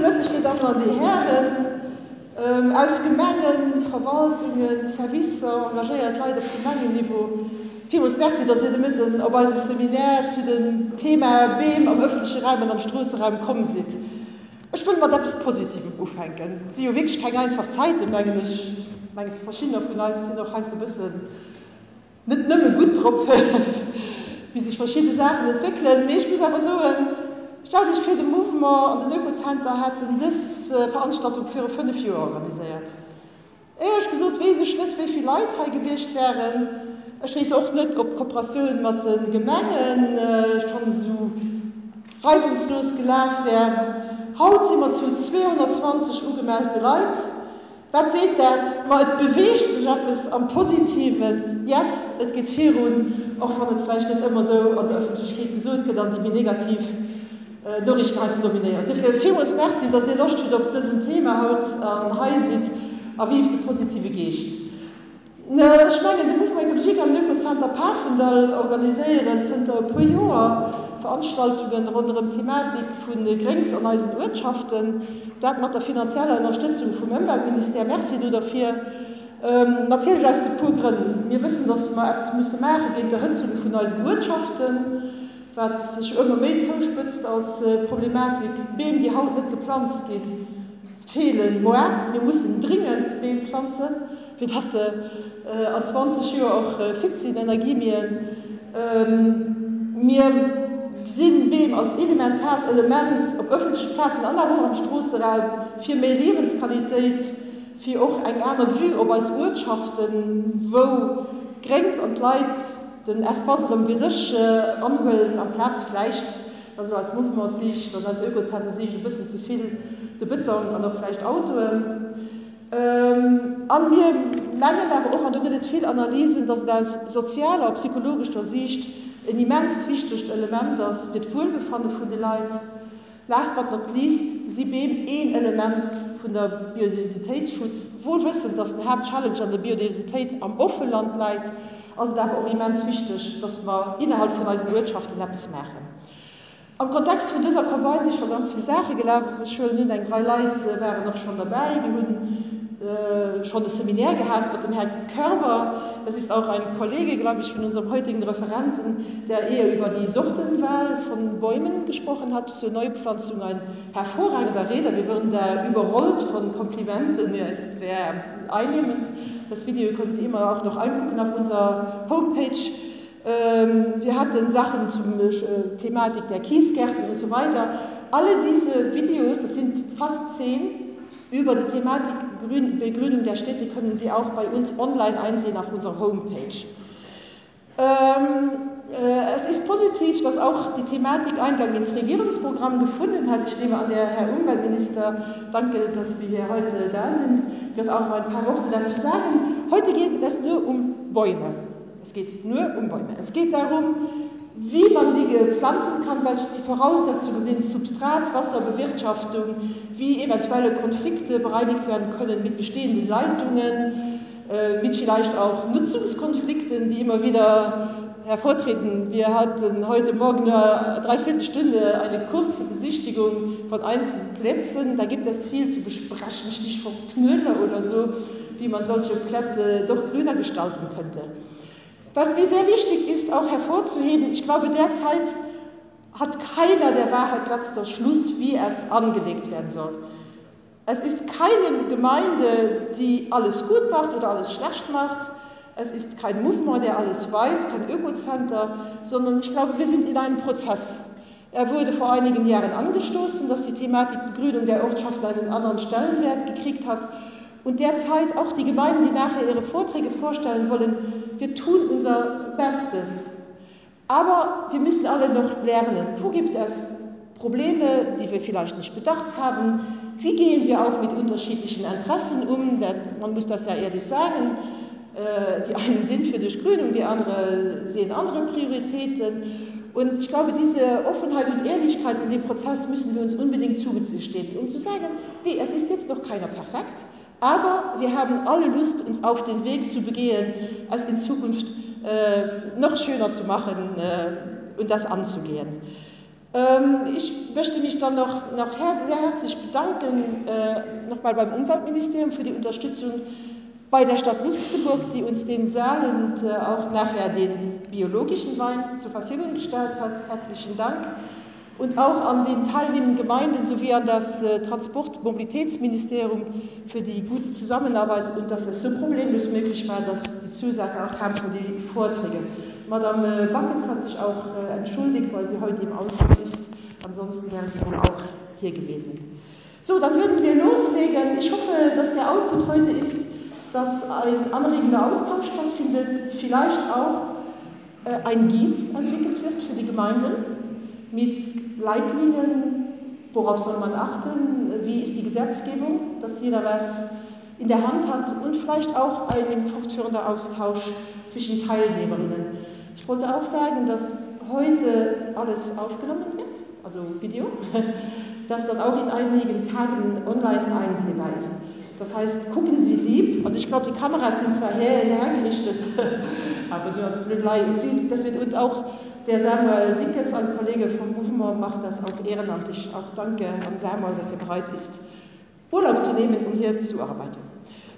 wirklich die Damen und die Herren, aus Gemengen, Verwaltungen, Services engagiert Leute auf Gemengenniveau. Vielmals merci, dass ihr mit auf unser Seminar zu dem Thema BEM am öffentlichen Raum und am Straßenraum kommen seid. Ich will mal etwas Positives aufhängen. Sie haben wirklich keine einfache Zeit, meine verschiedene von uns sind noch ein bisschen nicht mehr gut drauf, wie sich verschiedene Sachen entwickeln. Ich muss aber sagen, stell dich für den Movement und den Öko-Center hätten diese Veranstaltung für 5 Jahre organisiert. Ich habe gesagt, weiß ich nicht, wie viele Leute hier gewesen wären. Ich weiß auch nicht, ob Kooperationen mit den Gemengen schon so reibungslos gelaufen wären. Heute sind wir zu 220 angemeldete Leute. Was seht ihr? Man bewegt sich etwas am Positiven. Yes, es geht viel rund, auch wenn es vielleicht nicht immer so an der Öffentlichkeit gesagt wird, dann die mir negativ Nachrichten zu dominieren. Dafür vielmals merci, dass ihr Lust habt, auf diesem Thema heute hier seht, wie es die positive Geist. Ich meine, die Movement Ökologie am Öko-Center Pafendal organisieren sind pro Jahr Veranstaltungen rund um die Thematik von Grenz- und unseren Ortschaften. Das mit der finanziellen Unterstützung vom Umweltministerium. Merci dafür. Natürlich aus den Gründen. Wir wissen, dass wir etwas machen müssen gegen die Erhitzung von unseren Ortschaften, was sich immer mehr zuspitzt als Problematik. Wem die Haut nicht gepflanzt geht, fehlen mehr. Wir müssen dringend Bäume pflanzen, für das an 20 Jahren auch fit sind, Energiemien. Wir sehen Bäume als elementares Element auf öffentlichen Plätzen, an der am Straßenraum, für mehr Lebensqualität, für auch eine andere Vue auf als Ortschaften, wo Grenz und Leid den Espacerem wie sich anholen am Platz vielleicht, also als Movement-Sicht und als Öko-Center-Sicht ein bisschen zu viel der Beton und auch vielleicht Auto. An mir meinen aber auch, und da gibt es viele Analysen, dass das aus sozialer und psychologischer Sicht ein immens wichtiges Element ist für das Wohlbefinden der Leute. Last but not least, sie eben ein Element von der Biodiversitätsschutz. Wohl wissen, dass eine Hauptchallenge an der Biodiversität am Offenland liegt. Also da ist auch immens wichtig, dass wir innerhalb von unseren Wirtschaften etwas machen. Im Kontext von dieser Kampagne sind schon ganz viele Sachen gelaufen. Ich will nun ein 3 Leute waren noch schon dabei. Wir haben schon ein Seminar gehabt mit dem Herrn Körber. Das ist auch ein Kollege, glaube ich, von unserem heutigen Referenten, der eher über die Sortenwahl von Bäumen gesprochen hat, zur Neupflanzung. Ein hervorragender Redner. Wir wurden da überrollt von Komplimenten. Er ist sehr einnehmend. Das Video können Sie immer auch noch angucken auf unserer Homepage. Wir hatten Sachen zum Thematik der Kiesgärten und so weiter. Alle diese Videos, das sind fast 10, über die Thematik Begrünung der Städte können Sie auch bei uns online einsehen auf unserer Homepage. Es ist positiv, dass auch die Thematik Eingang ins Regierungsprogramm gefunden hat. Ich nehme an, der Herr Umweltminister, danke, dass Sie hier heute da sind, wird auch mal ein paar Worte dazu sagen. Heute geht es nur um Bäume. Es geht nur um Bäume. Es geht darum, wie man sie pflanzen kann, welches die Voraussetzungen sind, Substrat, Wasserbewirtschaftung, wie eventuelle Konflikte bereinigt werden können mit bestehenden Leitungen, mit vielleicht auch Nutzungskonflikten, die immer wieder hervortreten. Wir hatten heute Morgen nur 3/4 Stunde eine kurze Besichtigung von einzelnen Plätzen. Da gibt es viel zu besprechen, Stichwort Knöller oder so, wie man solche Plätze doch grüner gestalten könnte. Was mir sehr wichtig ist, auch hervorzuheben, ich glaube, derzeit hat keiner der Wahrheit letzter Schluss, wie es angelegt werden soll. Es ist keine Gemeinde, die alles gut macht oder alles schlecht macht. Es ist kein Movement, der alles weiß, kein Öko-Center, sondern ich glaube, wir sind in einem Prozess. Er wurde vor einigen Jahren angestoßen, dass die Thematik Begrünung der Ortschaften einen anderen Stellenwert gekriegt hat. Und derzeit auch die Gemeinden, die nachher ihre Vorträge vorstellen wollen, wir tun unser Bestes. Aber wir müssen alle noch lernen, wo gibt es Probleme, die wir vielleicht nicht bedacht haben, wie gehen wir auch mit unterschiedlichen Interessen um, man muss das ja ehrlich sagen, die einen sind für Durchgrünung, die anderen sehen andere Prioritäten. Und ich glaube, diese Offenheit und Ehrlichkeit in dem Prozess müssen wir uns unbedingt zugestehen, um zu sagen, nee, es ist jetzt noch keiner perfekt, aber wir haben alle Lust, uns auf den Weg zu begehen, es in Zukunft noch schöner zu machen und das anzugehen. Ich möchte mich dann noch sehr herzlich bedanken, nochmal beim Umweltministerium für die Unterstützung bei der Stadt Luxemburg, die uns den Saal und auch nachher den biologischen Wein zur Verfügung gestellt hat. Herzlichen Dank. Und auch an den teilnehmenden Gemeinden sowie an das Transport- und Mobilitätsministerium für die gute Zusammenarbeit und dass es so problemlos möglich war, dass die Zusage auch kam für die Vorträge. Madame Backes hat sich auch entschuldigt, weil sie heute im Ausland ist. Ansonsten wäre sie wohl auch hier gewesen. So, dann würden wir loslegen. Ich hoffe, dass der Output heute ist, dass ein anregender Austausch stattfindet, vielleicht auch ein Guide entwickelt wird für die Gemeinden mit Leitlinien, worauf soll man achten, wie ist die Gesetzgebung, dass jeder was in der Hand hat und vielleicht auch ein fortführender Austausch zwischen Teilnehmerinnen. Ich wollte auch sagen, dass heute alles aufgenommen wird, also Video, das dann auch in einigen Tagen online einsehbar ist. Das heißt, gucken Sie lieb, also ich glaube, die Kameras sind zwar hergerichtet, aber nur als Blödelei. Und auch der Samuel Dickes, ein Kollege vom Mouvement, macht das auch ehrenamtlich. Auch danke an Samuel, dass er bereit ist, Urlaub zu nehmen, um hier zu arbeiten.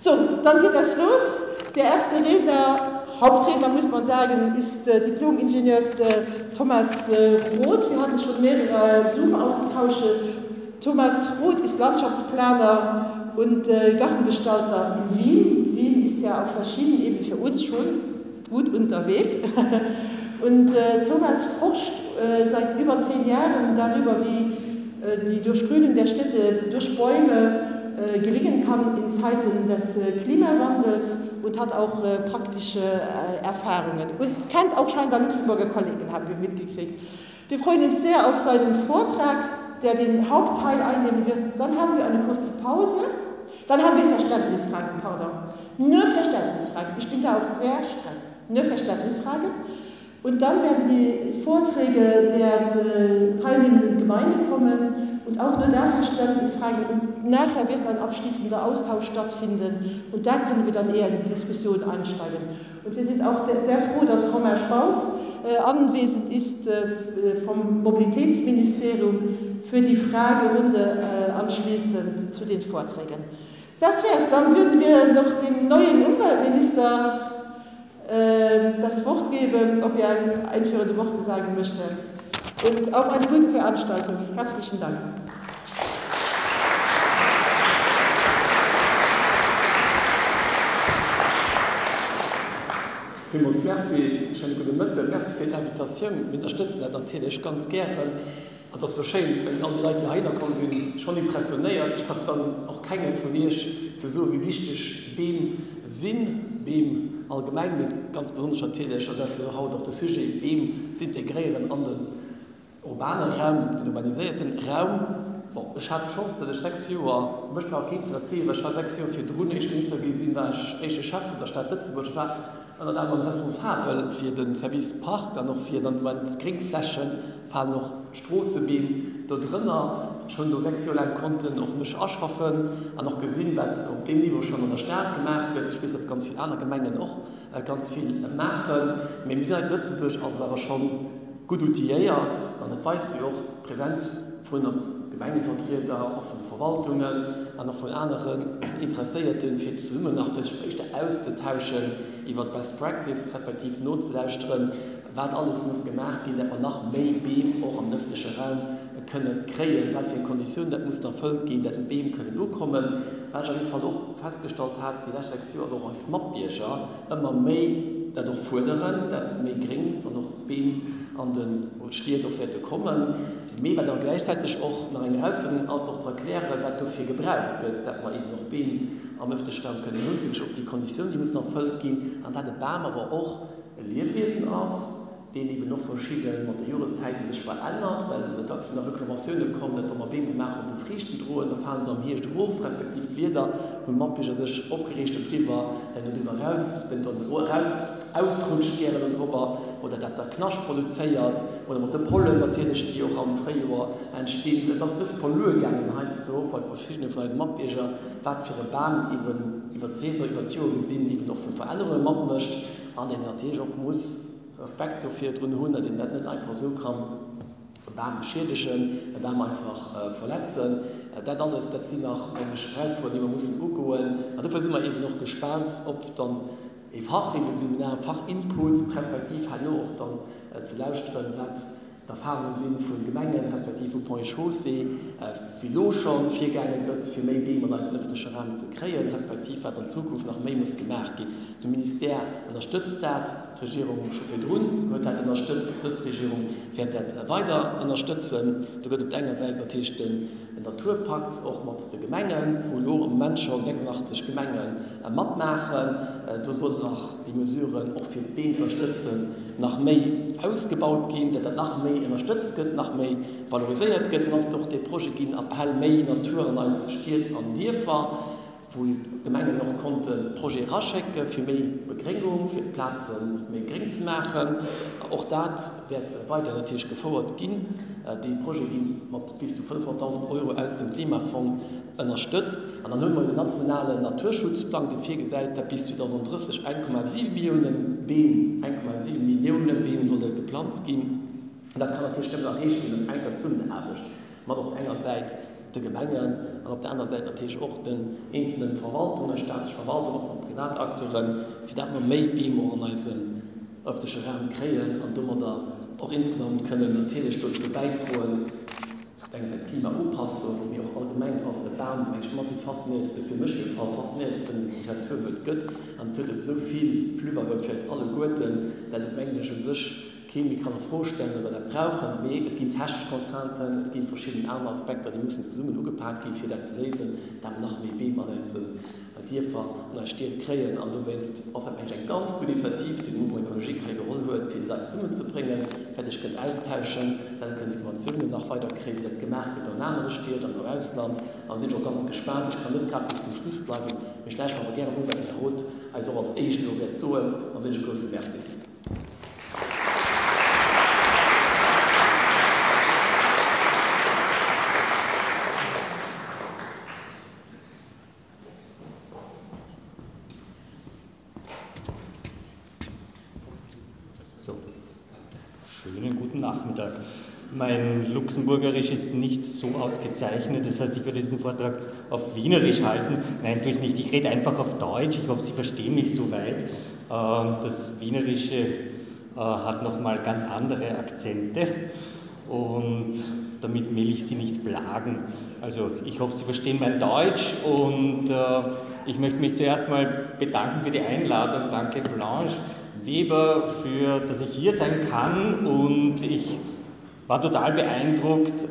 So, dann geht das los. Der erste Redner, Hauptredner muss man sagen, ist Diplom-Ingenieur Thomas Roth. Wir hatten schon mehrere Zoom-Austausche. Thomas Roth ist Landschaftsplaner und Gartengestalter in Wien. Wien ist ja auf verschiedenen Ebenen für uns schon gut unterwegs. Und Thomas forscht seit über 10 Jahren darüber, wie die Durchgrünung der Städte durch Bäume gelingen kann in Zeiten des Klimawandels und hat auch praktische Erfahrungen. Und kennt auch scheinbar Luxemburger Kollegen, haben wir mitgekriegt. Wir freuen uns sehr auf seinen Vortrag, der den Hauptteil einnehmen wird. Dann haben wir eine kurze Pause. Dann haben wir Verständnisfragen, pardon. Nur Verständnisfragen. Ich bin da auch sehr streng. Nur Verständnisfragen. Und dann werden die Vorträge der teilnehmenden Gemeinde kommen und auch nur da Verständnisfragen. Und nachher wird ein abschließender Austausch stattfinden. Und da können wir dann eher in die Diskussion einsteigen. Und wir sind auch sehr froh, dass Romain Spaus anwesend ist vom Mobilitätsministerium für die Fragerunde anschließend zu den Vorträgen. Das wäre es. Dann würden wir noch dem neuen Umweltminister das Wort geben, ob er einführende Worte sagen möchte. Und auf eine gute Veranstaltung. Herzlichen Dank. Vielmals merci, schöne gute Mitte, merci für die Invitation. Wir unterstützen das natürlich ganz gerne. Und das ist so schön, wenn all die Leute hier reinkommen, sind schon impressioniert. Ich brauche dann auch keine von euch zu so, wie wichtig BEM sind, BEM allgemein mit ganz besonders natürlich, und dass wir heute auch das Sujet BEM zu integrieren an den urbanen Raum, den urbanisierten Raum. Bon, ich hatte die Chance, dass ich 6 Jahre, ich möchte auch keinen zu erzählen, weil ich war 6 Jahre für Drohnen, ich Minister gewesen, war ich Chef der Stadt Lützeburg, ich war und dann responsabel für den Servicepark, dann noch für den Grünflächen, fallen noch Straßenbeen da drinnen, schon da 6 Jahre lang konnten auch mich anschaffen, und noch gesehen, was auf dem Niveau schon in der Stadt gemacht wird. Ich weiß, dass ganz viele andere Gemeinden auch ganz viel machen. Aber wir sind als Lützeburg also aber schon gut outilliert, und das weißt du auch, Präsenz von der Gemeindevertreter, auch von Verwaltungen, und auch von anderen Interessierten für zusammen nach Gespräche auszutauschen, über Best Practice, respektive Notzuleistern, was alles muss gemacht werden, dass man nach mehr BEM auch im öffentlichen Raum können kreieren, was für Konditionen das muss erfüllt gehen, dass ein BEM können nur kommen, weil ich auf jeden Fall auch festgestellt habe, die letzte Sektion, also auch als Mapbürger, immer mehr dadurch fordern, dass mehr Grings und auch BEM an den Stiert auf Werte kommen. Mehr war dann gleichzeitig auch noch eine Herausforderung, auch zu erklären, was dafür gebraucht wird, dass man eben noch BEM am öffentlichen Raum können wirklich auf die Konditionen, die müssen erfüllt gehen, und da der BEM aber auch ein Lehrwesen ist, den eben noch verschiedene Materialzeiten sich verändert, weil da sind Reklamationen kommen, dass man BEM gemacht hat, wo Fristen drohen, da fahren sie am Hirsch drauf, respektive Blätter, und man sich aufgeregt drüber, dann du drüber raus, wenn du ausrutscht gerne darüber, oder dass der Knasch produziert, oder mit den Pollen natürlich, die auch am Frühjahr entstehen, das ist ein bisschen verloren gegangen, heißt du, weil verschiedene von unseren Mappbücher, was für eine Bahn eben über die Saison, über die Jahre gesehen, die noch von Veränderungen machen möchte, an den natürlich auch muss Respekt dafür drin haben, dass das nicht einfach so kann Beim beschädigen, beim einfach verletzen. Das alles, das sind noch eine Stress, von dem wir müssen umgehen. Und dafür sind wir eben noch gespannt, ob dann ein Fachseminar, Fachinput, respektive halt auch dann zu lauschen, was die Erfahrungen sind von Gemeinden, respektive von Point Chaussee, wie schon viel gerne geht, für mehr Beamer als öffentlichen Raum zu kreieren, respektive hat in Zukunft noch mehr muss gemacht werden. Das Ministerium unterstützt das, die Regierung schon viel tun, wird das unterstützt, die Regierung wird das weiter unterstützen. Da geht auf der einen Seite natürlich den Naturpakt, auch mit den Gemeinden, wo Menschen 86 Gemeinden mitmachen. Da sollen noch die Mesuren auch für die Beams unterstützen, nach mehr ausgebaut gehen, dass das nach mehr unterstützt wird, nach mehr valorisiert wird, was durch die Projekte gehen, Appell mehr Naturen als steht an Dörfer, wo die Gemeinden noch konnten Projekte rausschicken für mehr Begrenzung, für Plätze mehr gering zu machen. Auch das wird weiter natürlich gefordert gehen. Die Projekte gehen mit bis zu 500.000 € aus dem Klimafonds unterstützt. Und dann haben wir den nationalen Naturschutzplan, der viel gesagt hat, bis 2030 1,7 Millionen Bienen, 1,7 Millionen Bienen sollen gepflanzt gehen. Und das kann natürlich nicht erreichen, wenn man zu den Arbeit. Man hat auf einer Seite die Gemeinden und auf der anderen Seite natürlich auch den einzelnen Verwaltungen, staatliche Verwaltungen und Privatakteuren, für das wir mehr Bienen organisieren, öffentliche Raum kreieren und wir da auch insgesamt können natürlich dazu beitragen, Klimaanpassung, wie auch allgemein aus der Bahn, manchmal die faszinierendste für mich, die faszinierendste Literatur wird gut, und tut es so viel Plüver wird für uns alle Guten, dass die Menschen sich kein kann vorstellen, aber das brauchen wir. Es gibt Hashtag-Kontranten, es gibt verschiedene andere Aspekte, die müssen zusammen angepackt werden, für das zu lesen, dann nach mir Beamer lesen. Tierfall und er steht kreieren und du willst aus ein ganz gute Initiative, die Movement Ökologie geholt wird, für die Leute zusammenzubringen, fertig könnt austauschen, dann könnt Informationen noch weiter kriegen, das gemacht wird an anderen steht und im Ausland. Also sind schon ganz gespannt, ich kann nicht gerade bis zum Schluss bleiben. Ich stelle aber gerne Umwelt Rot, also als Asian Organisation, also ich große Merci. Schönen guten Nachmittag. Mein Luxemburgerisch ist nicht so ausgezeichnet, das heißt, ich werde diesen Vortrag auf Wienerisch halten. Nein, tue ich nicht. Ich rede einfach auf Deutsch. Ich hoffe, Sie verstehen mich soweit. Das Wienerische hat nochmal ganz andere Akzente und damit will ich Sie nicht plagen. Also ich hoffe, Sie verstehen mein Deutsch und ich möchte mich zuerst mal bedanken für die Einladung. Danke, Blanche Weber, dass ich hier sein kann, und ich war total beeindruckt,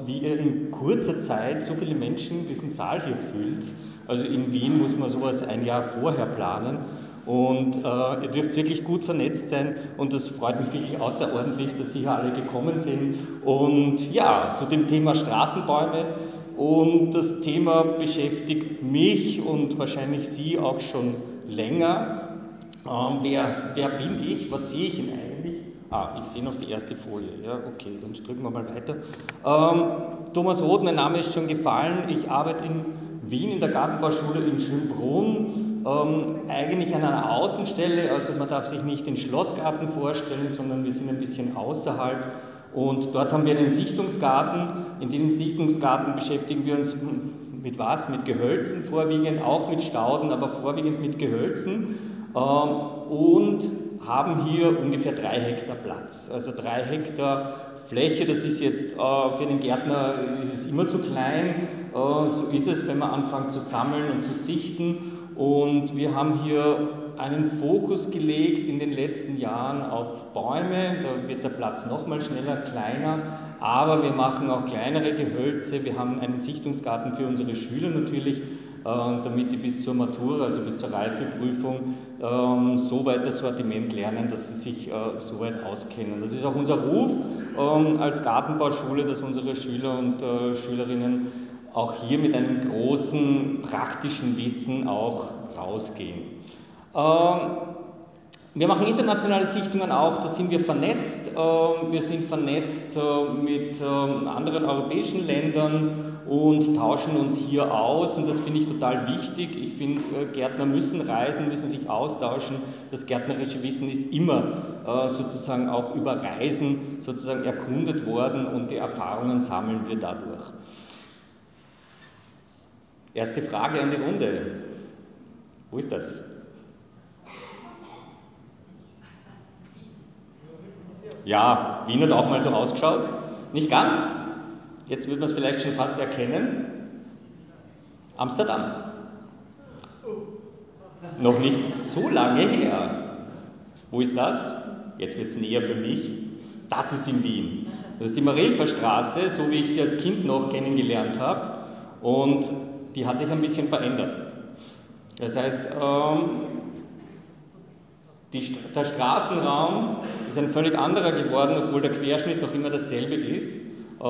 wie ihr in kurzer Zeit so viele Menschen diesen Saal hier füllt. Also in Wien muss man sowas ein Jahr vorher planen und ihr dürft wirklich gut vernetzt sein und das freut mich wirklich außerordentlich, dass Sie hier alle gekommen sind. Und ja, zu dem Thema Straßenbäume, und das Thema beschäftigt mich und wahrscheinlich Sie auch schon länger. Wer bin ich? Was sehe ich denn eigentlich? Ich sehe noch die erste Folie. Ja, okay, dann drücken wir mal weiter. Thomas Roth, mein Name ist schon gefallen. Ich arbeite in Wien in der Gartenbauschule in Schönbrunn. Eigentlich an einer Außenstelle, also man darf sich nicht den Schlossgarten vorstellen, sondern wir sind ein bisschen außerhalb. Und dort haben wir einen Sichtungsgarten. In diesem Sichtungsgarten beschäftigen wir uns mit was? Mit Gehölzen vorwiegend, auch mit Stauden, aber vorwiegend mit Gehölzen. Und haben hier ungefähr 3 Hektar Platz. Also 3 Hektar Fläche, das ist jetzt für einen Gärtner ist es immer zu klein. So ist es, wenn man anfängt zu sammeln und zu sichten. Und wir haben hier einen Fokus gelegt in den letzten Jahren auf Bäume. Da wird der Platz nochmal schneller kleiner. Aber wir machen auch kleinere Gehölze. Wir haben einen Sichtungsgarten für unsere Schüler natürlich, damit die bis zur Matura, also bis zur Reifeprüfung, so weit das Sortiment lernen, dass sie sich so weit auskennen. Das ist auch unser Ruf als Gartenbauschule, dass unsere Schüler und Schülerinnen auch hier mit einem großen praktischen Wissen auch rausgehen. Wir machen internationale Sichtungen auch, da sind wir vernetzt. Wir sind vernetzt mit anderen europäischen Ländern und tauschen uns hier aus und das finde ich total wichtig. Ich finde, Gärtner müssen reisen, müssen sich austauschen. Das gärtnerische Wissen ist immer sozusagen auch über Reisen sozusagen erkundet worden und die Erfahrungen sammeln wir dadurch. Erste Frage an die Runde. Wo ist das? Ja, Wien hat auch mal so ausgeschaut. Nicht ganz. Jetzt wird man es vielleicht schon fast erkennen. Amsterdam. Noch nicht so lange her. Wo ist das? Jetzt wird es näher für mich. Das ist in Wien. Das ist die Marilferstraße, so wie ich sie als Kind noch kennengelernt habe. Und die hat sich ein bisschen verändert. Das heißt, der Straßenraum ist ein völlig anderer geworden, obwohl der Querschnitt noch immer dasselbe ist. Wir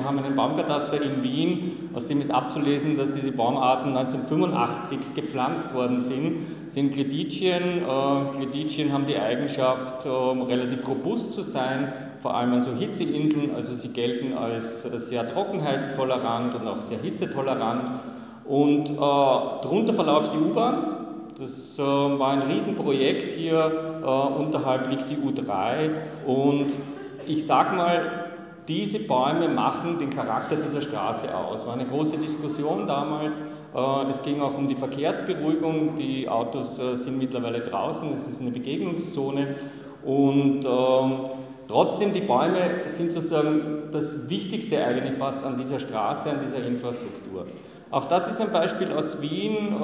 haben einen Baumkataster in Wien, aus dem ist abzulesen, dass diese Baumarten 1985 gepflanzt worden sind Cleditien. Cleditien haben die Eigenschaft, relativ robust zu sein, vor allem an so Hitzeinseln, also sie gelten als sehr trockenheitstolerant und auch sehr hitzetolerant. Und drunter verläuft die U-Bahn. Das war ein Riesenprojekt hier, unterhalb liegt die U3 und ich sag mal, diese Bäume machen den Charakter dieser Straße aus. War eine große Diskussion damals. Es ging auch um die Verkehrsberuhigung. Die Autos sind mittlerweile draußen, es ist eine Begegnungszone. Und trotzdem, die Bäume sind sozusagen das Wichtigste eigentlich fast an dieser Straße, an dieser Infrastruktur. Auch das ist ein Beispiel aus Wien.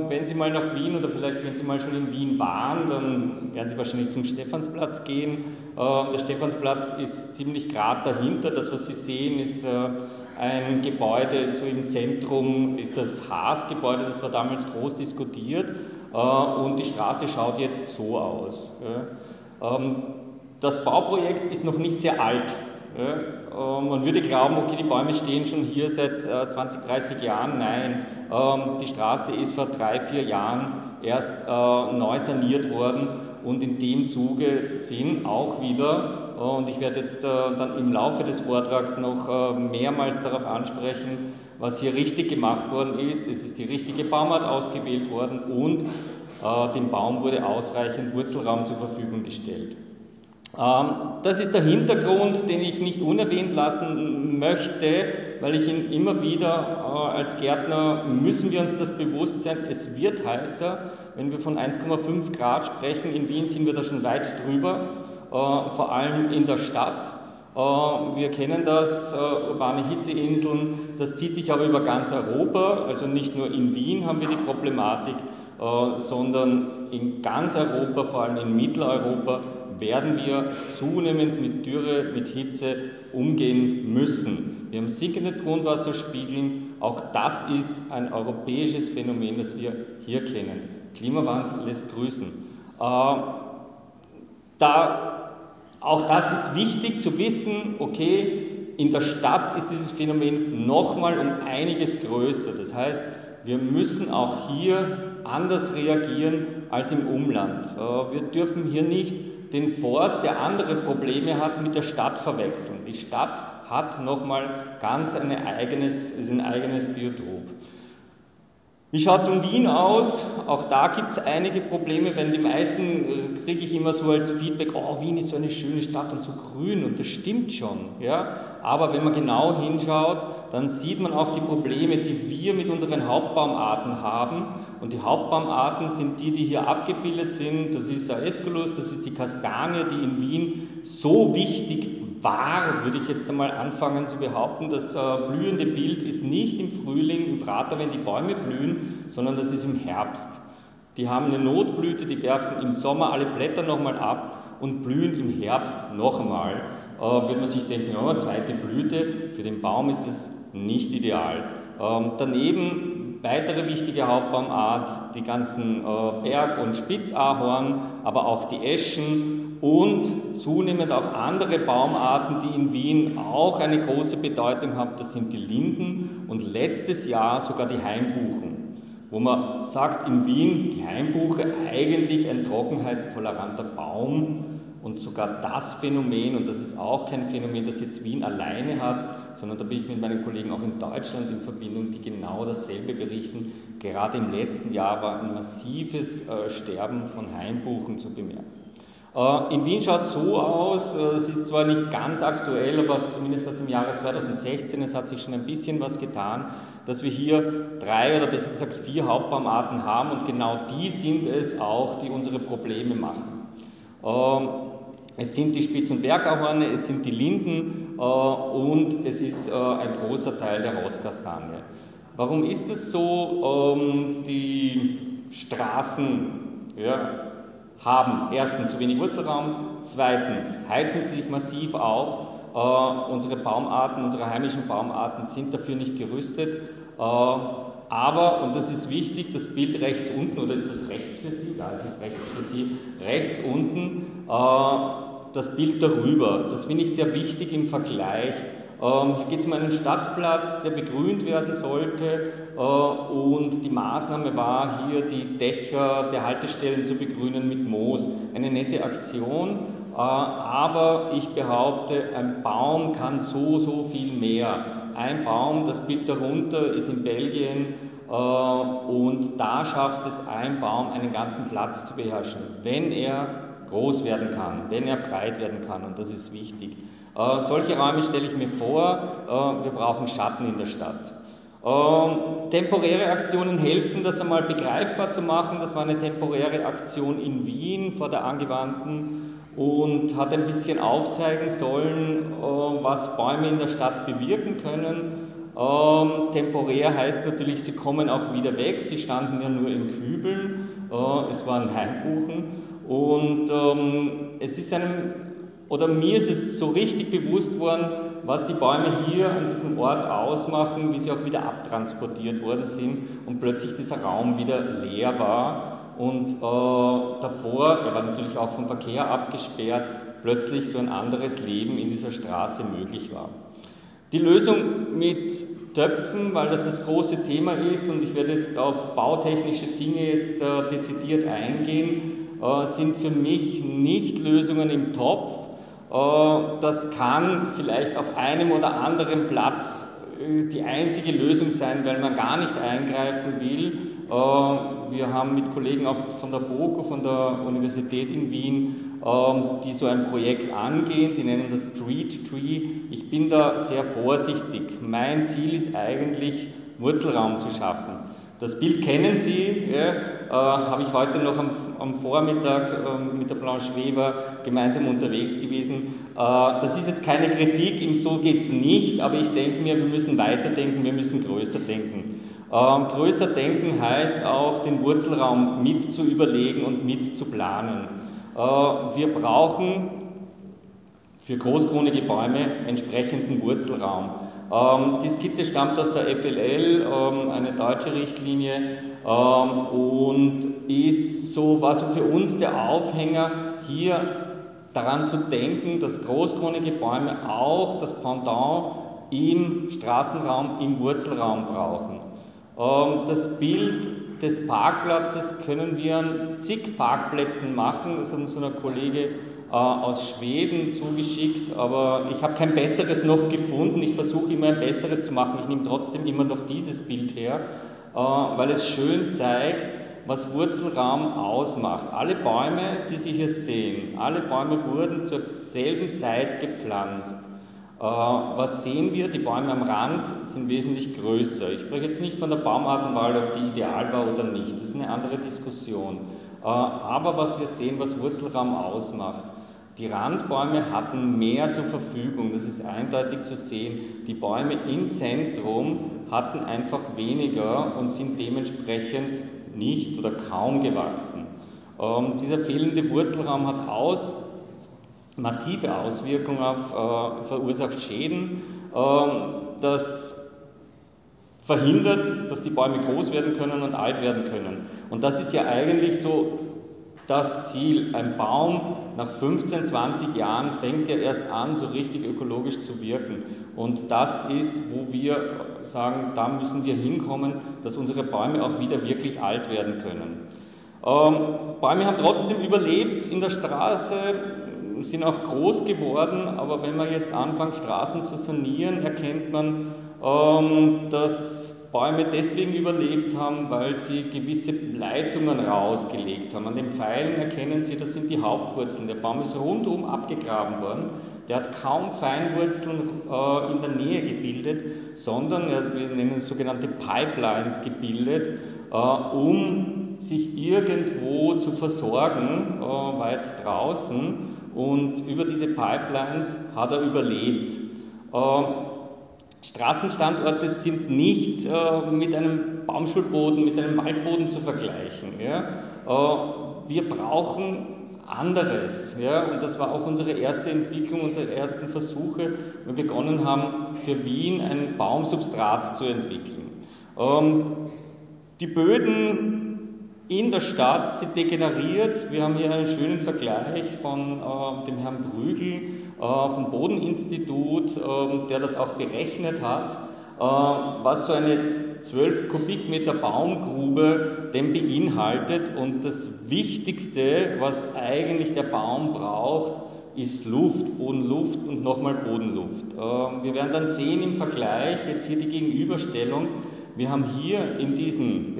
Wenn Sie mal nach Wien oder vielleicht wenn Sie mal schon in Wien waren, dann werden Sie wahrscheinlich zum Stephansplatz gehen. Der Stephansplatz ist ziemlich gerade dahinter. Das, was Sie sehen, ist ein Gebäude, so im Zentrum ist das Haas-Gebäude, das war damals groß diskutiert. Und die Straße schaut jetzt so aus. Das Bauprojekt ist noch nicht sehr alt. Man würde glauben, okay, die Bäume stehen schon hier seit 20, 30 Jahren. Nein, die Straße ist vor 3, 4 Jahren erst neu saniert worden und in dem Zuge sind auch wieder, und ich werde jetzt dann im Laufe des Vortrags noch mehrmals darauf ansprechen, was hier richtig gemacht worden ist. Es ist die richtige Baumart ausgewählt worden und dem Baum wurde ausreichend Wurzelraum zur Verfügung gestellt. Das ist der Hintergrund, den ich nicht unerwähnt lassen möchte, weil ich ihn immer wieder als Gärtner müssen wir uns das bewusst sein, es wird heißer, wenn wir von 1,5 Grad sprechen, in Wien sind wir da schon weit drüber, vor allem in der Stadt. Wir kennen das, urbane Hitzeinseln, das zieht sich aber über ganz Europa, also nicht nur in Wien haben wir die Problematik, sondern in ganz Europa, vor allem in Mitteleuropa, werden wir zunehmend mit Dürre, mit Hitze umgehen müssen. Wir haben sinkende Grundwasserspiegeln, auch das ist ein europäisches Phänomen, das wir hier kennen. Klimawandel lässt grüßen. Auch das ist wichtig zu wissen, okay, in der Stadt ist dieses Phänomen nochmal um einiges größer. Das heißt, wir müssen auch hier anders reagieren als im Umland. Wir dürfen hier nicht den Forst, der andere Probleme hat, mit der Stadt verwechseln. Die Stadt hat nochmal ganz ein eigenes Biotop. Wie schaut es in Wien aus? Auch da gibt es einige Probleme, weil die meisten kriege ich immer so als Feedback, oh, Wien ist so eine schöne Stadt und so grün und das stimmt schon. Ja? Aber wenn man genau hinschaut, dann sieht man auch die Probleme, die wir mit unseren Hauptbaumarten haben. Und die Hauptbaumarten sind die hier abgebildet sind. Das ist der Aesculus, das ist die Kastanie, die in Wien so wichtig war, würde ich jetzt einmal anfangen zu behaupten. Das blühende Bild ist nicht im Frühling, im Prater, wenn die Bäume blühen, sondern das ist im Herbst. Die haben eine Notblüte, die werfen im Sommer alle Blätter nochmal ab und blühen im Herbst noch einmal. Würde man sich denken, ja, zweite Blüte, für den Baum ist das nicht ideal. Daneben weitere wichtige Hauptbaumart, die ganzen Berg- und Spitzahorn, aber auch die Eschen und zunehmend auch andere Baumarten, die in Wien auch eine große Bedeutung haben, das sind die Linden und letztes Jahr sogar die Hainbuchen, wo man sagt, in Wien die Hainbuche eigentlich ein trockenheitstoleranter Baum, Und sogar das Phänomen, und das ist auch kein Phänomen, das jetzt Wien alleine hat, sondern da bin ich mit meinen Kollegen auch in Deutschland in Verbindung, die genau dasselbe berichten. Gerade im letzten Jahr war ein massives Sterben von Hainbuchen zu bemerken. In Wien schaut es so aus, es ist zwar nicht ganz aktuell, aber zumindest aus dem Jahre 2016, es hat sich schon ein bisschen was getan, dass wir hier 3 oder besser gesagt 4 Hauptbaumarten haben und genau die sind es auch, die unsere Probleme machen. Es sind die Spitz- und Bergahorne, es sind die Linden und es ist ein großer Teil der Rosskastanie. Warum ist es so? Die Straßen haben erstens zu wenig Wurzelraum, zweitens heizen sie sich massiv auf, unsere Baumarten, unsere heimischen Baumarten sind dafür nicht gerüstet, aber, und das ist wichtig, das Bild rechts unten, oder ist das rechts für Sie? Ja, das ist rechts für Sie, rechts unten, das Bild darüber, das finde ich sehr wichtig im Vergleich. Hier geht es um einen Stadtplatz, der begrünt werden sollte und die Maßnahme war hier, die Dächer der Haltestellen zu begrünen mit Moos. Eine nette Aktion, aber ich behaupte, ein Baum kann so viel mehr. Ein Baum, das Bild darunter ist in Belgien und da schafft es ein Baum, einen ganzen Platz zu beherrschen, wenn er groß werden kann, wenn er breit werden kann und das ist wichtig. Solche Räume stelle ich mir vor, wir brauchen Schatten in der Stadt. Temporäre Aktionen helfen, das einmal begreifbar zu machen. Das war eine temporäre Aktion in Wien vor der Angewandten und hat ein bisschen aufzeigen sollen, was Bäume in der Stadt bewirken können. Temporär heißt natürlich, sie kommen auch wieder weg, sie standen ja nur in Kübeln, es waren Hainbuchen und es ist mir ist es so richtig bewusst worden, was die Bäume hier an diesem Ort ausmachen, wie sie auch wieder abtransportiert worden sind und plötzlich dieser Raum wieder leer war und davor, er war natürlich auch vom Verkehr abgesperrt, plötzlich so ein anderes Leben in dieser Straße möglich war. Die Lösung mit Töpfen, weil das große Thema ist und ich werde jetzt auf bautechnische Dinge jetzt dezidiert eingehen, sind für mich nicht Lösungen im Topf. Das kann vielleicht auf einem oder anderen Platz die einzige Lösung sein, weil man gar nicht eingreifen will. Wir haben mit Kollegen von der BOKU, von der Universität in Wien, die so ein Projekt angehen. Sie nennen das Street Tree. Ich bin da sehr vorsichtig. Mein Ziel ist eigentlich, Wurzelraum zu schaffen. Das Bild kennen Sie, habe ich heute noch am Vormittag mit der Blanche Weber gemeinsam unterwegs gewesen. Das ist jetzt keine Kritik, so geht es nicht, aber ich denke mir, wir müssen weiterdenken, wir müssen größer denken. Größer denken heißt auch, den Wurzelraum mit zu überlegen und mit zu planen. Wir brauchen für großkronige Bäume entsprechenden Wurzelraum. Die Skizze stammt aus der FLL, eine deutsche Richtlinie, und war so für uns der Aufhänger, hier daran zu denken, dass großkronige Bäume auch das Pendant im Straßenraum, im Wurzelraum brauchen. Das Bild des Parkplatzes können wir an zig Parkplätzen machen, das hat uns so ein Kollege aus Schweden zugeschickt, aber ich habe kein besseres noch gefunden. Ich versuche immer ein besseres zu machen. Ich nehme trotzdem immer noch dieses Bild her, weil es schön zeigt, was Wurzelraum ausmacht. Alle Bäume, die Sie hier sehen, alle Bäume wurden zur selben Zeit gepflanzt. Was sehen wir? Die Bäume am Rand sind wesentlich größer. Ich spreche jetzt nicht von der Baumartenwahl, ob die ideal war oder nicht. Das ist eine andere Diskussion. Aber was wir sehen, was Wurzelraum ausmacht, die Randbäume hatten mehr zur Verfügung, das ist eindeutig zu sehen. Die Bäume im Zentrum hatten einfach weniger und sind dementsprechend nicht oder kaum gewachsen. Dieser fehlende Wurzelraum hat massive Auswirkungen verursacht Schäden. Das verhindert, dass die Bäume groß werden können und alt werden können. Und das ist ja eigentlich so das Ziel. Ein Baum nach 15, 20 Jahren fängt ja erst an, so richtig ökologisch zu wirken. Und das ist, wo wir sagen, da müssen wir hinkommen, dass unsere Bäume auch wieder wirklich alt werden können. Bäume haben trotzdem überlebt in der Straße. sind auch groß geworden, aber wenn man jetzt anfängt, Straßen zu sanieren, erkennt man, dass Bäume deswegen überlebt haben, weil sie gewisse Leitungen rausgelegt haben. An den Pfeilen erkennen Sie, das sind die Hauptwurzeln. Der Baum ist rundum abgegraben worden. Der hat kaum Feinwurzeln in der Nähe gebildet, sondern wir nennen es sogenannte Pipelines gebildet, um sich irgendwo zu versorgen, weit draußen. Und über diese Pipelines hat er überlebt. Straßenstandorte sind nicht mit einem Baumschulboden, mit einem Waldboden zu vergleichen. Ja? Wir brauchen anderes. Ja? Und das war auch unsere erste Entwicklung, unsere ersten Versuche, wir begonnen haben, für Wien ein Baumsubstrat zu entwickeln. Die Böden in der Stadt sind degeneriert. Wir haben hier einen schönen Vergleich von dem Herrn Brügel vom Bodeninstitut, der das auch berechnet hat, was so eine 12 Kubikmeter Baumgrube denn beinhaltet. Und das Wichtigste, was eigentlich der Baum braucht, ist Luft, Bodenluft und nochmal Bodenluft. Wir werden dann sehen im Vergleich, jetzt hier die Gegenüberstellung, wir haben hier in diesem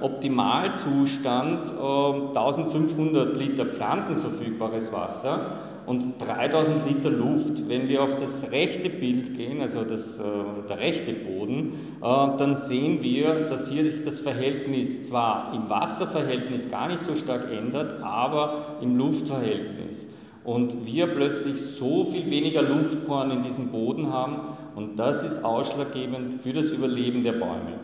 Optimalzustand 1500 Liter pflanzenverfügbares Wasser und 3000 Liter Luft. Wenn wir auf das rechte Bild gehen, also der rechte Boden, dann sehen wir, dass hier sich das Verhältnis zwar im Wasserverhältnis gar nicht so stark ändert, aber im Luftverhältnis. Und wir plötzlich so viel weniger Luftporen in diesem Boden haben und das ist ausschlaggebend für das Überleben der Bäume.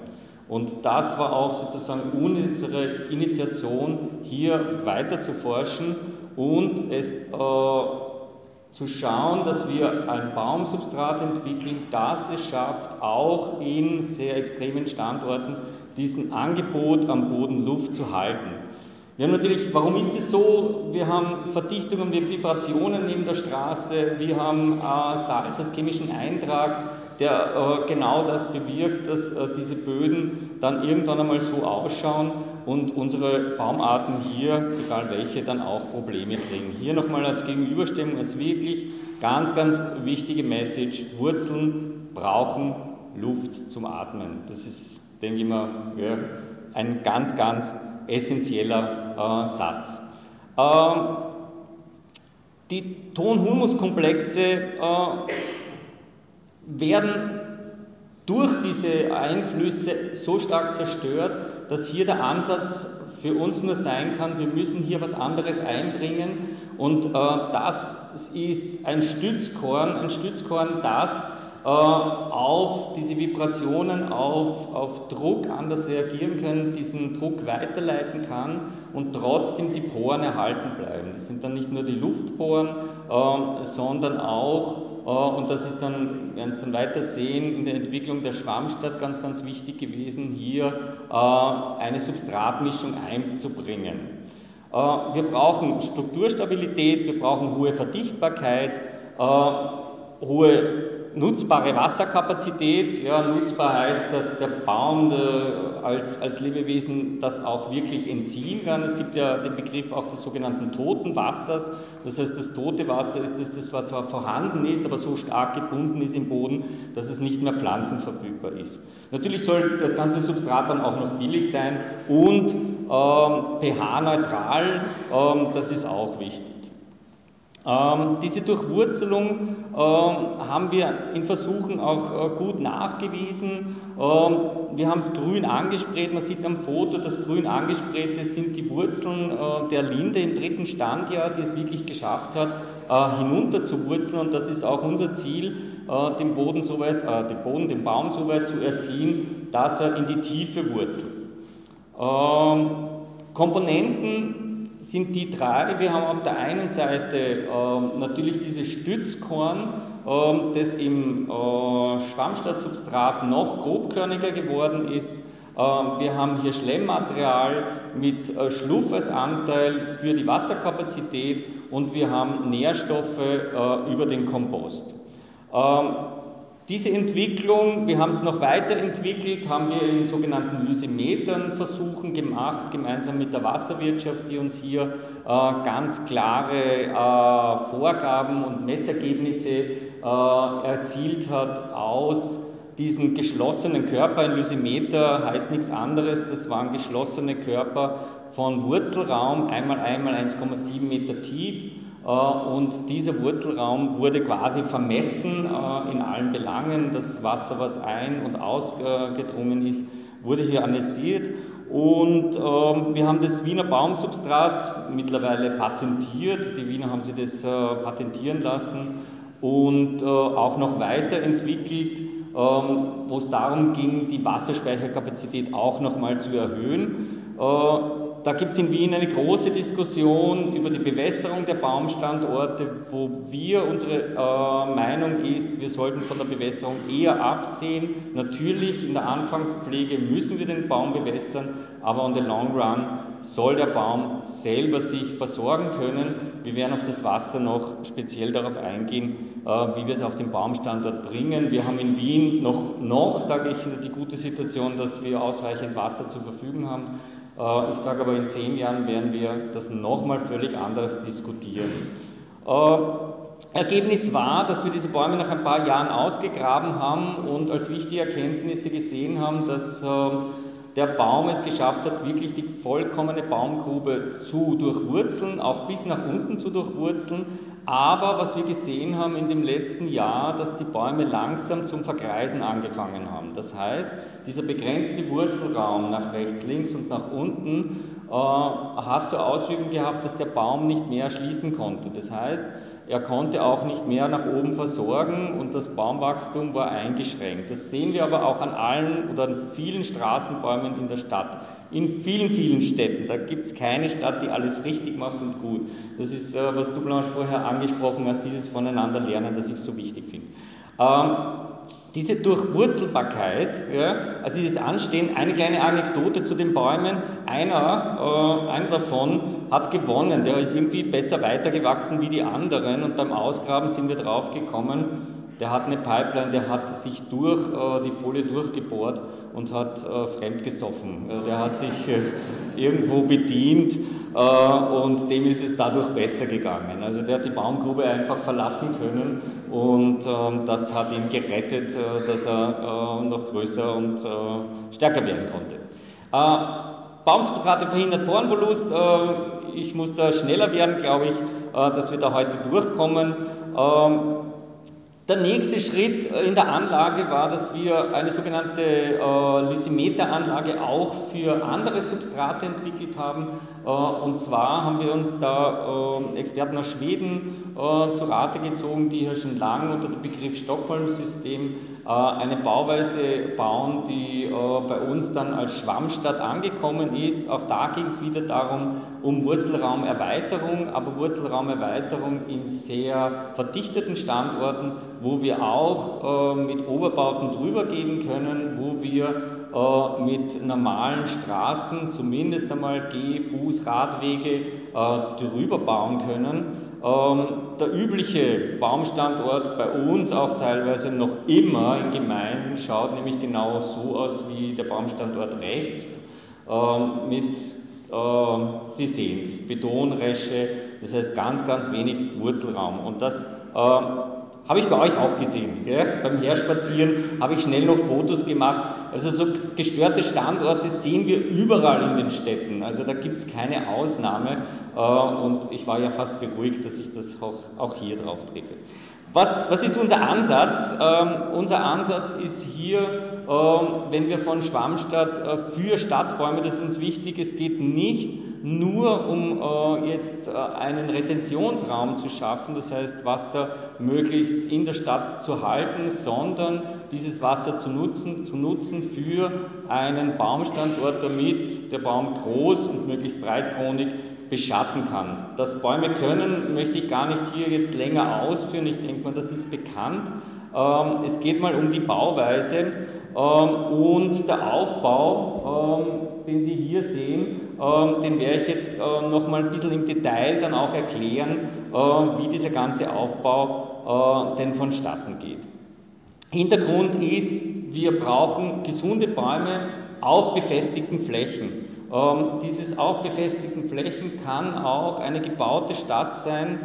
Und das war auch sozusagen unsere Initiation, hier weiter zu forschen und es zu schauen, dass wir ein Baumsubstrat entwickeln, das es schafft, auch in sehr extremen Standorten diesen Angebot am Boden Luft zu halten. Wir haben natürlich, warum ist es so? Wir haben Verdichtungen, wir haben Vibrationen neben der Straße, wir haben Salz als chemischen Eintrag, der genau das bewirkt, dass diese Böden dann irgendwann einmal so ausschauen und unsere Baumarten hier, egal welche, dann auch Probleme kriegen. Hier nochmal als Gegenüberstellung, als wirklich ganz, ganz wichtige Message, Wurzeln brauchen Luft zum Atmen. Das ist, denke ich mal, ein ganz, ganz essentieller Satz. Die Ton-Humus-Komplexe werden durch diese Einflüsse so stark zerstört, dass hier der Ansatz für uns nur sein kann, wir müssen hier was anderes einbringen und das ist ein Stützkorn, das auf diese Vibrationen, auf Druck anders reagieren kann, diesen Druck weiterleiten kann und trotzdem die Poren erhalten bleiben. Das sind dann nicht nur die Luftporen, sondern auch, und das ist dann, werden Sie dann weiter sehen, in der Entwicklung der Schwammstadt ganz, ganz wichtig gewesen, hier eine Substratmischung einzubringen. Wir brauchen Strukturstabilität, wir brauchen hohe Verdichtbarkeit, hohe nutzbare Wasserkapazität. Ja, nutzbar heißt, dass der Baum als Lebewesen das auch wirklich entziehen kann. Es gibt ja den Begriff auch des sogenannten toten Wassers. Das heißt, das tote Wasser ist das zwar vorhanden ist, aber so stark gebunden ist im Boden, dass es nicht mehr pflanzenverfügbar ist. Natürlich soll das ganze Substrat dann auch noch billig sein und pH-neutral, das ist auch wichtig. Diese Durchwurzelung haben wir in Versuchen auch gut nachgewiesen. Wir haben es grün angesprayt, man sieht es am Foto, das grün angesprayte sind die Wurzeln der Linde im 3. Standjahr, die es wirklich geschafft hat, hinunter zu wurzeln, und das ist auch unser Ziel, den Baum so weit zu erziehen, dass er in die Tiefe wurzelt. Komponenten sind die drei. Wir haben auf der einen Seite natürlich dieses Stützkorn, das im Schwammstadtsubstrat noch grobkörniger geworden ist. Wir haben hier Schlemmmaterial mit Schluff als Anteil für die Wasserkapazität und wir haben Nährstoffe über den Kompost. Diese Entwicklung, wir haben es noch weiterentwickelt, haben wir in sogenannten Lysimetern-Versuchen gemacht, gemeinsam mit der Wasserwirtschaft, die uns hier ganz klare Vorgaben und Messergebnisse erzielt hat aus diesem geschlossenen Körper. Ein Lysimeter heißt nichts anderes, das waren geschlossene Körper von Wurzelraum, einmal 1,7 Meter tief. Und dieser Wurzelraum wurde quasi vermessen in allen Belangen. Das Wasser, was ein- und ausgedrungen ist, wurde hier analysiert. Und wir haben das Wiener Baumsubstrat mittlerweile patentiert. Die Wiener haben sich das patentieren lassen und auch noch weiterentwickelt, wo es darum ging, die Wasserspeicherkapazität auch nochmal zu erhöhen. Da gibt es in Wien eine große Diskussion über die Bewässerung der Baumstandorte, wo unsere Meinung ist, wir sollten von der Bewässerung eher absehen. Natürlich, in der Anfangspflege müssen wir den Baum bewässern, aber on the long run soll der Baum selber sich versorgen können. Wir werden auf das Wasser noch speziell darauf eingehen, wie wir es auf den Baumstandort bringen. Wir haben in Wien noch, sage ich, die gute Situation, dass wir ausreichend Wasser zur Verfügung haben. Ich sage aber, in 10 Jahren werden wir das nochmal völlig anders diskutieren. Ergebnis war, dass wir diese Bäume nach ein paar Jahren ausgegraben haben und als wichtige Erkenntnisse gesehen haben, dass der Baum es geschafft hat, wirklich die vollkommene Baumgrube zu durchwurzeln, auch bis nach unten zu durchwurzeln. Aber was wir gesehen haben in dem letzten Jahr, dass die Bäume langsam zum Vergreisen angefangen haben. Das heißt, dieser begrenzte Wurzelraum nach rechts, links und nach unten hat zur Auswirkung gehabt, dass der Baum nicht mehr schließen konnte. Das heißt, er konnte auch nicht mehr nach oben versorgen und das Baumwachstum war eingeschränkt. Das sehen wir aber auch an allen oder an vielen Straßenbäumen in der Stadt. In vielen, vielen Städten. Da gibt es keine Stadt, die alles richtig macht und gut. Das ist, was du, Blanche, vorher angesprochen hast, dieses Voneinander lernen, das ich so wichtig finde. Diese Durchwurzelbarkeit, ja, also dieses Anstehen, eine kleine Anekdote zu den Bäumen. Einer davon hat gewonnen, der ist irgendwie besser weitergewachsen wie die anderen und beim Ausgraben sind wir drauf gekommen, der hat eine Pipeline, der hat sich durch die Folie durchgebohrt und hat fremdgesoffen. Der hat sich irgendwo bedient und dem ist es dadurch besser gegangen. Also der hat die Baumgrube einfach verlassen können und das hat ihn gerettet, dass er noch größer und stärker werden konnte. Baumsubstrate verhindert Porenverlust. Ich muss da schneller werden, glaube ich, dass wir da heute durchkommen. Der nächste Schritt in der Anlage war, dass wir eine sogenannte Lysimeteranlage auch für andere Substrate entwickelt haben. Und zwar haben wir uns da Experten aus Schweden zu Rate gezogen, die hier schon lange unter dem Begriff Stockholm-System eine Bauweise bauen, die bei uns dann als Schwammstadt angekommen ist. Auch da ging es wieder darum, um Wurzelraumerweiterung, aber Wurzelraumerweiterung in sehr verdichteten Standorten, wo wir auch mit Oberbauten drüber gehen können, wo wir mit normalen Straßen, zumindest einmal Geh-, Radwege drüber bauen können. Der übliche Baumstandort bei uns auch teilweise noch immer in Gemeinden schaut nämlich genau so aus wie der Baumstandort rechts mit, Sie sehen es, Betonresche, das heißt ganz, ganz wenig Wurzelraum und das habe ich bei euch auch gesehen. Gell? Beim Herspazieren habe ich schnell noch Fotos gemacht. Also so gestörte Standorte sehen wir überall in den Städten. Also da gibt es keine Ausnahme. Und ich war ja fast beruhigt, dass ich das auch hier drauf treffe. Was ist unser Ansatz? Unser Ansatz ist hier, wenn wir von Schwammstadt für Stadtbäume, das ist uns wichtig, es geht nicht nur um jetzt einen Retentionsraum zu schaffen, das heißt Wasser möglichst in der Stadt zu halten, sondern dieses Wasser zu nutzen für einen Baumstandort, damit der Baum groß und möglichst breitkronig beschatten kann. Das Bäume können, möchte ich gar nicht hier jetzt länger ausführen, ich denke mal, das ist bekannt. Es geht mal um die Bauweise und der Aufbau, den Sie hier sehen, den werde ich jetzt noch mal ein bisschen im Detail dann auch erklären, wie dieser ganze Aufbau denn vonstatten geht. Hintergrund ist, wir brauchen gesunde Bäume auf befestigten Flächen. Dieses auf befestigten Flächen kann auch eine gebaute Stadt sein,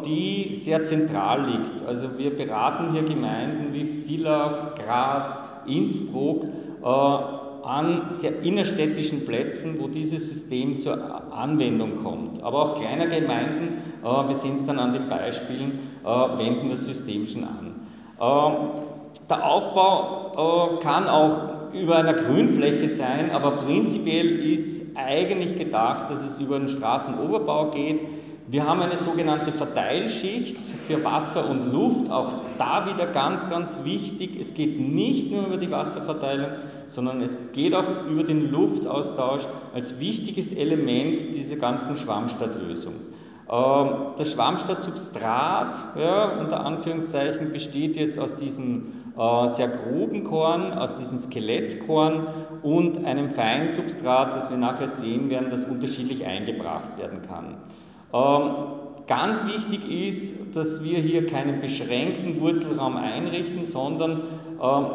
die sehr zentral liegt. Also wir beraten hier Gemeinden wie Villach, Graz, Innsbruck an sehr innerstädtischen Plätzen, wo dieses System zur Anwendung kommt. Aber auch kleine Gemeinden, wir sehen es dann an den Beispielen, wenden das System schon an. Der Aufbau kann auch über einer Grünfläche sein, aber prinzipiell ist eigentlich gedacht, dass es über den Straßenoberbau geht. Wir haben eine sogenannte Verteilschicht für Wasser und Luft, auch da wieder ganz, ganz wichtig. Es geht nicht nur über die Wasserverteilung, sondern es geht auch über den Luftaustausch als wichtiges Element dieser ganzen Schwammstadtlösung. Das Schwammstadtsubstrat, ja, unter Anführungszeichen, besteht jetzt aus diesem sehr groben Korn, aus diesem Skelettkorn und einem feinen Substrat, das wir nachher sehen werden, das unterschiedlich eingebracht werden kann. Ganz wichtig ist, dass wir hier keinen beschränkten Wurzelraum einrichten, sondern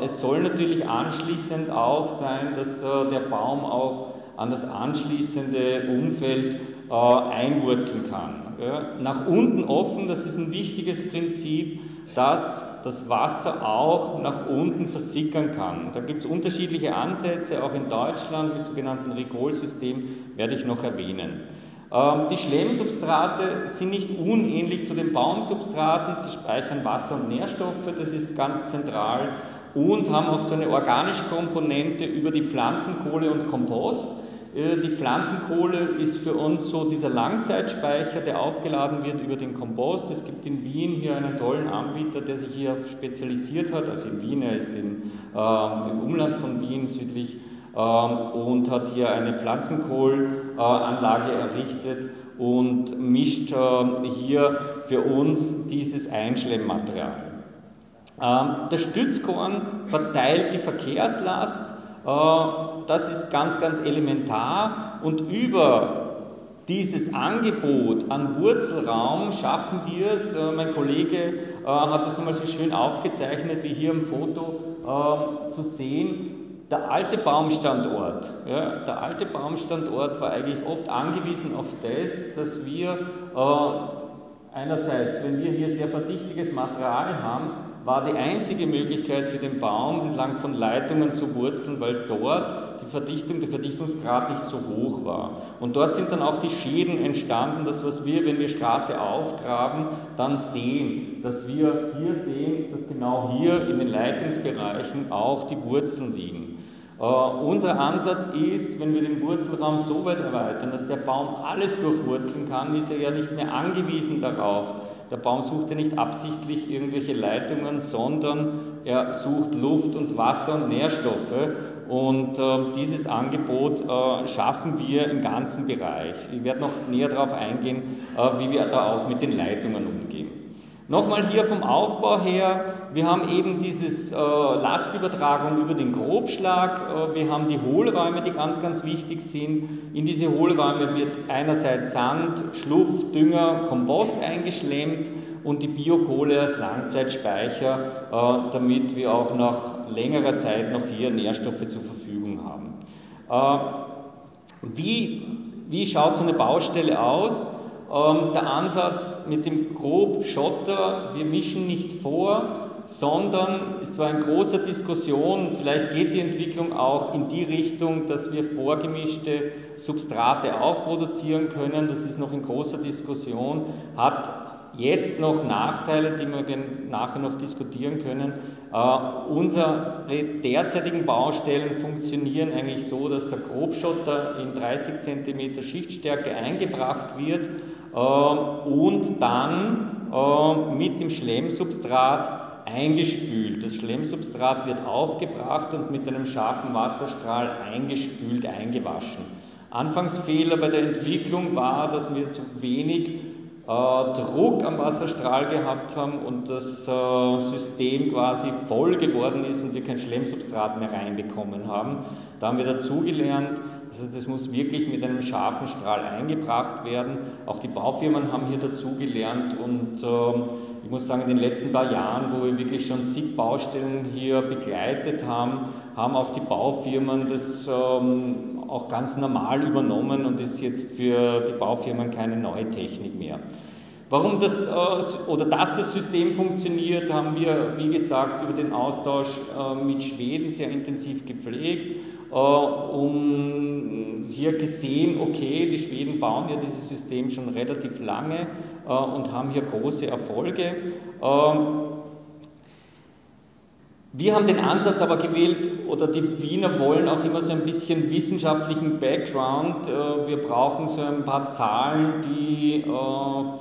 es soll natürlich anschließend auch sein, dass der Baum auch an das anschließende Umfeld einwurzeln kann. Ja, nach unten offen, das ist ein wichtiges Prinzip, dass das Wasser auch nach unten versickern kann. Da gibt es unterschiedliche Ansätze, auch in Deutschland mit sogenannten Rigol-System werde ich noch erwähnen. Die Schlemmsubstrate sind nicht unähnlich zu den Baumsubstraten, sie speichern Wasser und Nährstoffe, das ist ganz zentral, und haben auch so eine organische Komponente über die Pflanzenkohle und Kompost. Die Pflanzenkohle ist für uns so dieser Langzeitspeicher, der aufgeladen wird über den Kompost. Es gibt in Wien hier einen tollen Anbieter, der sich hier spezialisiert hat, also in Wien, er ist im Umland von Wien südlich und hat hier eine Pflanzenkohlanlage errichtet und mischt hier für uns dieses Einschlemmmaterial. Das Stützkorn verteilt die Verkehrslast. Das ist ganz, ganz elementar, und über dieses Angebot an Wurzelraum schaffen wir es, mein Kollege hat das einmal so schön aufgezeichnet, wie hier im Foto zu sehen, der alte Baumstandort. Ja, der alte Baumstandort war eigentlich oft angewiesen auf das, dass wir einerseits, wenn wir hier sehr verdichtetes Material haben, war die einzige Möglichkeit für den Baum entlang von Leitungen zu wurzeln, weil dort die Verdichtung, der Verdichtungsgrad nicht so hoch war. Und dort sind dann auch die Schäden entstanden, das was wir, wenn wir Straße aufgraben, dann sehen, dass wir hier sehen, dass genau hier in den Leitungsbereichen auch die Wurzeln liegen. Unser Ansatz ist, wenn wir den Wurzelraum so weit erweitern, dass der Baum alles durchwurzeln kann, ist er ja nicht mehr angewiesen darauf. Der Baum sucht ja nicht absichtlich irgendwelche Leitungen, sondern er sucht Luft und Wasser und Nährstoffe, und dieses Angebot schaffen wir im ganzen Bereich. Ich werde noch näher darauf eingehen, wie wir da auch mit den Leitungen umgehen. Nochmal hier vom Aufbau her, wir haben eben diese Lastübertragung über den Grobschlag, wir haben die Hohlräume, die ganz, ganz wichtig sind. In diese Hohlräume wird einerseits Sand, Schluff, Dünger, Kompost eingeschlemmt und die Biokohle als Langzeitspeicher, damit wir auch nach längerer Zeit noch hier Nährstoffe zur Verfügung haben. Wie schaut so eine Baustelle aus? Der Ansatz mit dem Grobschotter, wir mischen nicht vor, sondern es war eine große Diskussion, vielleicht geht die Entwicklung auch in die Richtung, dass wir vorgemischte Substrate auch produzieren können, das ist noch in großer Diskussion, hat jetzt noch Nachteile, die wir nachher noch diskutieren können. Unsere derzeitigen Baustellen funktionieren eigentlich so, dass der Grobschotter in 30 cm Schichtstärke eingebracht wird und dann mit dem Schlemmsubstrat eingespült. Das Schlemmsubstrat wird aufgebracht und mit einem scharfen Wasserstrahl eingespült, eingewaschen. Anfangsfehler bei der Entwicklung war, dass wir zu wenig Druck am Wasserstrahl gehabt haben und das System quasi voll geworden ist und wir kein Schlemmsubstrat mehr reinbekommen haben. Da haben wir dazugelernt, also das muss wirklich mit einem scharfen Strahl eingebracht werden. Auch die Baufirmen haben hier dazugelernt und ich muss sagen, in den letzten paar Jahren, wo wir wirklich schon zig Baustellen hier begleitet haben, haben auch die Baufirmen das auch ganz normal übernommen und ist jetzt für die Baufirmen keine neue Technik mehr. Warum das oder dass das System funktioniert, haben wir, wie gesagt, über den Austausch mit Schweden sehr intensiv gepflegt, hier gesehen, okay, die Schweden bauen ja dieses System schon relativ lange und haben hier große Erfolge. Wir haben den Ansatz aber gewählt, oder die Wiener wollen auch immer so ein bisschen wissenschaftlichen Background. Wir brauchen so ein paar Zahlen, die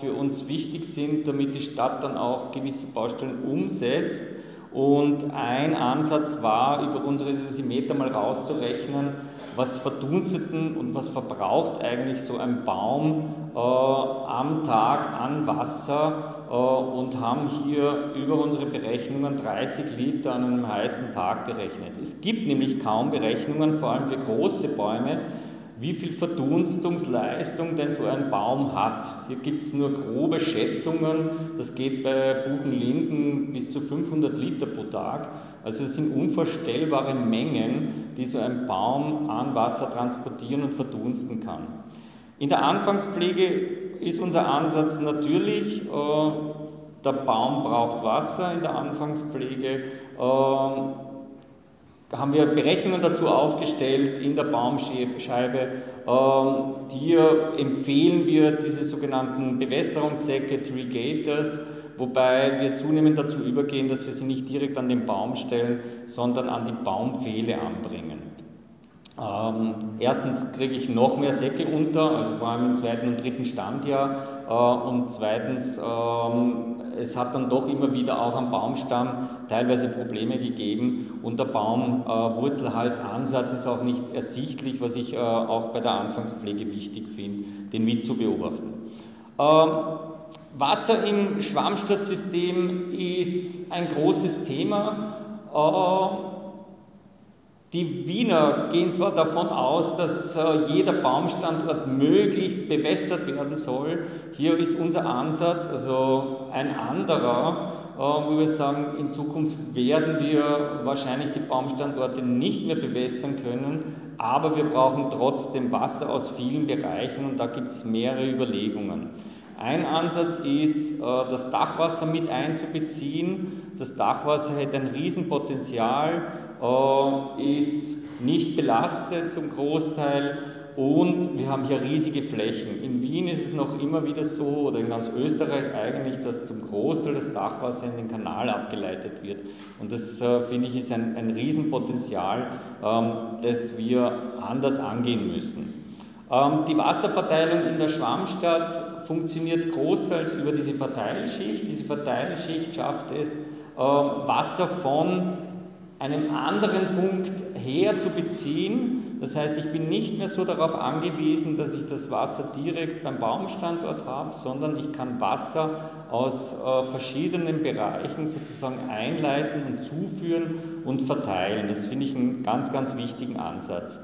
für uns wichtig sind, damit die Stadt dann auch gewisse Baustellen umsetzt. Und ein Ansatz war, über unsere Dosimeter mal rauszurechnen, was verdunstet und was verbraucht eigentlich so ein Baum am Tag an Wasser, und haben hier über unsere Berechnungen 30 Liter an einem heißen Tag berechnet. Es gibt nämlich kaum Berechnungen, vor allem für große Bäume, wie viel Verdunstungsleistung denn so ein Baum hat. Hier gibt es nur grobe Schätzungen, das geht bei Buchen-Linden bis zu 500 Liter pro Tag. Also es sind unvorstellbare Mengen, die so ein Baum an Wasser transportieren und verdunsten kann. In der Anfangspflege ist unser Ansatz natürlich, der Baum braucht Wasser in der Anfangspflege. Haben wir Berechnungen dazu aufgestellt in der Baumscheibe. Hier empfehlen wir diese sogenannten Bewässerungssäcke, Trigators, wobei wir zunehmend dazu übergehen, dass wir sie nicht direkt an den Baum stellen, sondern an die Baumpfähle anbringen. Erstens kriege ich noch mehr Säcke unter, also vor allem im zweiten und dritten Standjahr, und zweitens, es hat dann doch immer wieder auch am Baumstamm teilweise Probleme gegeben und der Baumwurzelhalsansatz ist auch nicht ersichtlich, was ich auch bei der Anfangspflege wichtig finde, den mit zu beobachten. Wasser im Schwammstadtsystem ist ein großes Thema. Die Wiener gehen zwar davon aus, dass jeder Baumstandort möglichst bewässert werden soll. Hier ist unser Ansatz also ein anderer, wo wir sagen, in Zukunft werden wir wahrscheinlich die Baumstandorte nicht mehr bewässern können, aber wir brauchen trotzdem Wasser aus vielen Bereichen und da gibt es mehrere Überlegungen. Ein Ansatz ist, das Dachwasser mit einzubeziehen. Das Dachwasser hat ein Riesenpotenzial, ist nicht belastet zum Großteil und wir haben hier riesige Flächen. In Wien ist es noch immer wieder so, oder in ganz Österreich eigentlich, dass zum Großteil das Dachwasser in den Kanal abgeleitet wird. Und das, finde ich, ist ein Riesenpotenzial, das wir anders angehen müssen. Die Wasserverteilung in der Schwammstadt funktioniert großteils über diese Verteilschicht. Diese Verteilschicht schafft es, Wasser von einem anderen Punkt her zu beziehen. Das heißt, ich bin nicht mehr so darauf angewiesen, dass ich das Wasser direkt beim Baumstandort habe, sondern ich kann Wasser aus verschiedenen Bereichen sozusagen einleiten und zuführen und verteilen. Das finde ich einen ganz, ganz wichtigen Ansatz.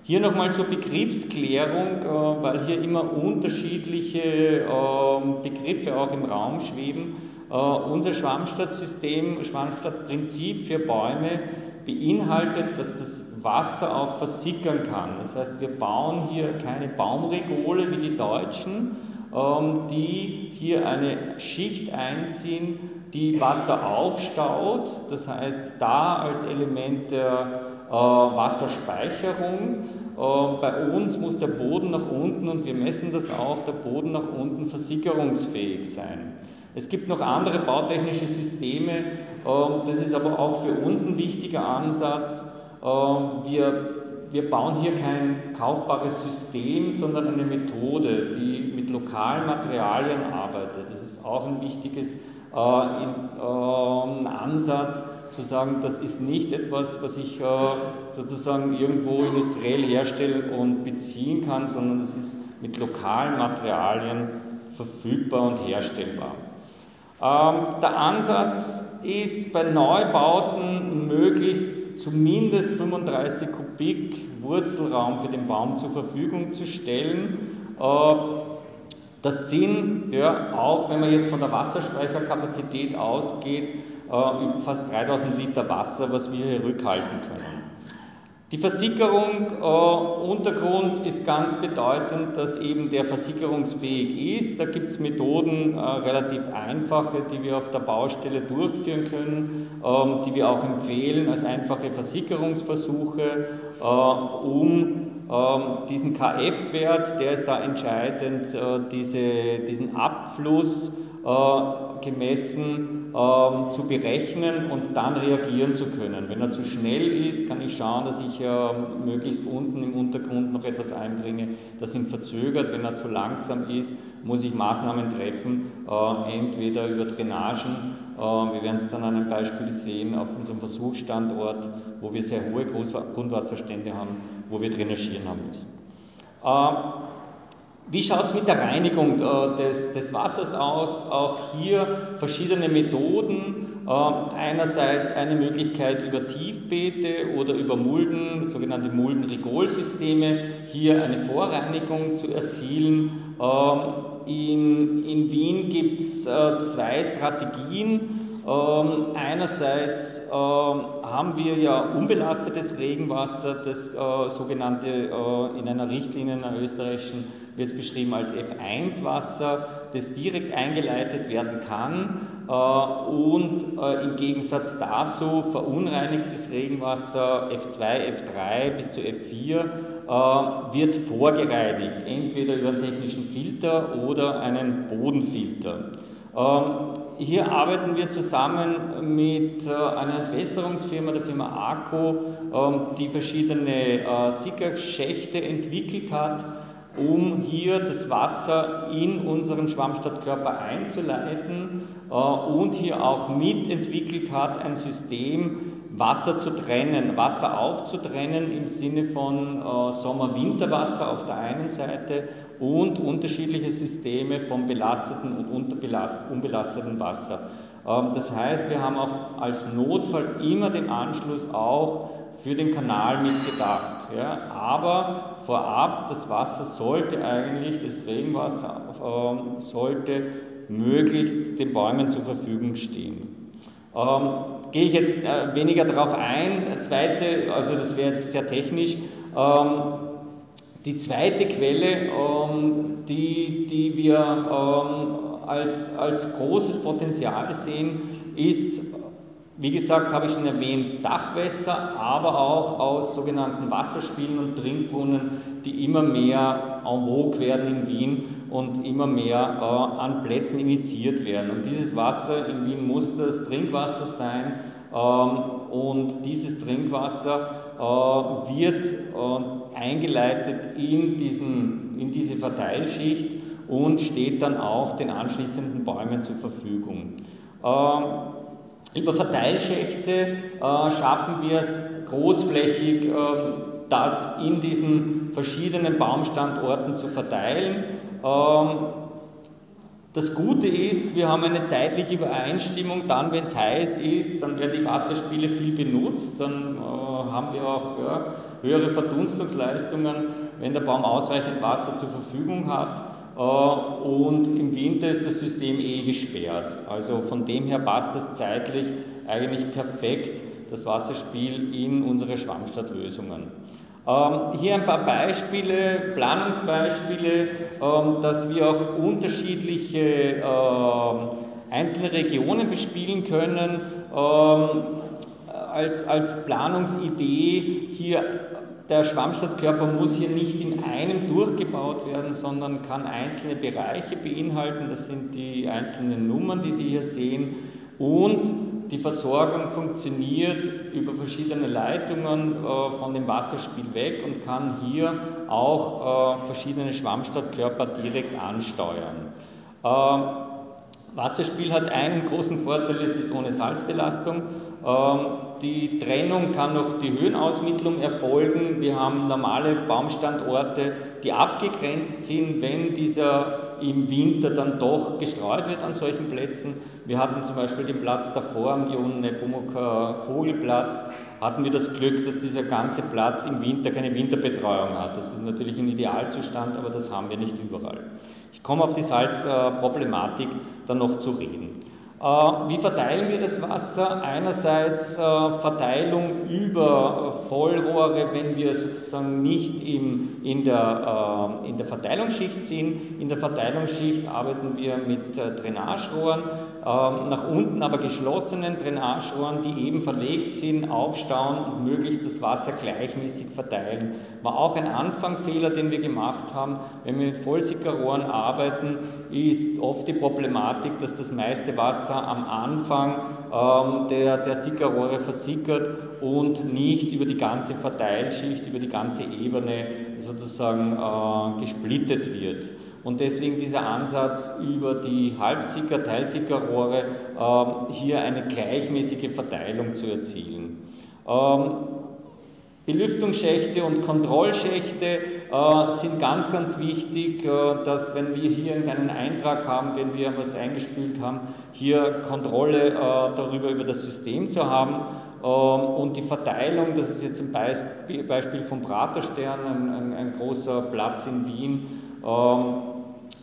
Hier nochmal zur Begriffsklärung, weil hier immer unterschiedliche Begriffe auch im Raum schweben. Unser Schwammstadtsystem, Schwammstadtprinzip für Bäume beinhaltet, dass das Wasser auch versickern kann. Das heißt, wir bauen hier keine Baumregole wie die Deutschen, die hier eine Schicht einziehen, die Wasser aufstaut. Das heißt, da als Element der Wasserspeicherung. Bei uns muss der Boden nach unten, und wir messen das auch, der Boden nach unten versickerungsfähig sein. Es gibt noch andere bautechnische Systeme, das ist aber auch für uns ein wichtiger Ansatz. Wir bauen hier kein kaufbares System, sondern eine Methode, die mit lokalen Materialien arbeitet. Das ist auch ein wichtiges Ansatz, zu sagen, das ist nicht etwas, was ich sozusagen irgendwo industriell herstellen und beziehen kann, sondern es ist mit lokalen Materialien verfügbar und herstellbar. Der Ansatz ist bei Neubauten möglichst zumindest 35 Kubik Wurzelraum für den Baum zur Verfügung zu stellen. Das sind, ja, auch wenn man jetzt von der Wasserspeicherkapazität ausgeht, fast 3000 Liter Wasser, was wir hier rückhalten können. Die Versickerung, Untergrund ist ganz bedeutend, dass eben der versickerungsfähig ist. Da gibt es Methoden, relativ einfache, die wir auf der Baustelle durchführen können, die wir auch empfehlen als einfache Versickerungsversuche, um diesen KF-Wert, der ist da entscheidend, diesen Abfluss gemessen zu berechnen und dann reagieren zu können. Wenn er zu schnell ist, kann ich schauen, dass ich möglichst unten im Untergrund noch etwas einbringe, das ihn verzögert. Wenn er zu langsam ist, muss ich Maßnahmen treffen, entweder über Drainagen, wir werden es dann an einem Beispiel sehen, auf unserem Versuchsstandort, wo wir sehr hohe Grundwasserstände haben, wo wir drainagieren haben müssen. Wie schaut es mit der Reinigung des Wassers aus? Auch hier verschiedene Methoden. Einerseits eine Möglichkeit über Tiefbeete oder über Mulden, sogenannte Mulden-Rigol-Systeme, hier eine Vorreinigung zu erzielen. In Wien gibt es zwei Strategien. Einerseits haben wir ja unbelastetes Regenwasser, das sogenannte in einer Richtlinie in einer österreichischen wird es beschrieben als F1-Wasser, das direkt eingeleitet werden kann und im Gegensatz dazu verunreinigtes Regenwasser F2, F3 bis zu F4 wird vorgereinigt, entweder über einen technischen Filter oder einen Bodenfilter. Hier arbeiten wir zusammen mit einer Entwässerungsfirma, der Firma ACO, die verschiedene Sickerschächte entwickelt hat, um hier das Wasser in unseren Schwammstadtkörper einzuleiten und hier auch mitentwickelt hat, ein System, Wasser zu trennen, Wasser aufzutrennen im Sinne von Sommer-Winterwasser auf der einen Seite und unterschiedliche Systeme von belasteten und unbelasteten Wasser. Das heißt, wir haben auch als Notfall immer den Anschluss auch für den Kanal mitgedacht. Ja? Aber vorab, das Wasser sollte eigentlich, das Regenwasser sollte möglichst den Bäumen zur Verfügung stehen. Gehe ich jetzt weniger darauf ein. Zweite, also das wäre jetzt sehr technisch, die zweite Quelle, die wir als großes Potenzial sehen, ist, wie gesagt, habe ich schon erwähnt, Dachwässer, aber auch aus sogenannten Wasserspielen und Trinkbrunnen, die immer mehr en vogue werden in Wien und immer mehr an Plätzen initiiert werden. Und dieses Wasser in Wien muss das Trinkwasser sein und dieses Trinkwasser wird eingeleitet in diese Verteilschicht und steht dann auch den anschließenden Bäumen zur Verfügung. Über Verteilschächte schaffen wir es großflächig, das in diesen verschiedenen Baumstandorten zu verteilen. Das Gute ist, wir haben eine zeitliche Übereinstimmung, dann wenn es heiß ist, dann werden die Wasserspiele viel benutzt, dann haben wir auch höhere Verdunstungsleistungen, wenn der Baum ausreichend Wasser zur Verfügung hat. Und im Winter ist das System gesperrt. Also von dem her passt das zeitlich eigentlich perfekt, das Wasserspiel in unsere Schwammstadtlösungen. Hier ein paar Beispiele, Planungsbeispiele, dass wir auch unterschiedliche einzelne Regionen bespielen können. Als Planungsidee hier, der Schwammstadtkörper muss hier nicht in einem durchgebaut werden, sondern kann einzelne Bereiche beinhalten. Das sind die einzelnen Nummern, die Sie hier sehen. Und die Versorgung funktioniert über verschiedene Leitungen von dem Wasserspiel weg und kann hier auch verschiedene Schwammstadtkörper direkt ansteuern. Wasserspiel hat einen großen Vorteil, es ist ohne Salzbelastung. Die Trennung kann noch die Höhenausmittlung erfolgen. Wir haben normale Baumstandorte, die abgegrenzt sind, wenn dieser im Winter dann doch gestreut wird an solchen Plätzen. Wir hatten zum Beispiel den Platz davor am Ionen-Nepomuk Vogelplatz, hatten wir das Glück, dass dieser ganze Platz im Winter keine Winterbetreuung hat. Das ist natürlich ein Idealzustand, aber das haben wir nicht überall. Ich komme auf die Salzproblematik dann noch zu reden. Wie verteilen wir das Wasser? Einerseits Verteilung über Vollrohre, wenn wir sozusagen nicht in der Verteilungsschicht sind. In der Verteilungsschicht arbeiten wir mit Drainagerohren, nach unten aber geschlossenen Drainagerohren, die eben verlegt sind, aufstauen und möglichst das Wasser gleichmäßig verteilen. War auch ein Anfangfehler, den wir gemacht haben. Wenn wir mit Vollsickerrohren arbeiten, ist oft die Problematik, dass das meiste Wasser am Anfang der Sickerrohre versickert und nicht über die ganze Verteilschicht, über die ganze Ebene sozusagen gesplittet wird. Und deswegen dieser Ansatz über die Halbsicker-, Teilsickerrohre hier eine gleichmäßige Verteilung zu erzielen. Belüftungsschächte und Kontrollschächte sind ganz, ganz wichtig, dass wenn wir hier einen Eintrag haben, wenn wir was eingespült haben, hier Kontrolle darüber über das System zu haben. Und die Verteilung, das ist jetzt ein Beispiel vom Praterstern, ein großer Platz in Wien,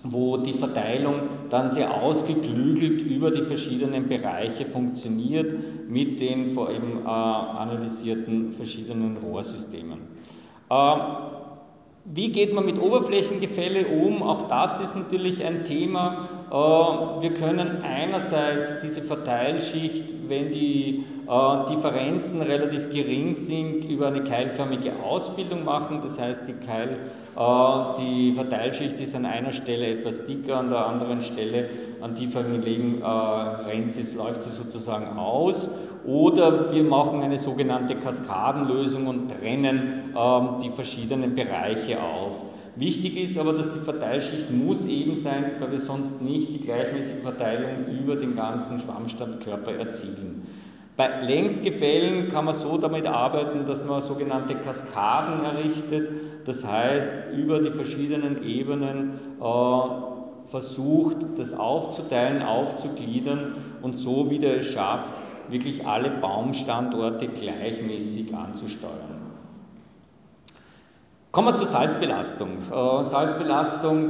wo die Verteilung dann sehr ausgeklügelt über die verschiedenen Bereiche funktioniert mit den vor eben analysierten verschiedenen Rohrsystemen. Wie geht man mit Oberflächengefälle um? Auch das ist natürlich ein Thema. Wir können einerseits diese Verteilschicht, wenn die Differenzen relativ gering sind, über eine keilförmige Ausbildung machen. Das heißt, die Verteilschicht ist an einer Stelle etwas dicker, an der anderen Stelle an tieferen gelegen läuft sie sozusagen aus. Oder wir machen eine sogenannte Kaskadenlösung und trennen die verschiedenen Bereiche auf. Wichtig ist aber, dass die Verteilschicht muss eben sein, weil wir sonst nicht die gleichmäßige Verteilung über den ganzen Schwammstandkörper erzielen. Bei Längsgefällen kann man so damit arbeiten, dass man sogenannte Kaskaden errichtet, das heißt über die verschiedenen Ebenen versucht, das aufzuteilen, aufzugliedern und so wieder es schafft, wirklich alle Baumstandorte gleichmäßig anzusteuern. Kommen wir zur Salzbelastung. Salzbelastung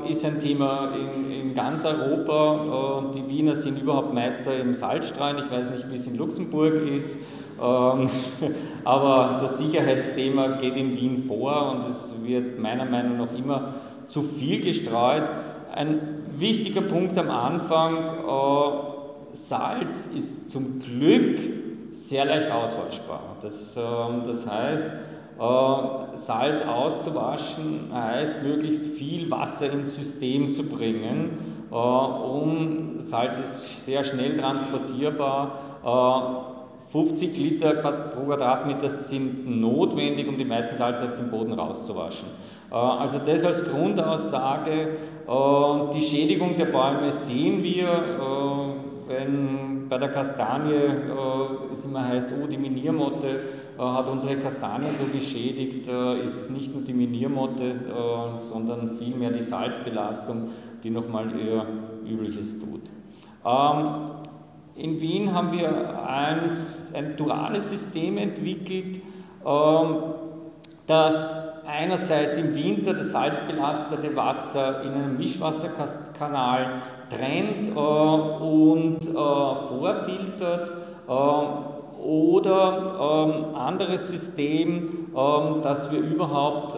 ist ein Thema in ganz Europa. Die Wiener sind überhaupt Meister im Salzstreuen. Ich weiß nicht, wie es in Luxemburg ist, aber das Sicherheitsthema geht in Wien vor und es wird meiner Meinung nach immer zu viel gestreut. Ein wichtiger Punkt am Anfang: Salz ist zum Glück sehr leicht auswaschbar. Das heißt, Salz auszuwaschen heißt, möglichst viel Wasser ins System zu bringen. Salz ist sehr schnell transportierbar. 50 Liter pro Quadratmeter sind notwendig, um die meisten Salze aus dem Boden rauszuwaschen. Also das als Grundaussage. Die Schädigung der Bäume sehen wir. Wenn bei der Kastanie es immer heißt, oh, die Miniermotte hat unsere Kastanien so geschädigt, ist es nicht nur die Miniermotte, sondern vielmehr die Salzbelastung, die nochmal ihr Übliches tut. In Wien haben wir ein duales System entwickelt, das einerseits im Winter das salzbelastete Wasser in einem Mischwasserkanal trennt und vorfiltert, oder anderes System, dass wir überhaupt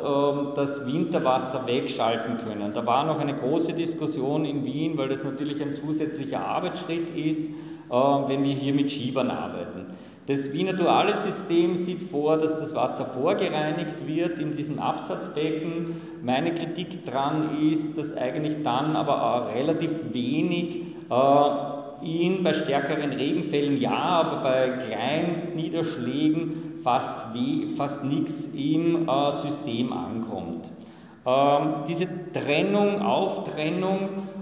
das Winterwasser wegschalten können. Da war noch eine große Diskussion in Wien, weil das natürlich ein zusätzlicher Arbeitsschritt ist, wenn wir hier mit Schiebern arbeiten. Das Wiener duale System sieht vor, dass das Wasser vorgereinigt wird in diesem Absatzbecken. Meine Kritik daran ist, dass eigentlich dann aber auch relativ wenig bei stärkeren Regenfällen ja, aber bei Kleinstniederschlägen fast nichts im System ankommt. Diese Auftrennung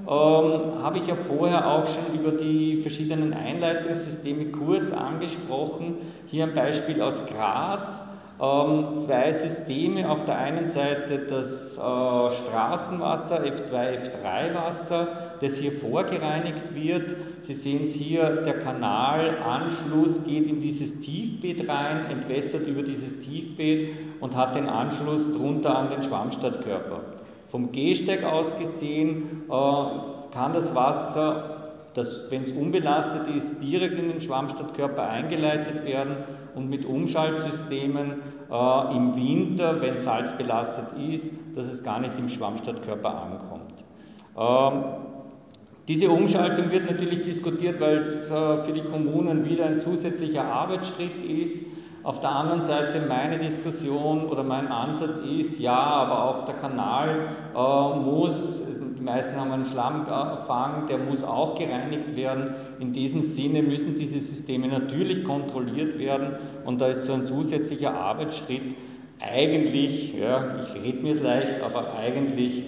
habe ich ja vorher auch schon über die verschiedenen Einleitungssysteme kurz angesprochen. Hier ein Beispiel aus Graz. Zwei Systeme, auf der einen Seite das Straßenwasser, F2, F3-Wasser, das hier vorgereinigt wird. Sie sehen es hier, der Kanalanschluss geht in dieses Tiefbeet rein, entwässert über dieses Tiefbeet und hat den Anschluss drunter an den Schwammstandkörper. Vom Gehsteig aus gesehen kann das Wasser, wenn es unbelastet ist, direkt in den Schwammstadtkörper eingeleitet werden und mit Umschaltsystemen im Winter, wenn Salz belastet ist, dass es gar nicht im Schwammstadtkörper ankommt. Diese Umschaltung wird natürlich diskutiert, weil es für die Kommunen wieder ein zusätzlicher Arbeitsschritt ist. Auf der anderen Seite meine Diskussion oder mein Ansatz ist, ja, aber auch der Kanal muss, die meisten haben einen Schlammfang, der muss auch gereinigt werden. In diesem Sinne müssen diese Systeme natürlich kontrolliert werden und da ist so ein zusätzlicher Arbeitsschritt eigentlich, ja, ich rede mir es leicht, aber eigentlich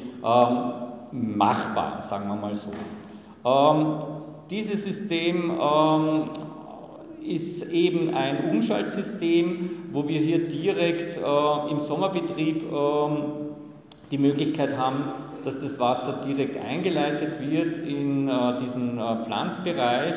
machbar, sagen wir mal so. Dieses System ist eben ein Umschaltsystem, wo wir hier direkt im Sommerbetrieb die Möglichkeit haben, dass das Wasser direkt eingeleitet wird in diesen Pflanzbereich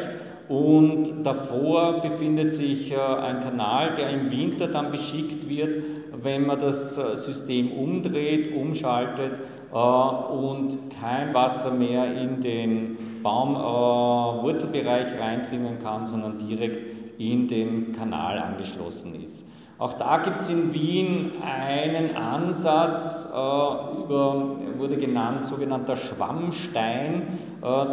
und davor befindet sich ein Kanal, der im Winter dann beschickt wird, wenn man das System umdreht, umschaltet und kein Wasser mehr in den Baumwurzelbereich reindringen kann, sondern direkt in den Kanal angeschlossen ist. Auch da gibt es in Wien einen Ansatz, wurde genannt, sogenannter Schwammstein.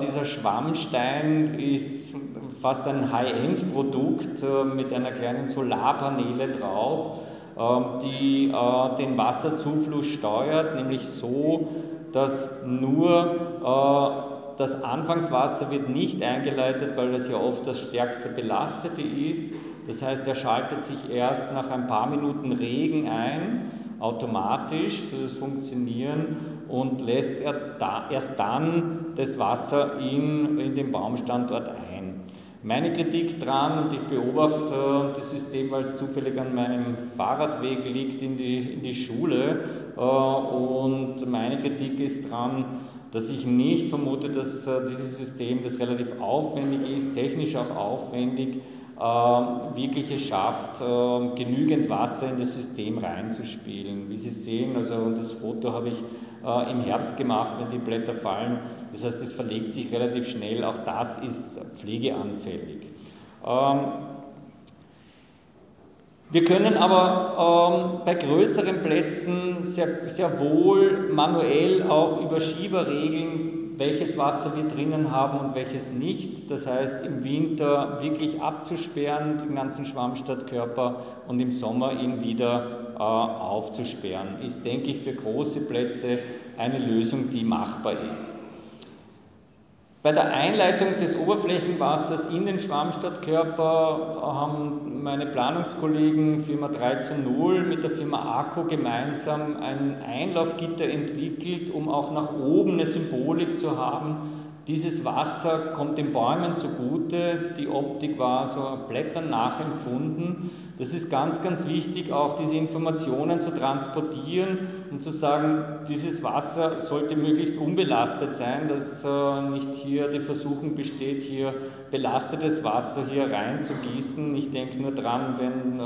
Dieser Schwammstein ist fast ein High-End-Produkt mit einer kleinen Solarpaneele drauf, die den Wasserzufluss steuert, nämlich so, dass nur das Anfangswasser wird nicht eingeleitet, weil das ja oft das stärkste belastete ist. Das heißt, er schaltet sich erst nach ein paar Minuten Regen ein, automatisch, soll das funktionieren, und lässt erst dann das Wasser in den Baumstandort ein. Meine Kritik dran, und ich beobachte das System, weil es zufällig an meinem Fahrradweg liegt in die Schule, und meine Kritik ist dran, dass ich nicht vermute, dass dieses System, das relativ aufwendig ist, technisch auch aufwendig, wirklich es schafft, genügend Wasser in das System reinzuspielen. Wie Sie sehen, also das Foto habe ich im Herbst gemacht, wenn die Blätter fallen. Das heißt, es verlegt sich relativ schnell. Auch das ist pflegeanfällig. Wir können aber bei größeren Plätzen sehr wohl manuell auch über Schieber regeln, welches Wasser wir drinnen haben und welches nicht. Das heißt, im Winter wirklich abzusperren, den ganzen Schwammstadtkörper, und im Sommer ihn wieder aufzusperren. Ist, denke ich, für große Plätze eine Lösung, die machbar ist. Bei der Einleitung des Oberflächenwassers in den Schwammstadtkörper haben meine Planungskollegen Firma 3:0 mit der Firma ACO gemeinsam ein Einlaufgitter entwickelt, um auch nach oben eine Symbolik zu haben. Dieses Wasser kommt den Bäumen zugute, die Optik war so Blättern nachempfunden. Das ist ganz, ganz wichtig, auch diese Informationen zu transportieren und zu sagen, dieses Wasser sollte möglichst unbelastet sein, dass nicht hier die Versuchung besteht, hier belastetes Wasser hier reinzugießen. Ich denke nur dran, wenn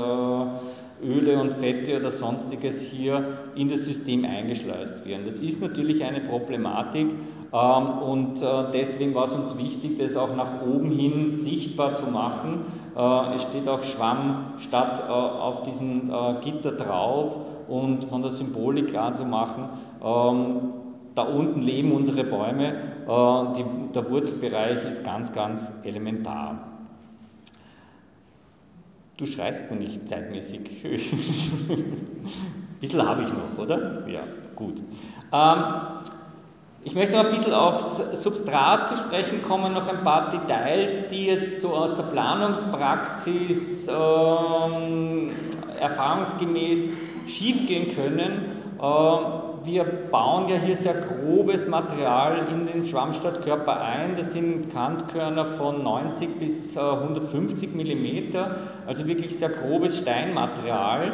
Öle und Fette oder sonstiges hier in das System eingeschleust werden. Das ist natürlich eine Problematik. Und deswegen war es uns wichtig, das auch nach oben hin sichtbar zu machen. Es steht auch Schwammstadt auf diesem Gitter drauf, und von der Symbolik klar zu machen, da unten leben unsere Bäume, der Wurzelbereich ist ganz, ganz elementar. Du schreist mir nicht zeitmäßig. Ein bisschen habe ich noch, oder? Ja, gut. Ich möchte noch ein bisschen aufs Substrat zu sprechen kommen, noch ein paar Details, die jetzt so aus der Planungspraxis erfahrungsgemäß schiefgehen können. Wir bauen ja hier sehr grobes Material in den Schwammstadtkörper ein. Das sind Kantkörner von 90 bis 150 mm, also wirklich sehr grobes Steinmaterial.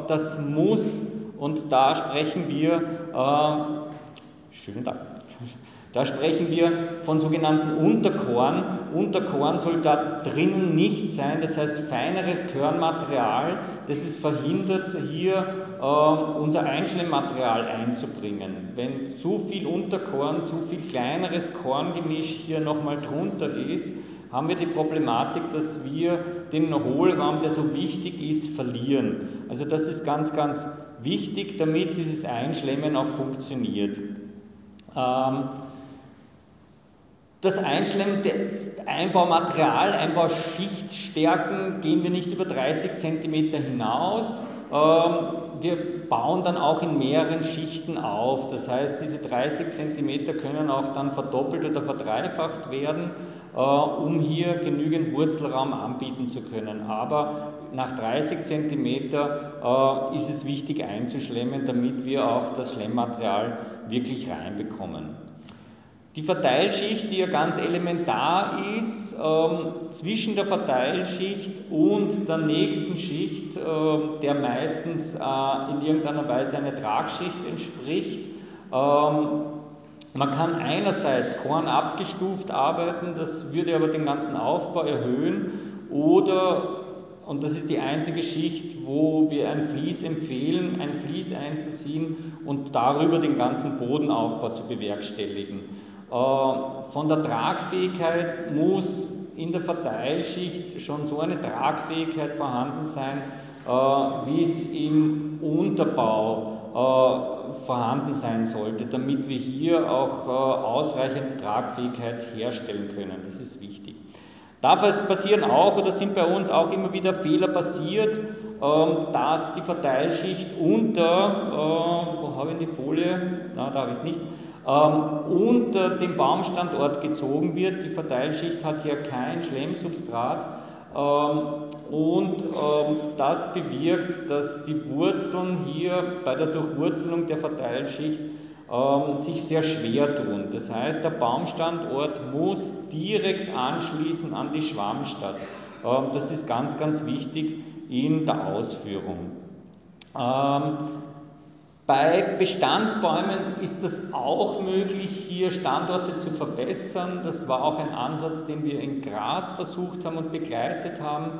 Das muss, und da sprechen wir, schönen Dank. Da sprechen wir von sogenannten Unterkorn. Unterkorn soll da drinnen nicht sein, das heißt feineres Körnmaterial, das es verhindert, hier unser Einschlemmmaterial einzubringen. Wenn zu viel Unterkorn, zu viel kleineres Korngemisch hier nochmal drunter ist, haben wir die Problematik, dass wir den Hohlraum, der so wichtig ist, verlieren. Also das ist ganz, ganz wichtig, damit dieses Einschlemmen auch funktioniert. Das Einschlemmen, das Einbaumaterial, Einbauschichtstärken gehen wir nicht über 30 cm hinaus. Wir bauen dann auch in mehreren Schichten auf. Das heißt, diese 30 cm können auch dann verdoppelt oder verdreifacht werden, um hier genügend Wurzelraum anbieten zu können. Aber nach 30 cm ist es wichtig einzuschlemmen, damit wir auch das Schlemmmaterial wirklich reinbekommen. Die Verteilschicht, die ja ganz elementar ist, zwischen der Verteilschicht und der nächsten Schicht, der meistens in irgendeiner Weise eine Tragschicht entspricht. Man kann einerseits Korn abgestuft arbeiten, das würde aber den ganzen Aufbau erhöhen, oder, und das ist die einzige Schicht, wo wir ein Vlies empfehlen, ein Vlies einzuziehen und darüber den ganzen Bodenaufbau zu bewerkstelligen. Von der Tragfähigkeit muss in der Verteilschicht schon so eine Tragfähigkeit vorhanden sein, wie es im Unterbau vorhanden sein sollte, damit wir hier auch ausreichende Tragfähigkeit herstellen können. Das ist wichtig. Da passieren auch, oder sind bei uns auch immer wieder Fehler passiert, dass die Verteilschicht unter, wo habe ich die Folie? Na, da habe ich es nicht. Unter dem Baumstandort gezogen wird. Die Verteilschicht hat hier kein Schlemmsubstrat und das bewirkt, dass die Wurzeln hier bei der Durchwurzelung der Verteilschicht sich sehr schwer tun. Das heißt, der Baumstandort muss direkt anschließen an die Schwammstadt. Das ist ganz, ganz wichtig in der Ausführung. Bei Bestandsbäumen ist es auch möglich, hier Standorte zu verbessern. Das war auch ein Ansatz, den wir in Graz versucht haben und begleitet haben.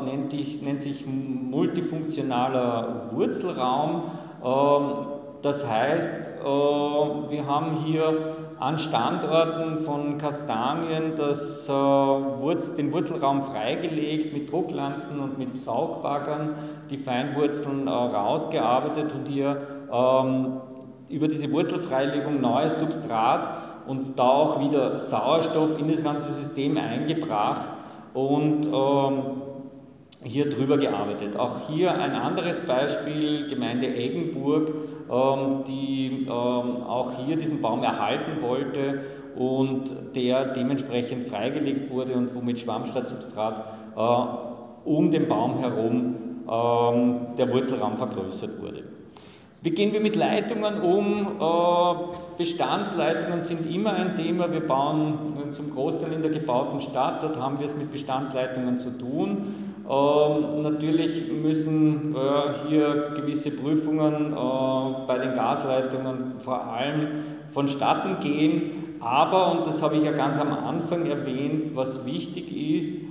Nennt sich multifunktionaler Wurzelraum. Das heißt, wir haben hier an Standorten von Kastanien den Wurzelraum freigelegt mit Drucklanzen und mit Saugbaggern, die Feinwurzeln rausgearbeitet und hier über diese Wurzelfreilegung neues Substrat und da auch wieder Sauerstoff in das ganze System eingebracht und hier drüber gearbeitet. Auch hier ein anderes Beispiel, Gemeinde Eggenburg, die auch hier diesen Baum erhalten wollte und der dementsprechend freigelegt wurde und womit Schwammstadtsubstrat um den Baum herum der Wurzelraum vergrößert wurde. Wie gehen wir mit Leitungen um? Bestandsleitungen sind immer ein Thema. Wir bauen zum Großteil in der gebauten Stadt, dort haben wir es mit Bestandsleitungen zu tun. Natürlich müssen hier gewisse Prüfungen bei den Gasleitungen vor allem vonstatten gehen, aber, und das habe ich ja ganz am Anfang erwähnt, was wichtig ist,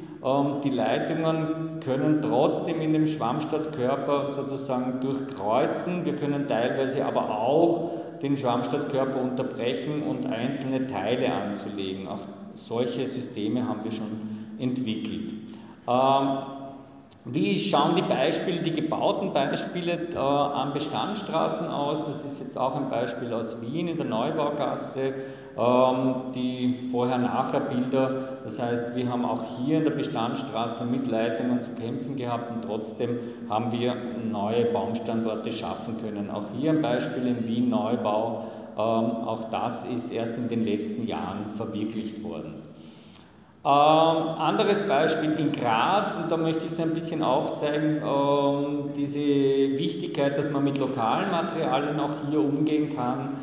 die Leitungen können trotzdem in dem Schwammstadtkörper sozusagen durchkreuzen, wir können teilweise aber auch den Schwammstadtkörper unterbrechen und einzelne Teile anzulegen. Auch solche Systeme haben wir schon entwickelt. Wie schauen die gebauten Beispiele an Bestandsstraßen aus? Das ist jetzt auch ein Beispiel aus Wien in der Neubaugasse, die Vorher-Nachher-Bilder. Das heißt, wir haben auch hier in der Bestandsstraße mit Leitungen zu kämpfen gehabt und trotzdem haben wir neue Baumstandorte schaffen können. Auch hier ein Beispiel in Wien Neubau. Auch das ist erst in den letzten Jahren verwirklicht worden. Anderes Beispiel in Graz, und da möchte ich so ein bisschen aufzeigen, diese Wichtigkeit, dass man mit lokalen Materialien auch hier umgehen kann.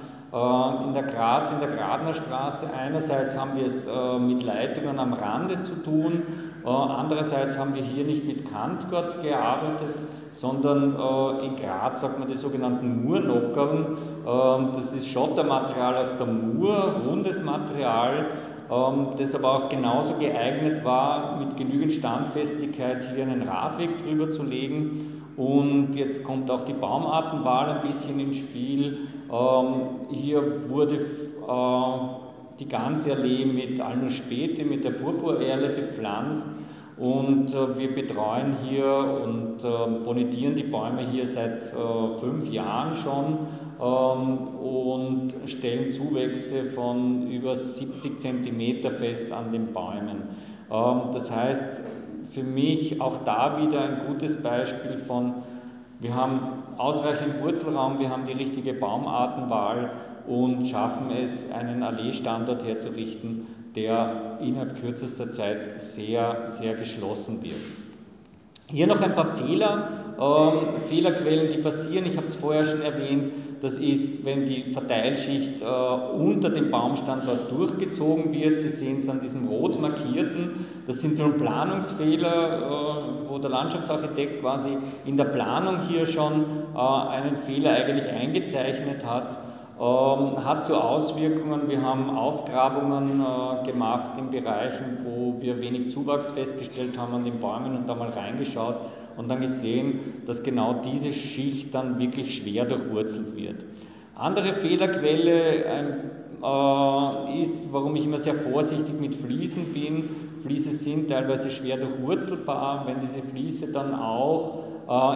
In der Gradner Straße einerseits haben wir es mit Leitungen am Rande zu tun, Andererseits haben wir hier nicht mit Kantgott gearbeitet, sondern in Graz sagt man die sogenannten Murnockern. Das ist Schottermaterial aus der Mur, rundes Material, das aber auch genauso geeignet war, mit genügend Standfestigkeit hier einen Radweg drüber zu legen. Und jetzt kommt auch die Baumartenwahl ein bisschen ins Spiel. Hier wurde die ganze Allee mit Alnus späte, mit der Purpurerle bepflanzt. Und wir betreuen hier und bonitieren die Bäume hier seit 5 Jahren schon und stellen Zuwächse von über 70 cm fest an den Bäumen. Das heißt, für mich auch da wieder ein gutes Beispiel von, wir haben ausreichend Wurzelraum, wir haben die richtige Baumartenwahl und schaffen es, einen Allee-Standort herzurichten, der innerhalb kürzester Zeit sehr, sehr geschlossen wird. Hier noch ein paar Fehlerquellen, die passieren. Ich habe es vorher schon erwähnt. Das ist, wenn die Verteilschicht unter dem Baumstandort durchgezogen wird. Sie sehen es an diesem rot markierten. Das sind schon Planungsfehler, wo der Landschaftsarchitekt quasi in der Planung hier schon einen Fehler eigentlich eingezeichnet hat. Hat so Auswirkungen, wir haben Aufgrabungen gemacht in Bereichen, wo wir wenig Zuwachs festgestellt haben an den Bäumen und da mal reingeschaut und dann gesehen, dass genau diese Schicht dann wirklich schwer durchwurzelt wird. Andere Fehlerquelle ist, warum ich immer sehr vorsichtig mit Fliesen bin. Fliese sind teilweise schwer durchwurzelbar, wenn diese Fliese dann auch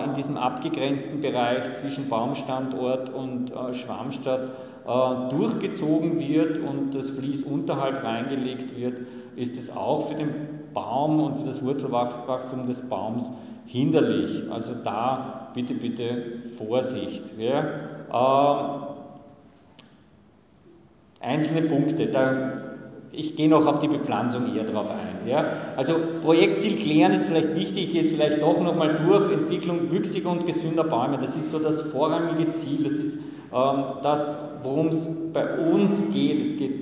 in diesem abgegrenzten Bereich zwischen Baumstandort und Schwammstadt durchgezogen wird und das Vlies unterhalb reingelegt wird, ist es auch für den Baum und für das Wurzelwachstum des Baums hinderlich. Also da bitte, bitte Vorsicht. Ja. Einzelne Punkte, ich gehe noch auf die Bepflanzung eher drauf ein. Ja. Also Projektziel klären ist vielleicht wichtig, ist vielleicht doch nochmal durch Entwicklung wüchsiger und gesünder Bäume. Das ist so das vorrangige Ziel, das ist das, worum es bei uns geht. Es geht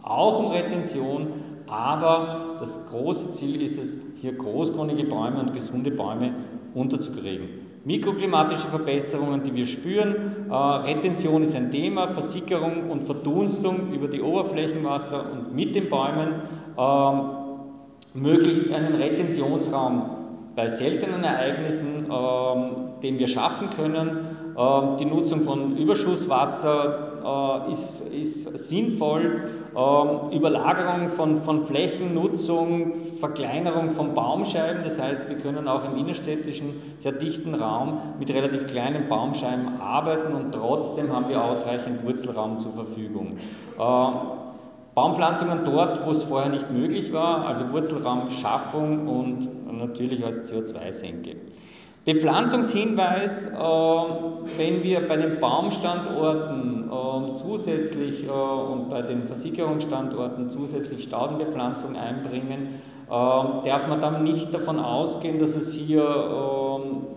auch um Retention, aber das große Ziel ist es, hier großkronige Bäume und gesunde Bäume unterzukriegen. Mikroklimatische Verbesserungen, die wir spüren, Retention ist ein Thema, Versickerung und Verdunstung über die Oberflächenwasser und mit den Bäumen, möglichst einen Retentionsraum bei seltenen Ereignissen, den wir schaffen können. Die Nutzung von Überschusswasser ist sinnvoll, Überlagerung von Flächennutzung, Verkleinerung von Baumscheiben, das heißt, wir können auch im innerstädtischen, sehr dichten Raum mit relativ kleinen Baumscheiben arbeiten und trotzdem haben wir ausreichend Wurzelraum zur Verfügung. Baumpflanzungen dort, wo es vorher nicht möglich war, also Wurzelraumschaffung und natürlich als CO2-Senke. Bepflanzungshinweis, wenn wir bei den Baumstandorten zusätzlich und bei den Versickerungsstandorten zusätzlich Staudenbepflanzung einbringen, darf man dann nicht davon ausgehen, dass es hier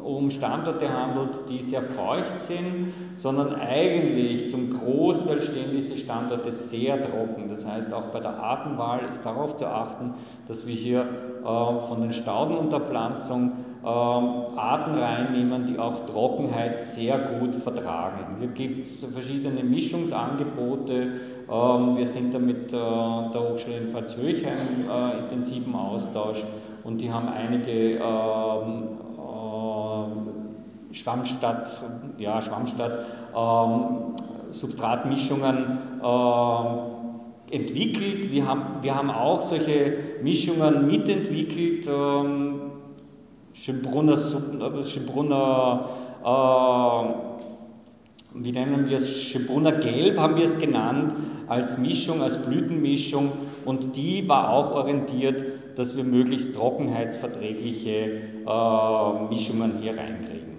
um Standorte handelt, die sehr feucht sind, sondern eigentlich zum Großteil stehen diese Standorte sehr trocken. Das heißt, auch bei der Artenwahl ist darauf zu achten, dass wir hier von den Staudenunterpflanzungen Arten reinnehmen, die auch Trockenheit sehr gut vertragen. Hier gibt es verschiedene Mischungsangebote. Wir sind da mit der Hochschule in Pfalz-Höchheim intensiv im Austausch und die haben einige Schwammstadt Substratmischungen entwickelt. Wir haben auch solche Mischungen mitentwickelt. Schönbrunner, wie nennen wir es, Schönbrunner Gelb haben wir es genannt, als Mischung, als Blütenmischung und die war auch orientiert, dass wir möglichst trockenheitsverträgliche Mischungen hier reinkriegen.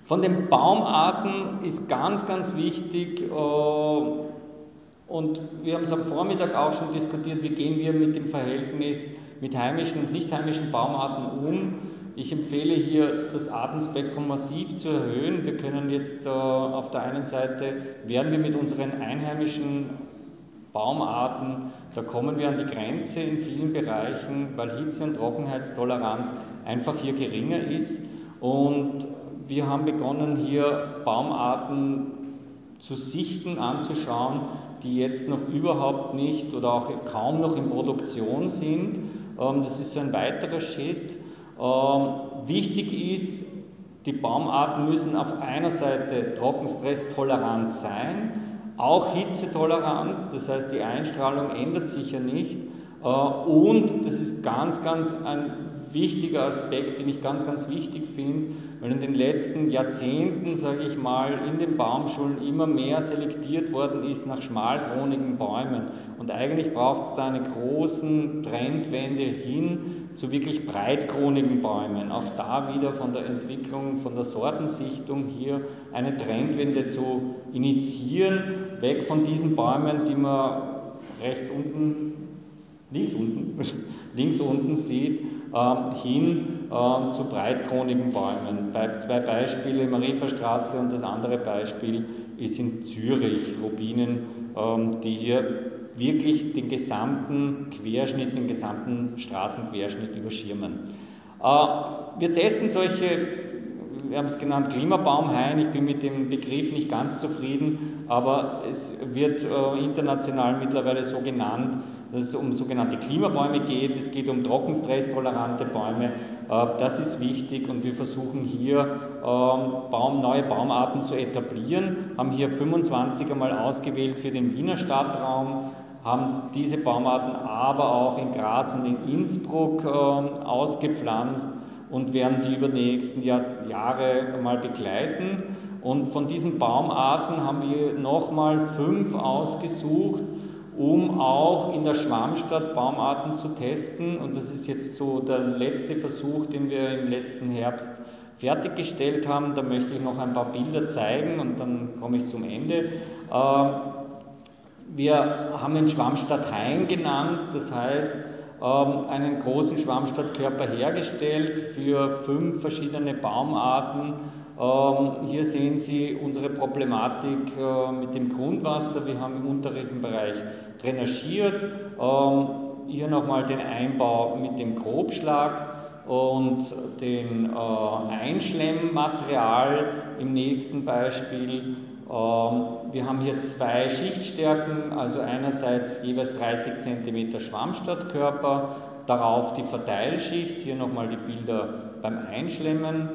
Von den Baumarten ist ganz, ganz wichtig und wir haben es am Vormittag auch schon diskutiert, wie gehen wir mit dem Verhältnis mit heimischen und nicht heimischen Baumarten um. Ich empfehle hier, das Artenspektrum massiv zu erhöhen. Wir können jetzt auf der einen Seite, werden wir mit unseren einheimischen Baumarten, da kommen wir an die Grenze in vielen Bereichen, weil Hitze- und Trockenheitstoleranz einfach hier geringer ist. Und wir haben begonnen, hier Baumarten zu sichten, anzuschauen, die jetzt noch überhaupt nicht oder auch kaum noch in Produktion sind. Das ist so ein weiterer Schritt. Wichtig ist, die Baumarten müssen auf einer Seite trockenstresstolerant sein, auch hitzetolerant, das heißt, die Einstrahlung ändert sich ja nicht. Und das ist ganz ein wichtiger Aspekt, den ich ganz wichtig finde, weil in den letzten Jahrzehnten, sage ich mal, in den Baumschulen immer mehr selektiert worden ist nach schmalkronigen Bäumen. Und eigentlich braucht es da eine große Trendwende hin zu wirklich breitkronigen Bäumen. Auch da wieder von der Entwicklung, von der Sortensichtung hier eine Trendwende zu initiieren, weg von diesen Bäumen, die man links unten sieht, hin zu breitkronigen Bäumen. Zwei Beispiele, Marienstraße und das andere Beispiel ist in Zürich, Rubinen, die hier wirklich den gesamten Querschnitt, den gesamten Straßenquerschnitt überschirmen. Wir testen solche, wir haben es genannt, Klimabaumhain. Ich bin mit dem Begriff nicht ganz zufrieden, aber es wird international mittlerweile so genannt, dass es um sogenannte Klimabäume geht. Es geht um trockenstresstolerante Bäume. Das ist wichtig und wir versuchen hier neue Baumarten zu etablieren. Haben hier 25 einmal ausgewählt für den Wiener Stadtraum, haben diese Baumarten aber auch in Graz und in Innsbruck ausgepflanzt und werden die über die nächsten Jahre mal begleiten. Und von diesen Baumarten haben wir nochmal 5 ausgesucht, um auch in der Schwammstadt Baumarten zu testen. Und das ist jetzt so der letzte Versuch, den wir im letzten Herbst fertiggestellt haben. Da möchte ich noch ein paar Bilder zeigen und dann komme ich zum Ende. Wir haben ihn Schwammstadthain genannt, das heißt, einen großen Schwammstadtkörper hergestellt für 5 verschiedene Baumarten. Hier sehen Sie unsere Problematik mit dem Grundwasser. Wir haben im unteren Bereich drainagiert. Hier nochmal den Einbau mit dem Grobschlag und dem Einschlemmmaterial im nächsten Beispiel. Wir haben hier 2 Schichtstärken, also einerseits jeweils 30 cm Schwammstadtkörper, darauf die Verteilschicht, hier nochmal die Bilder beim Einschlemmen.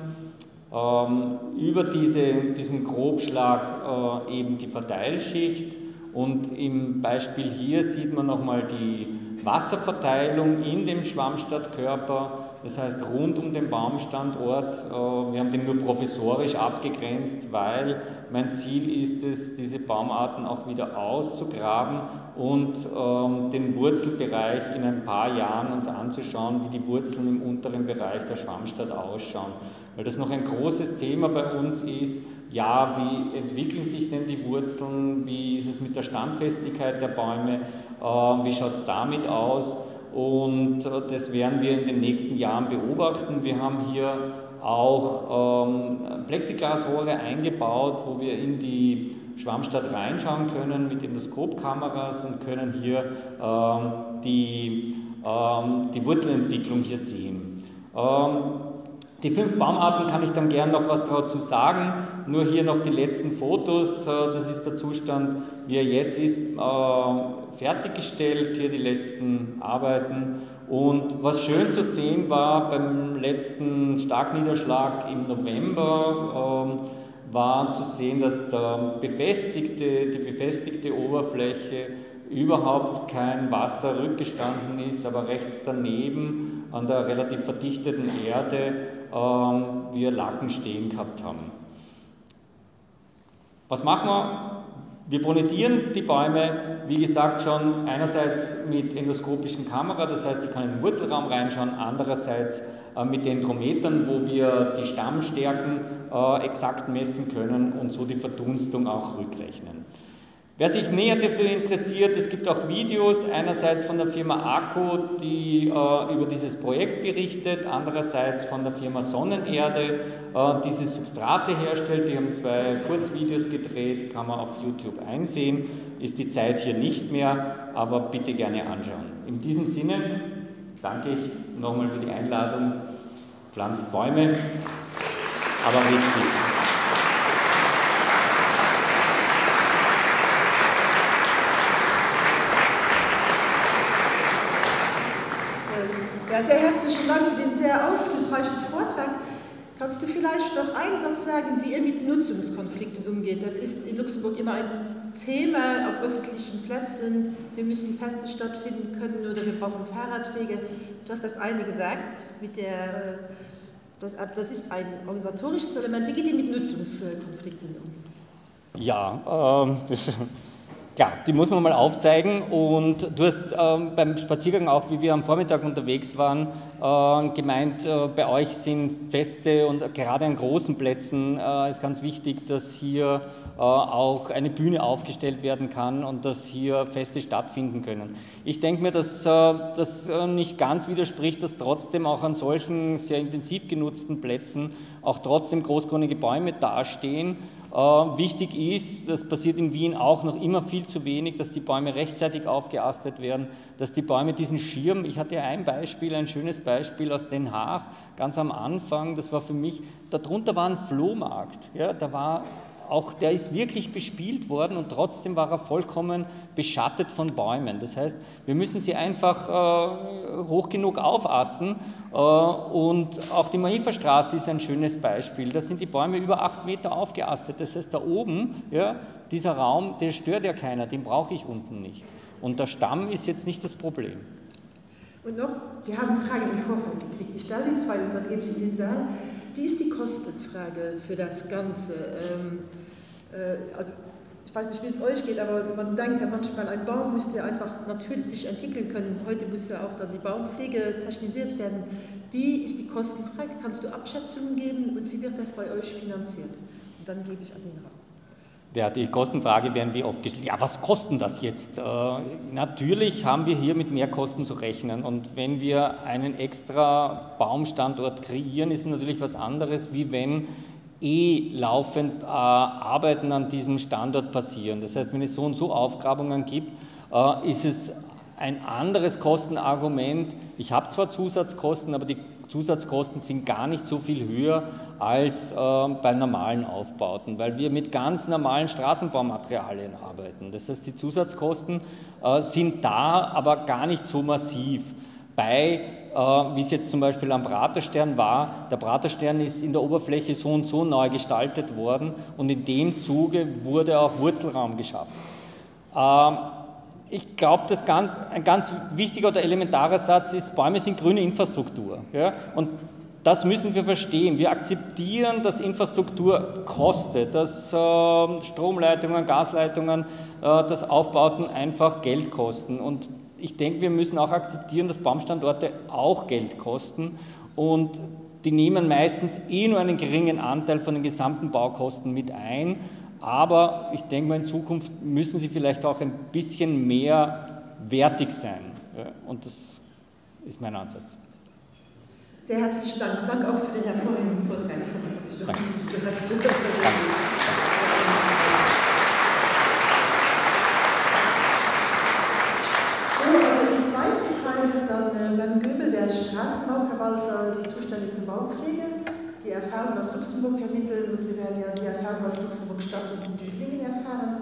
Über diesen Grobschlag eben die Verteilschicht und im Beispiel hier sieht man nochmal die Wasserverteilung in dem Schwammstadtkörper, das heißt rund um den Baumstandort. Wir haben den nur provisorisch abgegrenzt, weil mein Ziel ist es, diese Baumarten auch wieder auszugraben und den Wurzelbereich in ein paar Jahren uns anzuschauen, wie die Wurzeln im unteren Bereich der Schwammstadt ausschauen. Weil das noch ein großes Thema bei uns ist, ja, wie entwickeln sich denn die Wurzeln, wie ist es mit der Standfestigkeit der Bäume, wie schaut es damit aus? Und das werden wir in den nächsten Jahren beobachten. Wir haben hier auch Plexiglasrohre eingebaut, wo wir in die Schwammstadt reinschauen können mit Endoskopkameras und können hier die Wurzelentwicklung hier sehen. Die 5 Baumarten kann ich dann gern noch was dazu sagen, nur hier noch die letzten Fotos, das ist der Zustand, wie er jetzt ist, fertiggestellt, hier die letzten Arbeiten. Und was schön zu sehen war beim letzten Starkniederschlag im November, war zu sehen, dass die befestigte Oberfläche überhaupt kein Wasser rückgestanden ist, aber rechts daneben an der relativ verdichteten Erde wir Lacken stehen gehabt haben. Was machen wir? Wir bonitieren die Bäume, wie gesagt schon, einerseits mit endoskopischen Kamera, das heißt, ich kann in den Wurzelraum reinschauen, andererseits mit Dendrometern, wo wir die Stammstärken exakt messen können und so die Verdunstung auch rückrechnen. Wer sich näher dafür interessiert, es gibt auch Videos, einerseits von der Firma ACO, die über dieses Projekt berichtet, andererseits von der Firma Sonnenerde, diese Substrate herstellt. Die haben 2 Kurzvideos gedreht, kann man auf YouTube einsehen. Ist die Zeit hier nicht mehr, aber bitte gerne anschauen. In diesem Sinne danke ich nochmal für die Einladung. Pflanzt Bäume, aber richtig. Ja, sehr herzlichen Dank für den sehr aufschlussreichen Vortrag. Kannst du vielleicht noch einen Satz sagen, wie ihr mit Nutzungskonflikten umgeht? Das ist in Luxemburg immer ein Thema auf öffentlichen Plätzen. Wir müssen Feste stattfinden können oder wir brauchen Fahrradwege. Du hast das eine gesagt, das ist ein organisatorisches Element. Wie geht ihr mit Nutzungskonflikten um? Ja, klar, die muss man mal aufzeigen und du hast beim Spaziergang auch, wie wir am Vormittag unterwegs waren, gemeint, bei euch sind Feste und gerade an großen Plätzen ist ganz wichtig, dass hier auch eine Bühne aufgestellt werden kann und dass hier Feste stattfinden können. Ich denke mir, dass das nicht ganz widerspricht, dass trotzdem auch an solchen sehr intensiv genutzten Plätzen auch trotzdem großgrünige Bäume dastehen. Wichtig ist, das passiert in Wien auch noch immer viel zu wenig, dass die Bäume rechtzeitig aufgeastet werden, dass die Bäume diesen Schirm, ich hatte ein Beispiel, ein schönes Beispiel aus Den Haag, ganz am Anfang, das war für mich, darunter war ein Flohmarkt, ja, der ist wirklich bespielt worden und trotzdem war er vollkommen beschattet von Bäumen. Das heißt, wir müssen sie einfach hoch genug aufasten und auch die Mariferstraße ist ein schönes Beispiel. Da sind die Bäume über 8 Meter aufgeastet. Das heißt, da oben, ja, dieser Raum, den stört ja keiner, den brauche ich unten nicht. Und der Stamm ist jetzt nicht das Problem. Und noch, wir haben Fragen im Vorfeld gekriegt. Ich stelle die 2 und dann gebe ich in den Saal. Wie ist die Kostenfrage für das Ganze? Also ich weiß nicht, wie es euch geht, aber man denkt ja manchmal, ein Baum müsste ja einfach natürlich sich entwickeln können. Heute muss ja auch dann die Baumpflege technisiert werden. Wie ist die Kostenfrage? Kannst du Abschätzungen geben und wie wird das bei euch finanziert? Und dann gebe ich an den Rat. Ja, die Kostenfrage werden wir oft gestellt. Ja, was kostet das jetzt? Natürlich haben wir hier mit Mehrkosten zu rechnen und wenn wir einen extra Baumstandort kreieren, ist es natürlich was anderes, wie wenn laufend Arbeiten an diesem Standort passieren. Das heißt, wenn es so und so Aufgrabungen gibt, ist es ein anderes Kostenargument. Ich habe zwar Zusatzkosten, aber die Zusatzkosten sind gar nicht so viel höher als bei normalen Aufbauten, weil wir mit ganz normalen Straßenbaumaterialien arbeiten. Das heißt, die Zusatzkosten sind da, aber gar nicht so massiv. Wie es jetzt zum Beispiel am Praterstern war, der Praterstern ist in der Oberfläche so und so neu gestaltet worden und in dem Zuge wurde auch Wurzelraum geschaffen. Ich glaube, ein ganz wichtiger oder elementarer Satz ist, Bäume sind grüne Infrastruktur. Ja? Und das müssen wir verstehen. Wir akzeptieren, dass Infrastruktur kostet, dass Stromleitungen, Gasleitungen, dass Aufbauten einfach Geld kosten. Und ich denke, wir müssen auch akzeptieren, dass Baumstandorte auch Geld kosten und die nehmen meistens nur einen geringen Anteil von den gesamten Baukosten mit ein. Aber ich denke mal, in Zukunft müssen sie vielleicht auch ein bisschen mehr wertig sein. Ja, und das ist mein Ansatz. Sehr herzlichen Dank. Danke auch für den hervorragenden Vortrag. Danke. Also im zweiten Teil dann Ben Göbel, der Straßenbauverwalter, zuständig für Baupflege, die Erfahrung aus Luxemburg vermitteln und wir werden ja die Erfahrung aus Luxemburg Stadt und in Düblingen erfahren.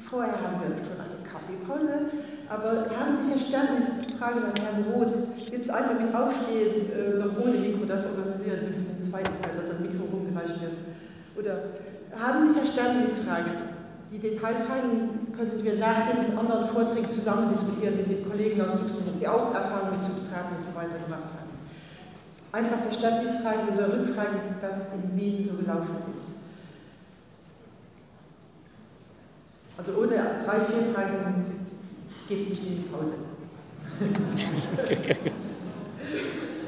Vorher haben wir schon eine Kaffeepause, aber haben Sie Verständnis, Frage an Herrn Roth, jetzt einfach mit Aufstehen, noch ohne Mikro das organisieren, wie für den zweiten Teil, dass ein Mikro rumgereicht wird? Oder haben Sie Verständnisfragen? Die Detailfragen könnten wir nach den anderen Vorträgen zusammen diskutieren mit den Kollegen aus Luxemburg, die auch Erfahrungen mit Substraten und so weiter gemacht haben. Einfach Verständnisfragen oder Rückfragen, was in Wien so gelaufen ist. Also ohne 3, 4 Fragen geht es nicht in die Pause.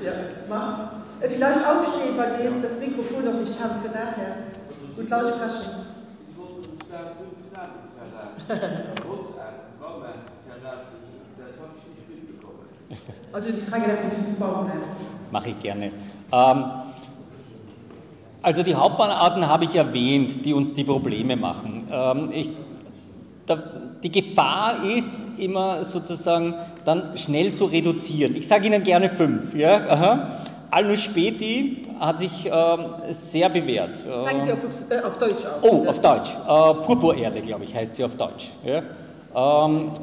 Ja, mach. Vielleicht aufstehen, weil wir jetzt das Mikrofon noch nicht haben für nachher. Und laut sprechen. Also die Frage nach den 5 Baumärkten. Mache ich gerne. Also die Hauptbaumarten habe ich erwähnt, die uns die Probleme machen. Die Gefahr ist immer sozusagen dann schnell zu reduzieren. Ich sage Ihnen gerne 5. Ja? Aha. Alnus Späti hat sich sehr bewährt. Sagen Sie auf Deutsch auch. Oh, auf Deutsch. Purpurerle, glaube ich, heißt sie auf Deutsch. Ja?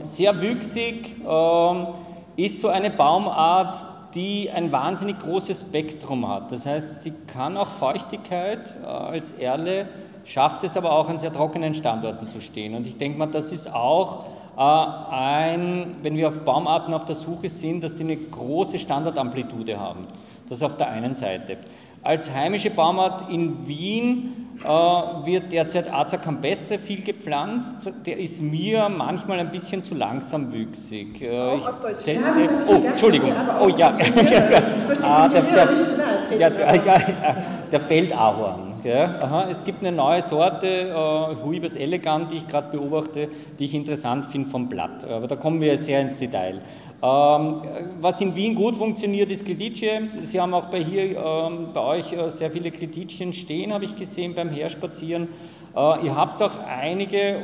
Sehr wüchsig, ist so eine Baumart, die ein wahnsinnig großes Spektrum hat. Das heißt, die kann auch Feuchtigkeit als Erle, schafft es aber auch an sehr trockenen Standorten zu stehen. Und ich denke mal, das ist auch wenn wir auf Baumarten auf der Suche sind, dass die eine große Standortamplitude haben. Das auf der einen Seite. Als heimische Baumart in Wien wird derzeit Acer campestre viel gepflanzt. Der ist mir manchmal ein bisschen zu langsam wüchsig. Auch auf Deutsch. Oh, Entschuldigung. Oh ja. Der Feldahorn. Ja. Aha. Es gibt eine neue Sorte, Huibers elegant, die ich gerade beobachte, die ich interessant finde vom Blatt. Aber da kommen wir sehr ins Detail. Was in Wien gut funktioniert, ist Cledice. Sie haben auch bei euch sehr viele Cledicien stehen, habe ich gesehen beim Herspazieren. Ihr habt auch einige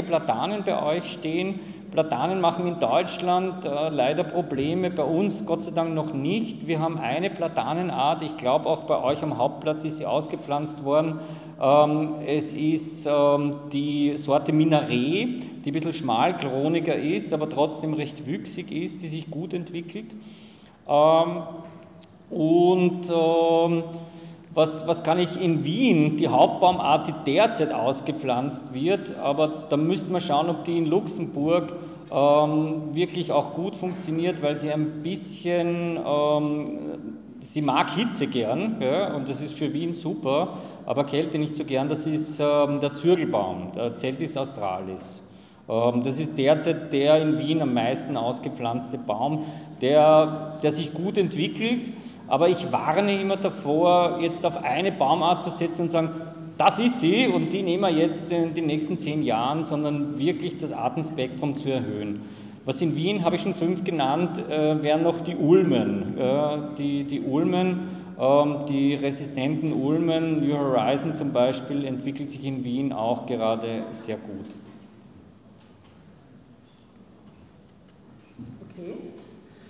Platanen bei euch stehen. Platanen machen in Deutschland leider Probleme, bei uns Gott sei Dank noch nicht. Wir haben eine Platanenart, ich glaube auch bei euch am Hauptplatz ist sie ausgepflanzt worden. Es ist die Sorte Minaret, die ein bisschen schmalkroniger ist, aber trotzdem recht wüchsig ist, die sich gut entwickelt. Was kann ich in Wien, die Hauptbaumart, die derzeit ausgepflanzt wird, aber da müsste man schauen, ob die in Luxemburg wirklich auch gut funktioniert, weil sie ein bisschen, sie mag Hitze gern, ja, und das ist für Wien super, aber Kälte nicht so gern, das ist der Zürgelbaum, der Celtis australis. Das ist derzeit der in Wien am meisten ausgepflanzte Baum, der sich gut entwickelt. Aber ich warne immer davor, jetzt auf eine Baumart zu setzen und sagen, das ist sie und die nehmen wir jetzt in den nächsten 10 Jahren, sondern wirklich das Artenspektrum zu erhöhen. Was in Wien, habe ich schon 5 genannt, wären noch die Ulmen. Die Ulmen, die resistenten Ulmen, New Horizon zum Beispiel, entwickelt sich in Wien auch gerade sehr gut. Okay.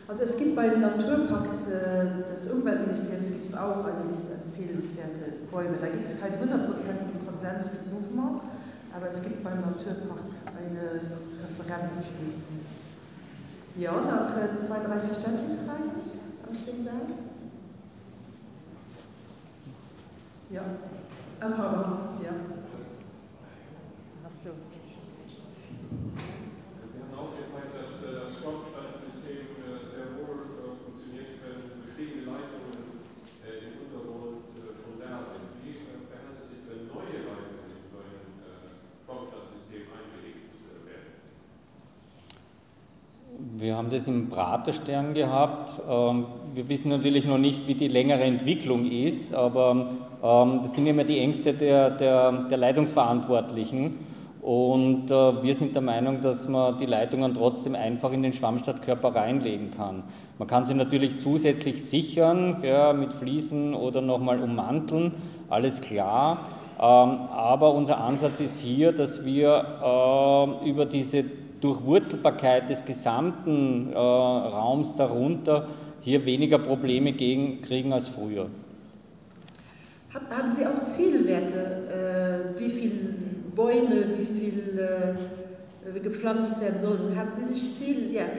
Also es gibt beim Naturpakt des Umweltministeriums gibt es auch eine Liste empfehlenswerte Bäume. Da gibt es keinen 100%igen Konsens mit Movement, aber es gibt beim Naturpakt eine Referenzliste. Ja, noch 2, 3 Verständnisfragen aus dem Saal? Ja. Aber, ja. Hast du. Sie haben auch gezeigt, dass das Kopfstandssystem sehr wohl funktioniert, wenn bestehende Leitungen im Untergrund schon da sind. Wie verhält es sich, wenn neue Leitungen in so ein Kopfstandssystem eingelegt werden? Wir haben das im Praterstern gehabt. Wir wissen natürlich noch nicht, wie die längere Entwicklung ist, aber das sind immer die Ängste der Leitungsverantwortlichen. Und wir sind der Meinung, dass man die Leitungen trotzdem einfach in den Schwammstadtkörper reinlegen kann. Man kann sie natürlich zusätzlich sichern, ja, mit Fliesen oder nochmal ummanteln, alles klar. Aber unser Ansatz ist hier, dass wir über diese Durchwurzelbarkeit des gesamten Raums darunter hier weniger Probleme kriegen als früher. Haben Sie auch Zielwerte, wie viele Bäume, wie viel gepflanzt werden sollen? Haben Sie sich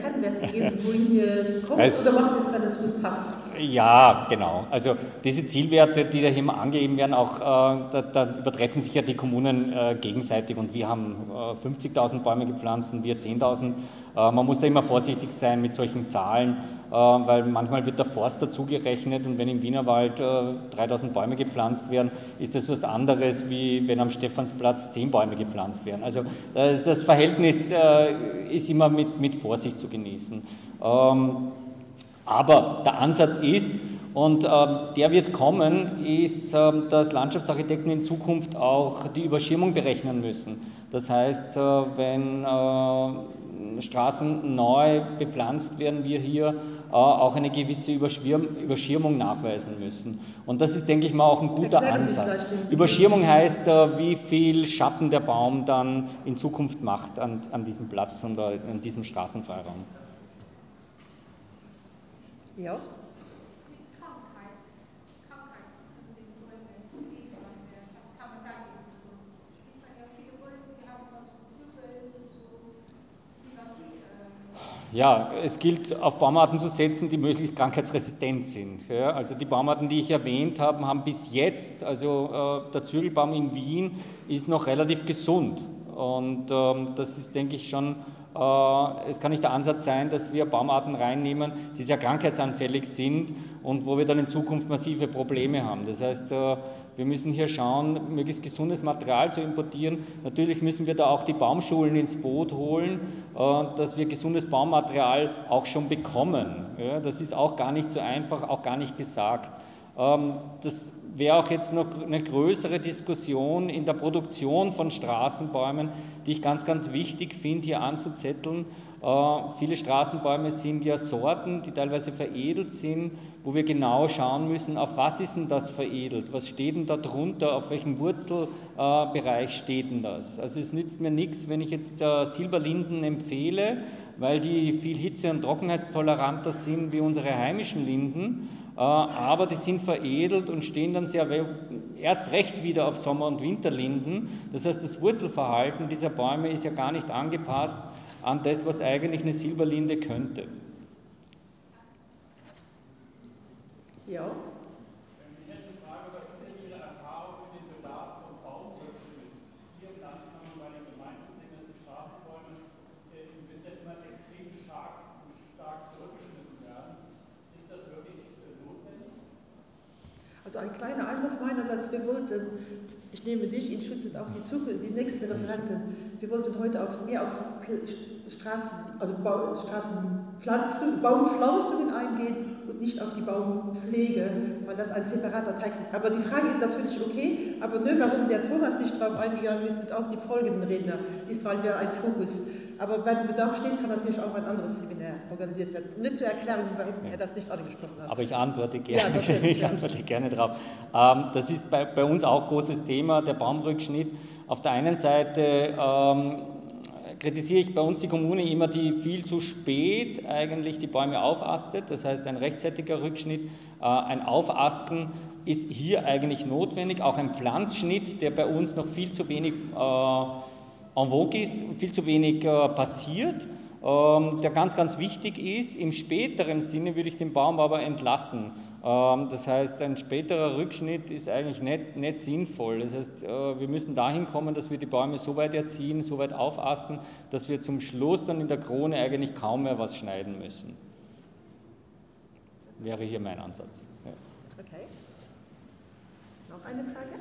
Kennwerte gegeben, wohin ihr kommt, oder macht es, wenn es gut passt? Ja, genau. Also diese Zielwerte, die da hier mal angegeben werden, auch da übertreffen sich ja die Kommunen gegenseitig und wir haben 50.000 Bäume gepflanzt und wir 10.000. Man muss da immer vorsichtig sein mit solchen Zahlen, weil manchmal wird der Forst dazugerechnet und wenn im Wienerwald 3.000 Bäume gepflanzt werden, ist das was anderes, wie wenn am Stephansplatz 10 Bäume gepflanzt werden. Also das Verhältnis ist immer mit Vorsicht zu genießen. Aber der Ansatz ist, Und der wird kommen, ist, dass Landschaftsarchitekten in Zukunft auch die Überschirmung berechnen müssen. Das heißt, wenn Straßen neu bepflanzt werden, wir hier auch eine gewisse Überschirmung nachweisen müssen. Und das ist, denke ich mal, auch ein guter Ansatz. Überschirmung heißt, wie viel Schatten der Baum dann in Zukunft macht an diesem Platz und an diesem Straßenfreiraum. Ja. Ja, es gilt, auf Baumarten zu setzen, die möglichst krankheitsresistent sind. Ja, also die Baumarten, die ich erwähnt habe, haben bis jetzt, also der Zügelbaum in Wien ist noch relativ gesund. Und das ist, denke ich, schon, es kann nicht der Ansatz sein, dass wir Baumarten reinnehmen, die sehr krankheitsanfällig sind und wo wir dann in Zukunft massive Probleme haben. Das heißt, wir müssen hier schauen, möglichst gesundes Material zu importieren. Natürlich müssen wir da auch die Baumschulen ins Boot holen, dass wir gesundes Baumaterial auch schon bekommen. Ja, das ist auch gar nicht so einfach, auch gar nicht gesagt. Das wäre auch jetzt noch eine größere Diskussion in der Produktion von Straßenbäumen, die ich ganz, ganz wichtig finde, hier anzuzetteln. Viele Straßenbäume sind ja Sorten, die teilweise veredelt sind, wo wir genau schauen müssen, auf was ist denn das veredelt, was steht denn da drunter, auf welchem Wurzelbereich steht denn das. Also es nützt mir nichts, wenn ich jetzt Silberlinden empfehle, weil die viel hitze- und trockenheitstoleranter sind wie unsere heimischen Linden, aber die sind veredelt und stehen dann erst recht wieder auf Sommer- und Winterlinden. Das heißt, das Wurzelverhalten dieser Bäume ist ja gar nicht angepasst an das, was eigentlich eine Silberlinde könnte. Ja. Ich hätte eine Frage, was sind denn Ihre Erfahrungen mit dem Bedarf von Baumrückschnitt? Hier im Land kann man bei den Gemeinden sehen, dass die Straßenbäume im Winter immer extrem stark zurückgeschnitten werden. Ist das wirklich notwendig? Also ein kleiner Einwurf meinerseits, wir wollten, ich nehme dich in Schutz und auch die nächsten Referenten, wir wollten heute mehr auf Baumpflanzungen eingehen und nicht auf die Baumpflege, weil das ein separater Text ist. Aber die Frage ist natürlich okay, aber nur warum der Thomas nicht darauf eingegangen ist und auch die folgenden Redner, ist, weil wir ein Fokus. Aber wenn Bedarf steht, kann natürlich auch ein anderes Seminar organisiert werden. Nicht zu erklären, warum er das nicht angesprochen hat. Aber ich antworte gerne, ja, ich antworte gerne darauf. Das ist bei uns auch ein großes Thema, der Baumrückschnitt. Auf der einen Seite kritisiere ich bei uns die Kommune immer, die viel zu spät eigentlich die Bäume aufastet. Das heißt, ein rechtzeitiger Rückschnitt, ein Aufasten ist hier eigentlich notwendig. Auch ein Pflanzschnitt, der bei uns noch viel zu wenig en vogue ist, viel zu wenig passiert, der ganz, ganz wichtig ist. Im späteren Sinne würde ich den Baum aber entlassen. Das heißt, ein späterer Rückschnitt ist eigentlich nicht sinnvoll. Das heißt, wir müssen dahin kommen, dass wir die Bäume so weit erziehen, so weit aufasten, dass wir zum Schluss dann in der Krone eigentlich kaum mehr was schneiden müssen. Wäre hier mein Ansatz. Ja. Okay. Noch eine Frage?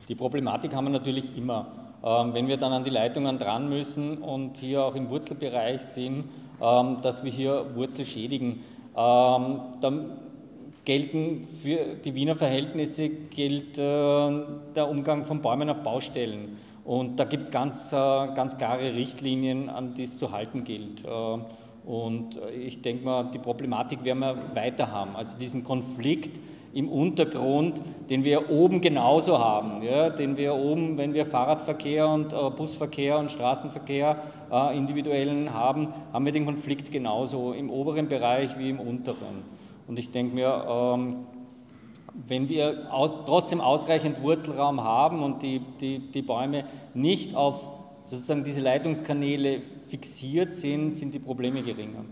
Die Problematik haben wir natürlich immer. Wenn wir dann an die Leitungen dran müssen und hier auch im Wurzelbereich sind, dass wir hier Wurzel schädigen, dann gelten für die Wiener Verhältnisse gilt der Umgang von Bäumen auf Baustellen. Und da gibt es ganz klare Richtlinien, an die es zu halten gilt. Und ich denke mal, die Problematik werden wir weiter haben. Also diesen Konflikt im Untergrund, den wir oben genauso haben, ja, den wir oben, wenn wir Fahrradverkehr und Busverkehr und Straßenverkehr individuellen haben, haben wir den Konflikt genauso im oberen Bereich wie im unteren. Und ich denke mir, wenn wir trotzdem ausreichend Wurzelraum haben und die Bäume nicht auf sozusagen diese Leitungskanäle fixiert sind, sind die Probleme geringer.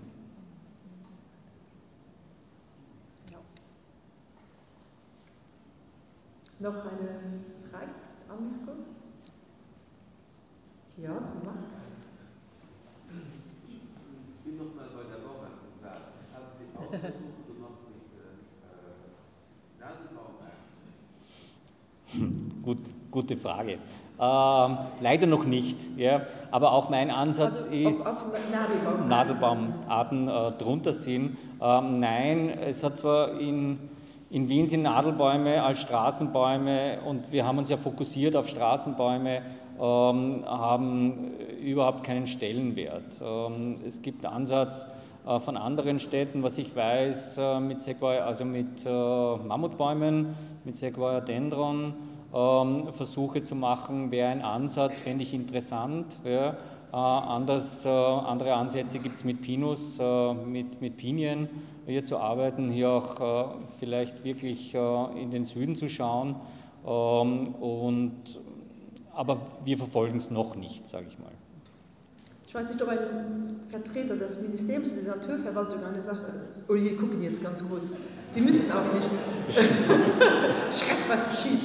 Noch eine Frage, Anmerkung? Ja, Marc? Ich bin noch mal bei der Baumarktpolitik. Gute Frage. Leider noch nicht, ja. Aber auch mein Ansatz ist, Nadelbaumarten drunter sind. Nein, es hat zwar in Wien sind Nadelbäume als Straßenbäume und wir haben uns ja fokussiert auf Straßenbäume, haben überhaupt keinen Stellenwert. Es gibt einen Ansatz von anderen Städten, was ich weiß, mit Sequoia, also mit Mammutbäumen, mit Sequoia Dendron, Versuche zu machen, wäre ein Ansatz, fände ich interessant. Ja. Andere Ansätze gibt es mit Pinus, mit Pinien hier zu arbeiten, hier auch vielleicht wirklich in den Süden zu schauen. Aber wir verfolgen es noch nicht, sage ich mal. Ich weiß nicht, ob ein Vertreter des Ministeriums der Naturverwaltung eine Sache... Oh, die gucken jetzt ganz groß. Sie müssen auch nicht. Schreck, was geschieht.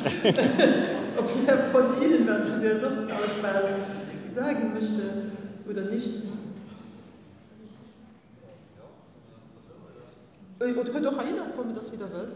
Ob wer von Ihnen was zu der Sortenauswahl sagen möchte oder nicht. Oder könnte auch einer kommen, das wieder wird?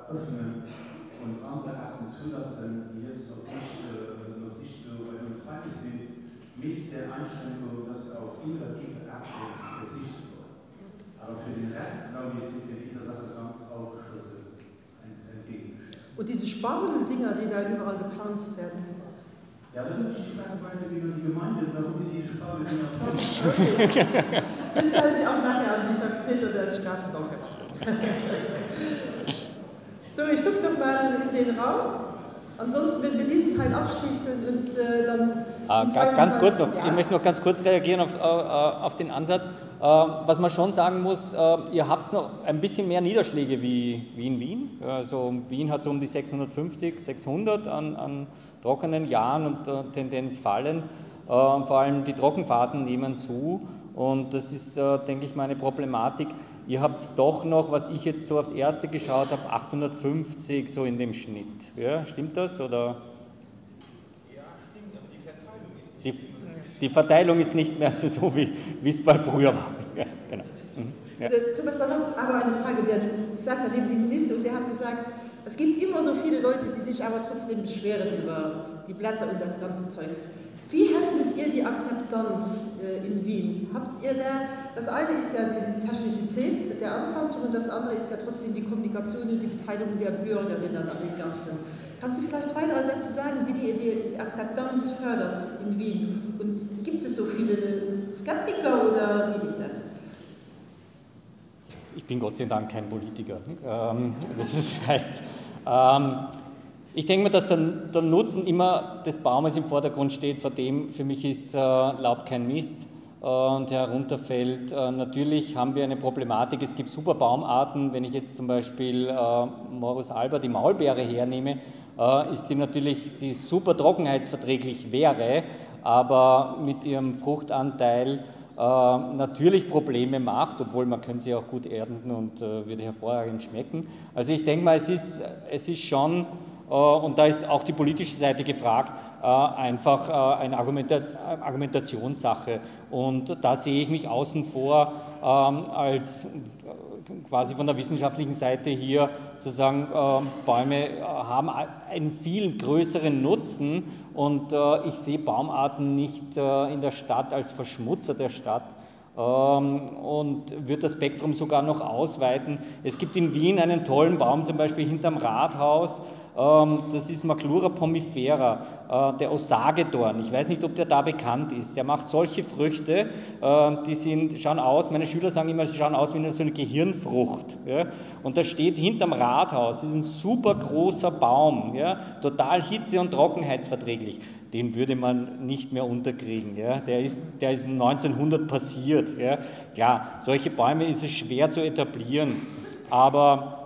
Öffnen und andere Arten zulassen, die jetzt noch nicht so bei uns fertig sind, mit der Einschränkung, dass wir auf invasive Arten verzichten wollen. Aber für den Rest, glaube ich, sind wir dieser Sache ganz aufgeschlossen entgegengestellt. Und diese Spargeldinger, die da überall gepflanzt werden? Ja, dann würde ich die Frage weitergeben an die Gemeinde, warum sie diese Spargeldinger pflanzen. Ich stelle sie auch nachher an die Vertreter der Straßenbauverwaltung. So, ich gucke noch mal in den Raum. Ansonsten, wenn wir diesen Teil abschließen und dann... Ganz kurz, ich möchte noch ganz kurz reagieren auf den Ansatz. Was man schon sagen muss, ihr habt noch ein bisschen mehr Niederschläge wie in Wien. Also Wien hat so um die 650, 600 an trockenen Jahren und Tendenz fallend. Vor allem die Trockenphasen nehmen zu und das ist, denke ich mal, eine Problematik. Ihr habt doch noch, was ich jetzt so aufs Erste geschaut habe, 850 so in dem Schnitt. Ja, stimmt das? Oder? Ja, stimmt, aber die Verteilung ist nicht die Verteilung ist nicht mehr so wie es mal früher war. Ja, genau. Ja. Thomas, dann noch aber eine Frage. Ich saß ja neben dem Minister und der hat gesagt, es gibt immer so viele Leute, die sich aber trotzdem beschweren über die Blätter und das ganze Zeugs. Wie handelt ihr die Akzeptanz in Wien? Habt ihr das eine ist ja die Technizität der Anpflanzung und das andere ist ja trotzdem die Kommunikation und die Beteiligung der Bürgerinnen an dem Ganzen. Kannst du vielleicht 2, 3 Sätze sagen, wie die Akzeptanz fördert in Wien? Und gibt es so viele Skeptiker oder wie ist das? Ich bin Gott sei Dank kein Politiker. Das heißt, ich denke mir, dass der Nutzen immer des Baumes im Vordergrund steht. Vor dem, für mich ist Laub kein Mist und herunterfällt. Natürlich haben wir eine Problematik. Es gibt super Baumarten. Wenn ich jetzt zum Beispiel Morus alba, die Maulbeere, hernehme, ist die natürlich, die super trockenheitsverträglich wäre, aber mit ihrem Fruchtanteil natürlich Probleme macht, obwohl man kann sie auch gut ernten und würde hervorragend schmecken. Also ich denke mal, es ist schon, und da ist auch die politische Seite gefragt, einfach eine Argumentationssache. Und da sehe ich mich außen vor als quasi von der wissenschaftlichen Seite hier zu sagen, Bäume haben einen viel größeren Nutzen und ich sehe Baumarten nicht in der Stadt als Verschmutzer der Stadt und würde das Spektrum sogar noch ausweiten. Es gibt in Wien einen tollen Baum, zum Beispiel hinterm Rathaus, Das ist Maclura pomifera, der Osagedorn. Ich weiß nicht, ob der da bekannt ist. Der macht solche Früchte, schauen aus, meine Schüler sagen immer, sie schauen aus wie so eine Gehirnfrucht. Ja? Und da steht hinterm Rathaus, das ist ein super großer Baum, ja? Total hitze- und trockenheitsverträglich. Den würde man nicht mehr unterkriegen. Ja? Der ist 1900 passiert. Ja? Klar, solche Bäume ist es schwer zu etablieren, aber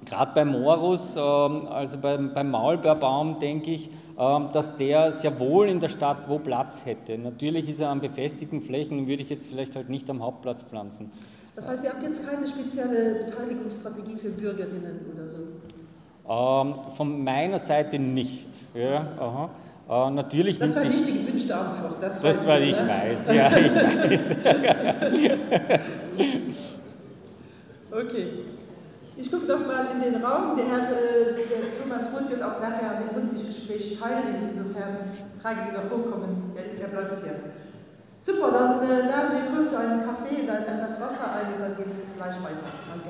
gerade beim Morus, also beim Maulbeerbaum, denke ich, dass der sehr wohl in der Stadt wo Platz hätte. Natürlich ist er an befestigten Flächen, den würde ich jetzt vielleicht halt nicht am Hauptplatz pflanzen. Das heißt, ihr habt jetzt keine spezielle Beteiligungsstrategie für Bürgerinnen oder so? Von meiner Seite nicht. Ja, aha. Natürlich das war nicht nicht die gewünschte Antwort. Das war ich weiß, ja, ich weiß. Okay. Ich gucke noch mal in den Raum. Der Thomas Roth wird auch nachher an dem Rundlichtgespräch teilnehmen. Insofern Fragen, die noch hochkommen, er bleibt hier. Super, dann laden wir kurz so einen Kaffee und dann etwas Wasser ein und dann geht es gleich weiter. Danke.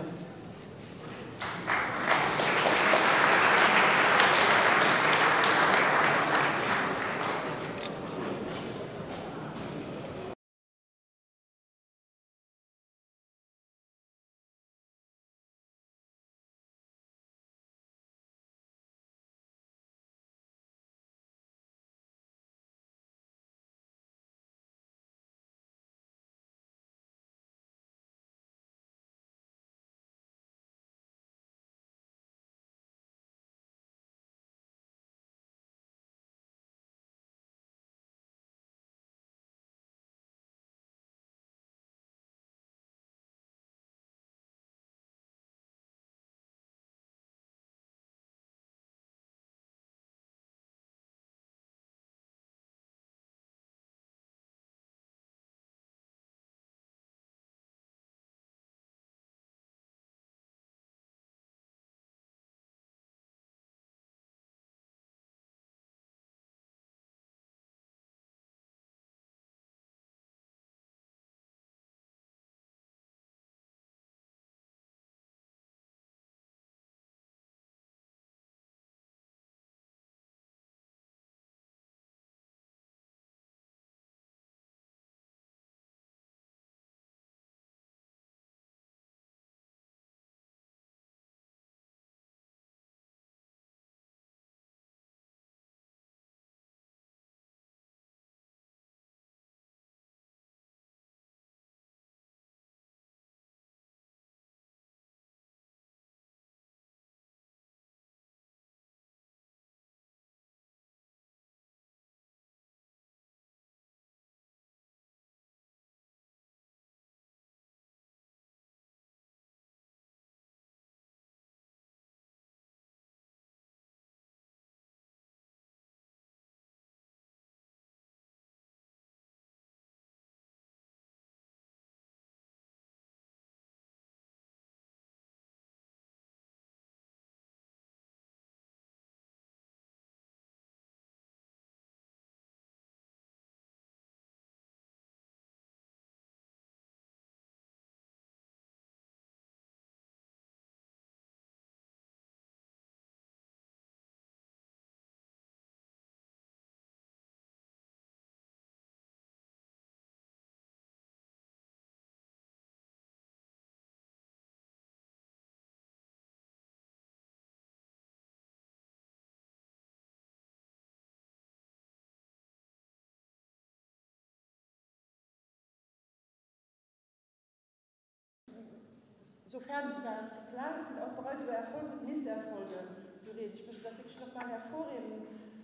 Sofern war es geplant, sind auch bereit, über Erfolge und Misserfolge zu reden. Ich möchte das wirklich nochmal hervorheben,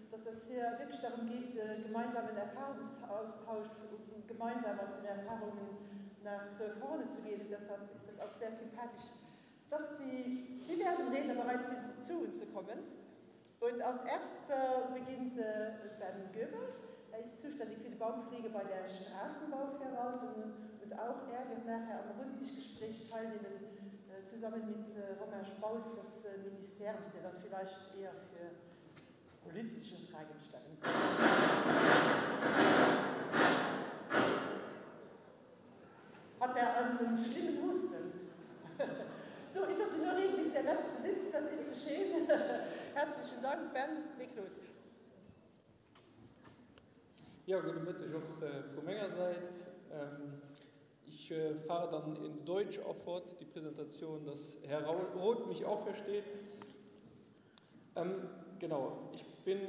dass es hier wirklich darum geht, gemeinsamen Erfahrungsaustausch und gemeinsam aus den Erfahrungen nach vorne zu gehen. Und deshalb ist das auch sehr sympathisch, dass die diversen Redner bereit sind, zu uns zu kommen. Und als erster beginnt Bernd Göbel. Er ist zuständig für die Baumpflege bei der Straßenbauverwaltung und auch er wird nachher am Rundtischgespräch teilnehmen, zusammen mit Romain Spaus des Ministeriums, der dann vielleicht eher für politische Fragen stellen soll. Hat er einen schlimmen Husten? So, sollte nur reden, bis der Letzte sitzt, das ist geschehen. Herzlichen Dank, Bernd, leg los. Ja, guten Mittag auch von meiner Seite. Ich fahre dann in Deutsch auch fort, die Präsentation, dass Herr Roth mich auch versteht. Genau, ich bin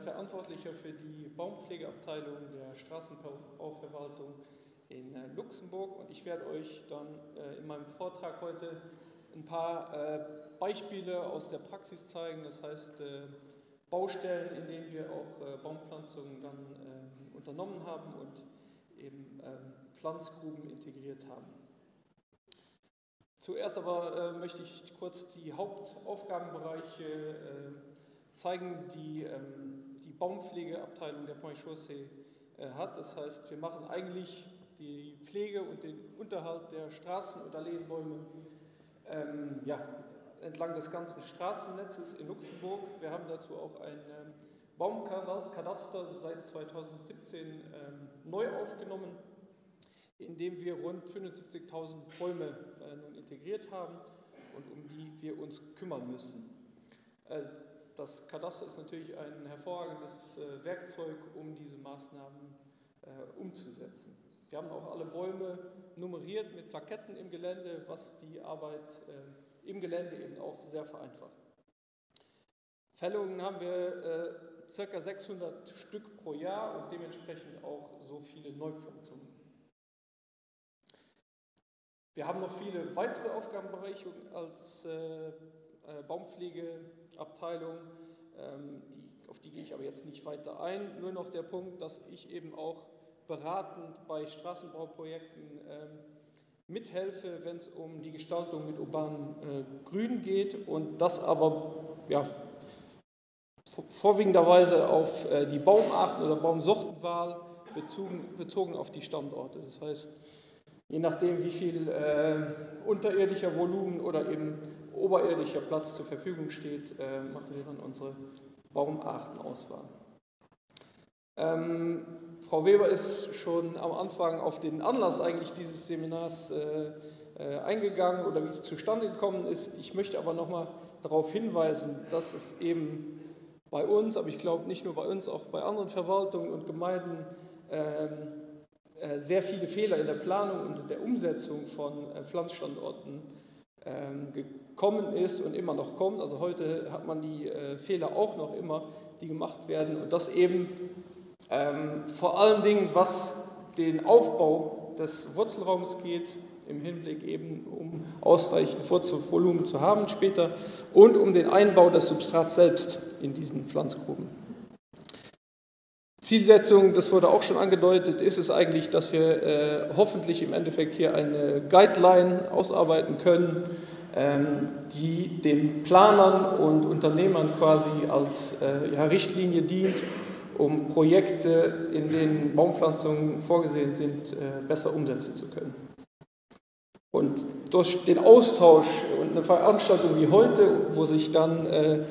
Verantwortlicher für die Baumpflegeabteilung der Straßenbauverwaltung in Luxemburg und ich werde euch dann in meinem Vortrag heute ein paar Beispiele aus der Praxis zeigen, das heißt Baustellen, in denen wir auch Baumpflanzungen dann unternommen haben und eben Pflanzgruben integriert haben. Zuerst aber möchte ich kurz die Hauptaufgabenbereiche zeigen, die die Baumpflegeabteilung der Pont-et-Chaussee hat. Das heißt, wir machen eigentlich die Pflege und den Unterhalt der Straßen- und Alleenbäume entlang des ganzen Straßennetzes in Luxemburg. Wir haben dazu auch ein Baumkadaster seit 2017 neu aufgenommen, in dem wir rund 75.000 Bäume nun integriert haben und um die wir uns kümmern müssen. Das Kadaster ist natürlich ein hervorragendes Werkzeug, um diese Maßnahmen umzusetzen. Wir haben auch alle Bäume nummeriert mit Plaketten im Gelände, was die Arbeit im Gelände eben auch sehr vereinfacht. Fällungen haben wir ca. 600 Stück pro Jahr und dementsprechend auch so viele Neupflanzungen. Wir haben noch viele weitere Aufgabenbereiche als Baumpflegeabteilung, auf die gehe ich aber jetzt nicht weiter ein. Nur noch der Punkt, dass ich eben auch beratend bei Straßenbauprojekten mithelfe, wenn es um die Gestaltung mit urbanem Grün geht und das aber vorwiegenderweise auf die Baumarten oder Baumsortenwahl bezogen auf die Standorte. Das heißt, je nachdem, wie viel unterirdischer Volumen oder eben oberirdischer Platz zur Verfügung steht, machen wir dann unsere Baumartenauswahl. Frau Weber ist schon am Anfang auf den Anlass eigentlich dieses Seminars eingegangen oder wie es zustande gekommen ist. Ich möchte aber nochmal darauf hinweisen, dass es eben bei uns, aber ich glaube nicht nur bei uns, auch bei anderen Verwaltungen und Gemeinden sehr viele Fehler in der Planung und in der Umsetzung von Pflanzstandorten gekommen ist und immer noch kommt. Also heute hat man die Fehler auch noch immer, die gemacht werden und das eben vor allen Dingen, was den Aufbau des Wurzelraums geht, im Hinblick eben um ausreichend Wurzelvolumen zu haben später und um den Einbau des Substrats selbst in diesen Pflanzgruben. Zielsetzung, das wurde auch schon angedeutet, ist es eigentlich, dass wir hoffentlich im Endeffekt hier eine Guideline ausarbeiten können, die den Planern und Unternehmern quasi als Richtlinie dient, um Projekte, in denen Baumpflanzungen vorgesehen sind, besser umsetzen zu können. Und durch den Austausch und eine Veranstaltung wie heute, wo sich dann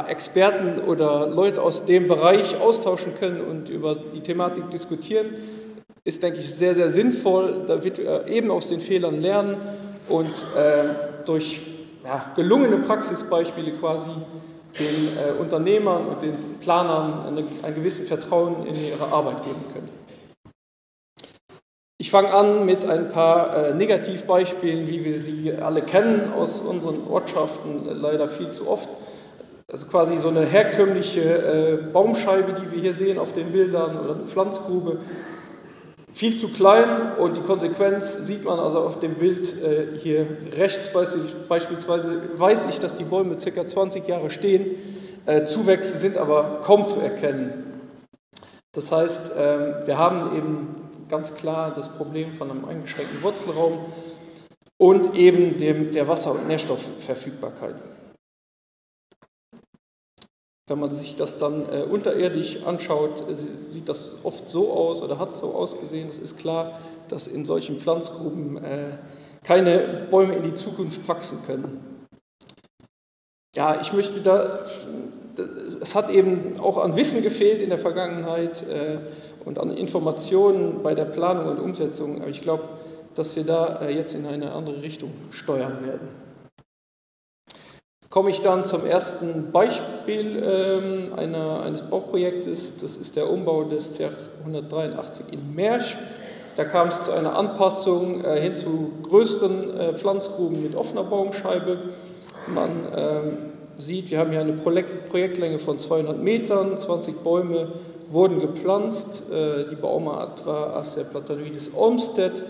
Experten oder Leute aus dem Bereich austauschen können und über die Thematik diskutieren, ist, denke ich, sehr, sehr sinnvoll. Da wird eben aus den Fehlern lernen und durch gelungene Praxisbeispiele quasi den Unternehmern und den Planern ein gewisses Vertrauen in ihre Arbeit geben können. Ich fange an mit ein paar Negativbeispielen, wie wir sie alle kennen aus unseren Ortschaften, leider viel zu oft. Das ist quasi so eine herkömmliche Baumscheibe, die wir hier sehen auf den Bildern, oder eine Pflanzgrube. Viel zu klein und die Konsequenz sieht man also auf dem Bild hier rechts beispielsweise, weiß ich, dass die Bäume ca. 20 Jahre stehen, Zuwächse sind aber kaum zu erkennen. Das heißt, wir haben eben ganz klar das Problem von einem eingeschränkten Wurzelraum und eben der Wasser- und Nährstoffverfügbarkeit. Wenn man sich das dann unterirdisch anschaut, sieht das oft so aus oder hat so ausgesehen. Es ist klar, dass in solchen Pflanzgruben keine Bäume in die Zukunft wachsen können. Ja, ich möchte es hat eben auch an Wissen gefehlt in der Vergangenheit und an Informationen bei der Planung und Umsetzung. Aber ich glaube, dass wir da jetzt in eine andere Richtung steuern werden. Komme ich dann zum ersten Beispiel eines Bauprojektes. Das ist der Umbau des CR 183 in Mersch. Da kam es zu einer Anpassung hin zu größeren Pflanzgruben mit offener Baumscheibe. Man sieht, wir haben hier eine Projektlänge von 200 Metern, 20 Bäume wurden gepflanzt. Die Baumart war Acer platanoides Olmsted.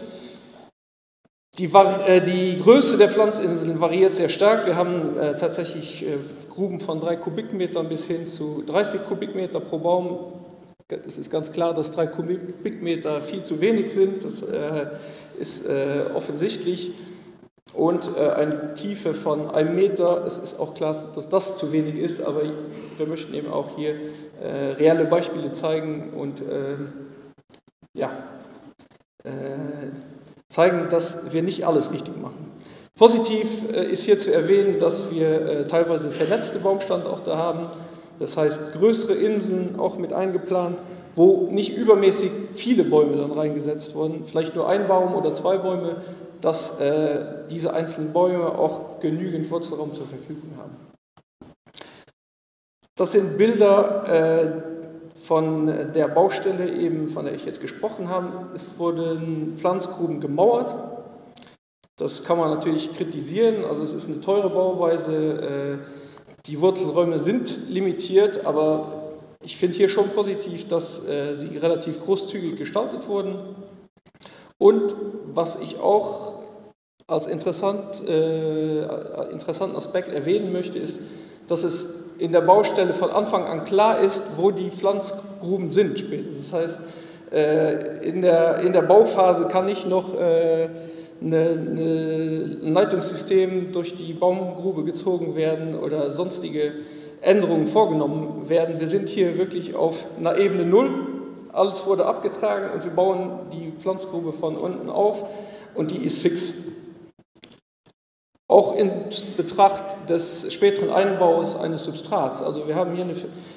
Die Größe der Pflanzinseln variiert sehr stark. Wir haben tatsächlich Gruben von 3 Kubikmetern bis hin zu 30 Kubikmeter pro Baum. Es ist ganz klar, dass 3 Kubikmeter viel zu wenig sind. Das ist offensichtlich. Und eine Tiefe von 1 Meter. Es ist auch klar, dass das zu wenig ist, aber wir möchten eben auch hier reelle Beispiele zeigen und zeigen, dass wir nicht alles richtig machen. Positiv ist hier zu erwähnen, dass wir teilweise vernetzte Baumstandorte haben, das heißt größere Inseln auch mit eingeplant, wo nicht übermäßig viele Bäume dann reingesetzt wurden, vielleicht nur 1 Baum oder 2 Bäume, dass diese einzelnen Bäume auch genügend Wurzelraum zur Verfügung haben. Das sind Bilder von der Baustelle, eben, von der ich jetzt gesprochen habe. Es wurden Pflanzgruben gemauert. Das kann man natürlich kritisieren. Also es ist eine teure Bauweise. Die Wurzelräume sind limitiert, aber ich finde hier schon positiv, dass sie relativ großzügig gestaltet wurden. Und was ich auch als interessanten Aspekt erwähnen möchte, ist, dass es in der Baustelle von Anfang an klar ist, wo die Pflanzgruben sind später. Das heißt, in der Bauphase kann nicht noch ein Leitungssystem durch die Baumgrube gezogen werden oder sonstige Änderungen vorgenommen werden. Wir sind hier wirklich auf einer Ebene 0. Alles wurde abgetragen und wir bauen die Pflanzgrube von unten auf und die ist fix. Auch in Betracht des späteren Einbaus eines Substrats. Also wir haben hier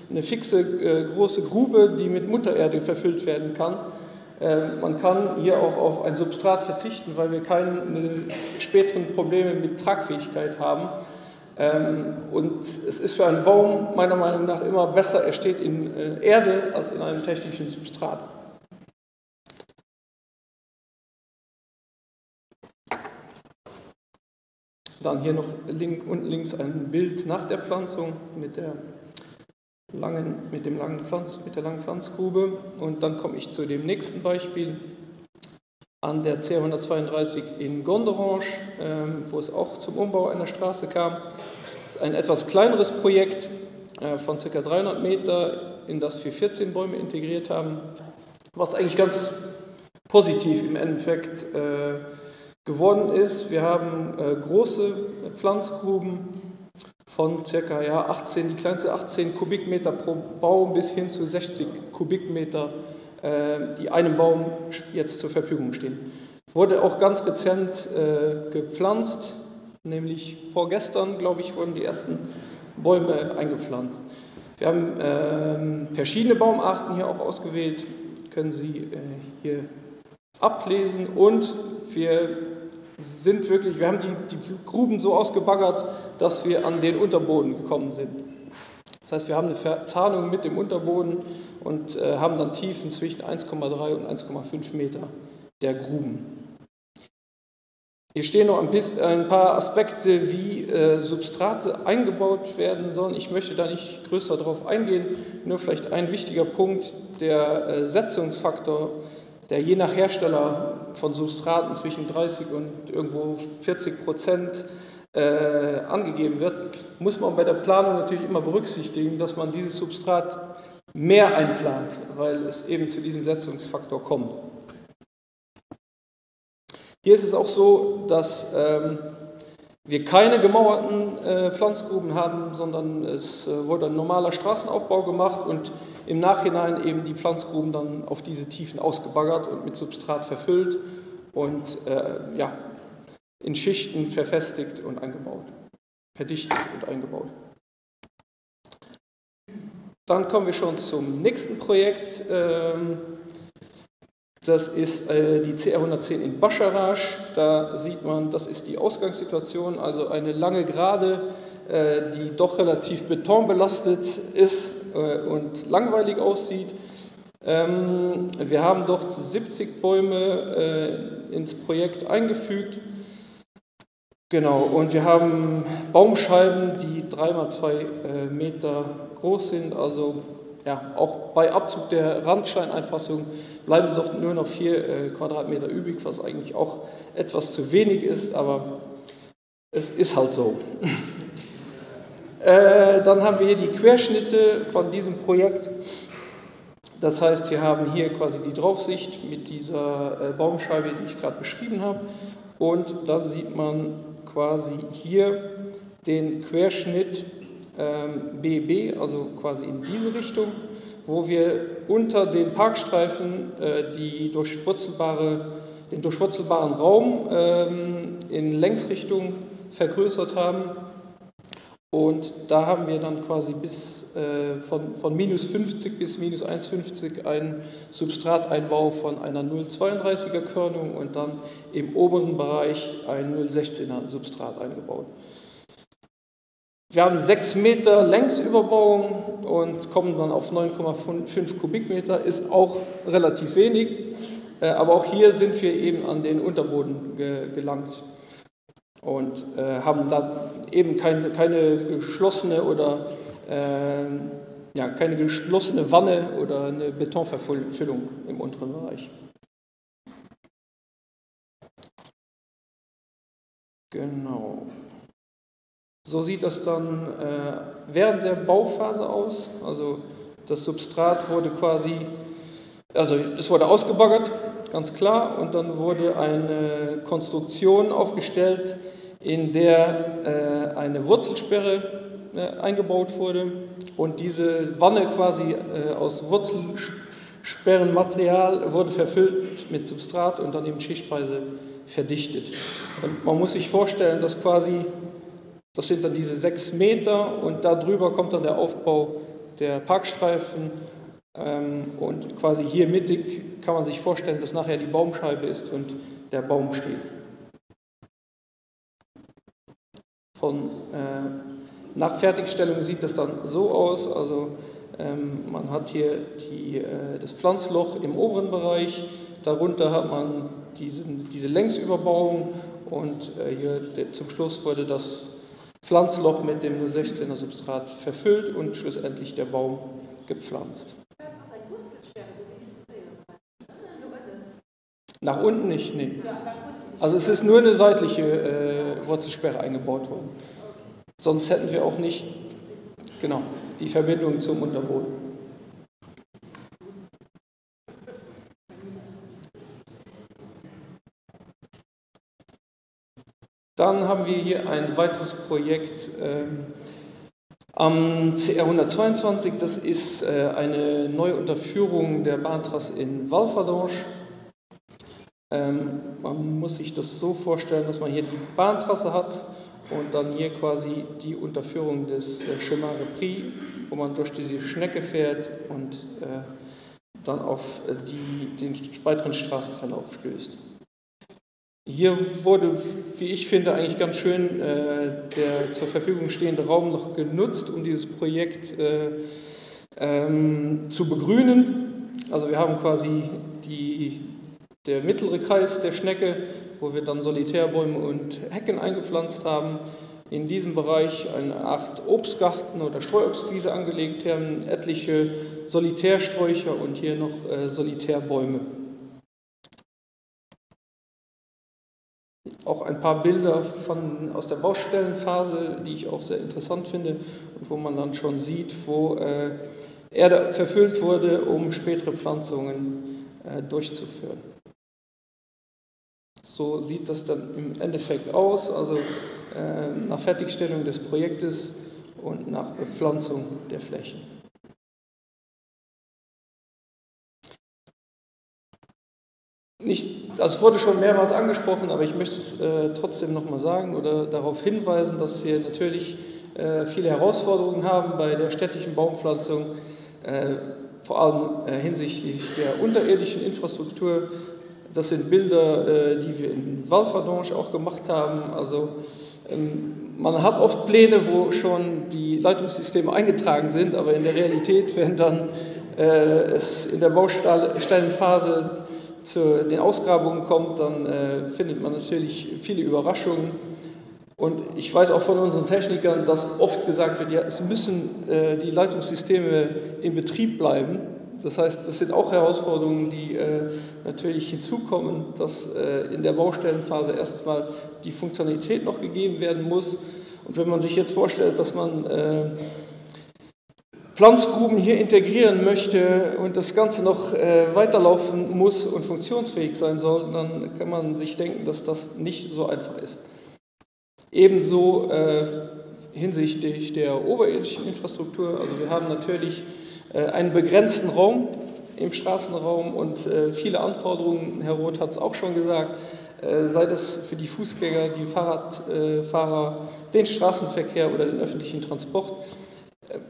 eine fixe große Grube, die mit Muttererde verfüllt werden kann. Man kann hier auch auf ein Substrat verzichten, weil wir keine späteren Probleme mit Tragfähigkeit haben. Und es ist für einen Baum meiner Meinung nach immer besser, er steht in Erde als in einem technischen Substrat. Dann hier noch unten links ein Bild nach der Pflanzung mit der langen Pflanzgrube. Und dann komme ich zu dem nächsten Beispiel an der CR 132 in Gondorange, wo es auch zum Umbau einer Straße kam. Das ist ein etwas kleineres Projekt von ca. 300 Meter, in das wir 14 Bäume integriert haben, was eigentlich ganz positiv im Endeffekt geworden ist. Wir haben große Pflanzgruben von ca. 18, die kleinste 18 Kubikmeter pro Baum bis hin zu 60 Kubikmeter, die einem Baum jetzt zur Verfügung stehen. Wurde auch ganz rezent gepflanzt, nämlich vorgestern, glaube ich, wurden die ersten Bäume eingepflanzt. Wir haben verschiedene Baumarten hier auch ausgewählt, können Sie hier ablesen, und wir haben die Gruben so ausgebaggert, dass wir an den Unterboden gekommen sind. Das heißt, wir haben eine Verzahnung mit dem Unterboden und haben dann Tiefen zwischen 1,3 und 1,5 Meter der Gruben. Hier stehen noch ein paar Aspekte, wie Substrate eingebaut werden sollen. Ich möchte da nicht größer drauf eingehen, nur vielleicht ein wichtiger Punkt, der Setzungsfaktor, der je nach Hersteller von Substraten zwischen 30 und irgendwo 40% angegeben wird, muss man bei der Planung natürlich immer berücksichtigen, dass man dieses Substrat mehr einplant, weil es eben zu diesem Setzungsfaktor kommt. Hier ist es auch so, dass wir keine gemauerten Pflanzgruben haben, sondern es wurde ein normaler Straßenaufbau gemacht und im Nachhinein eben die Pflanzgruben dann auf diese Tiefen ausgebaggert und mit Substrat verfüllt und in Schichten verfestigt und eingebaut, verdichtet und eingebaut. Dann kommen wir schon zum nächsten Projekt. Das ist die CR110 in Bascharasch. Da sieht man, das ist die Ausgangssituation, also eine lange Gerade, die doch relativ betonbelastet ist und langweilig aussieht. Wir haben dort 70 Bäume ins Projekt eingefügt. Genau, und wir haben Baumscheiben, die 3 mal 2 Meter groß sind, also ja, auch bei Abzug der Randsteineinfassung bleiben dort nur noch 4 Quadratmeter übrig, was eigentlich auch etwas zu wenig ist, aber es ist halt so. Dann haben wir hier die Querschnitte von diesem Projekt. Das heißt, wir haben hier quasi die Draufsicht mit dieser Baumscheibe, die ich gerade beschrieben habe. Und dann sieht man quasi hier den Querschnitt BB, also quasi in diese Richtung, wo wir unter den Parkstreifen den durchwurzelbaren Raum in Längsrichtung vergrößert haben. Und da haben wir dann quasi bis von minus 50 bis minus 1,50 einen Substrateinbau von einer 0,32er Körnung und dann im oberen Bereich ein 0,16er Substrat eingebaut. Wir haben 6 Meter Längsüberbauung und kommen dann auf 9,5 Kubikmeter, ist auch relativ wenig, aber auch hier sind wir eben an den Unterboden gelangt. Und haben da eben keine geschlossene oder keine geschlossene Wanne oder eine Betonverfüllung im unteren Bereich. Genau. So sieht das dann während der Bauphase aus. Also das Substrat wurde es wurde ausgebaggert, ganz klar, und dann wurde eine Konstruktion aufgestellt, in der eine Wurzelsperre eingebaut wurde und diese Wanne quasi aus Wurzelsperrenmaterial wurde verfüllt mit Substrat und dann eben schichtweise verdichtet. Und man muss sich vorstellen, dass quasi, das sind dann diese 6 Meter und darüber kommt dann der Aufbau der Parkstreifen. Und quasi hier mittig kann man sich vorstellen, dass nachher die Baumscheibe ist und der Baum steht. Nach Fertigstellung sieht das dann so aus, also man hat hier das Pflanzloch im oberen Bereich, darunter hat man diese Längsüberbauung und hier zum Schluss wurde das Pflanzloch mit dem 0,16er Substrat verfüllt und schlussendlich der Baum gepflanzt. Nach unten nicht, nee. Also es ist nur eine seitliche Wurzelsperre eingebaut worden. Sonst hätten wir auch nicht, genau, die Verbindung zum Unterboden. Dann haben wir hier ein weiteres Projekt am CR122. Das ist eine neue Unterführung der Bahntrasse in Valfadange. Man muss sich das so vorstellen, dass man hier die Bahntrasse hat und dann hier quasi die Unterführung des Chemin Repris, wo man durch diese Schnecke fährt und dann auf den weiteren Straßenverlauf stößt. Hier wurde, wie ich finde, eigentlich ganz schön der zur Verfügung stehende Raum noch genutzt, um dieses Projekt zu begrünen. Also wir haben quasi der mittlere Kreis der Schnecke, wo wir dann Solitärbäume und Hecken eingepflanzt haben. In diesem Bereich eine Art Obstgarten oder Streuobstwiese angelegt haben, etliche Solitärsträucher und hier noch Solitärbäume. Auch ein paar Bilder aus der Baustellenphase, die ich auch sehr interessant finde und wo man dann schon sieht, wo Erde verfüllt wurde, um spätere Pflanzungen durchzuführen. So sieht das dann im Endeffekt aus, also nach Fertigstellung des Projektes und nach Bepflanzung der Flächen. Es wurde schon mehrmals angesprochen, aber ich möchte es trotzdem nochmal sagen oder darauf hinweisen, dass wir natürlich viele Herausforderungen haben bei der städtischen Baumpflanzung, vor allem hinsichtlich der unterirdischen Infrastruktur. Das sind Bilder, die wir in Valfadange auch gemacht haben. Also man hat oft Pläne, wo schon die Leitungssysteme eingetragen sind, aber in der Realität, wenn dann es in der Baustellenphase zu den Ausgrabungen kommt, dann findet man natürlich viele Überraschungen. Und ich weiß auch von unseren Technikern, dass oft gesagt wird, ja, es müssen die Leitungssysteme in Betrieb bleiben. Das heißt, das sind auch Herausforderungen, die natürlich hinzukommen, dass in der Baustellenphase erstmal die Funktionalität noch gegeben werden muss. Und wenn man sich jetzt vorstellt, dass man Pflanzgruben hier integrieren möchte und das Ganze noch weiterlaufen muss und funktionsfähig sein soll, dann kann man sich denken, dass das nicht so einfach ist. Ebenso hinsichtlich der oberirdischen Infrastruktur. Also wir haben natürlich einen begrenzten Raum im Straßenraum und viele Anforderungen. Herr Roth hat es auch schon gesagt, sei das für die Fußgänger, die Fahrradfahrer, den Straßenverkehr oder den öffentlichen Transport.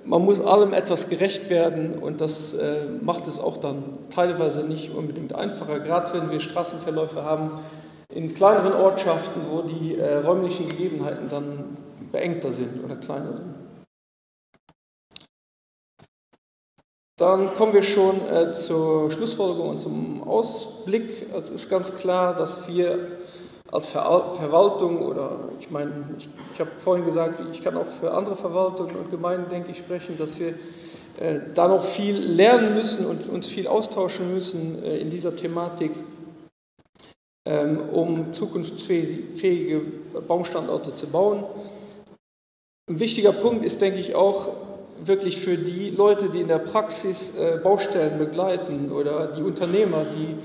Man muss allem etwas gerecht werden und das macht es auch dann teilweise nicht unbedingt einfacher, gerade wenn wir Straßenverläufe haben in kleineren Ortschaften, wo die räumlichen Gegebenheiten dann beengter sind oder kleiner sind. Dann kommen wir schon zur Schlussfolgerung und zum Ausblick. Es ist ganz klar, dass wir als Verwaltung oder ich meine, ich habe vorhin gesagt, ich kann auch für andere Verwaltungen und Gemeinden, denke ich, sprechen, dass wir da noch viel lernen müssen und uns viel austauschen müssen in dieser Thematik, um zukunftsfähige Baustandorte zu bauen. Ein wichtiger Punkt ist, denke ich, auch wirklich für die Leute, die in der Praxis Baustellen begleiten oder die Unternehmer, die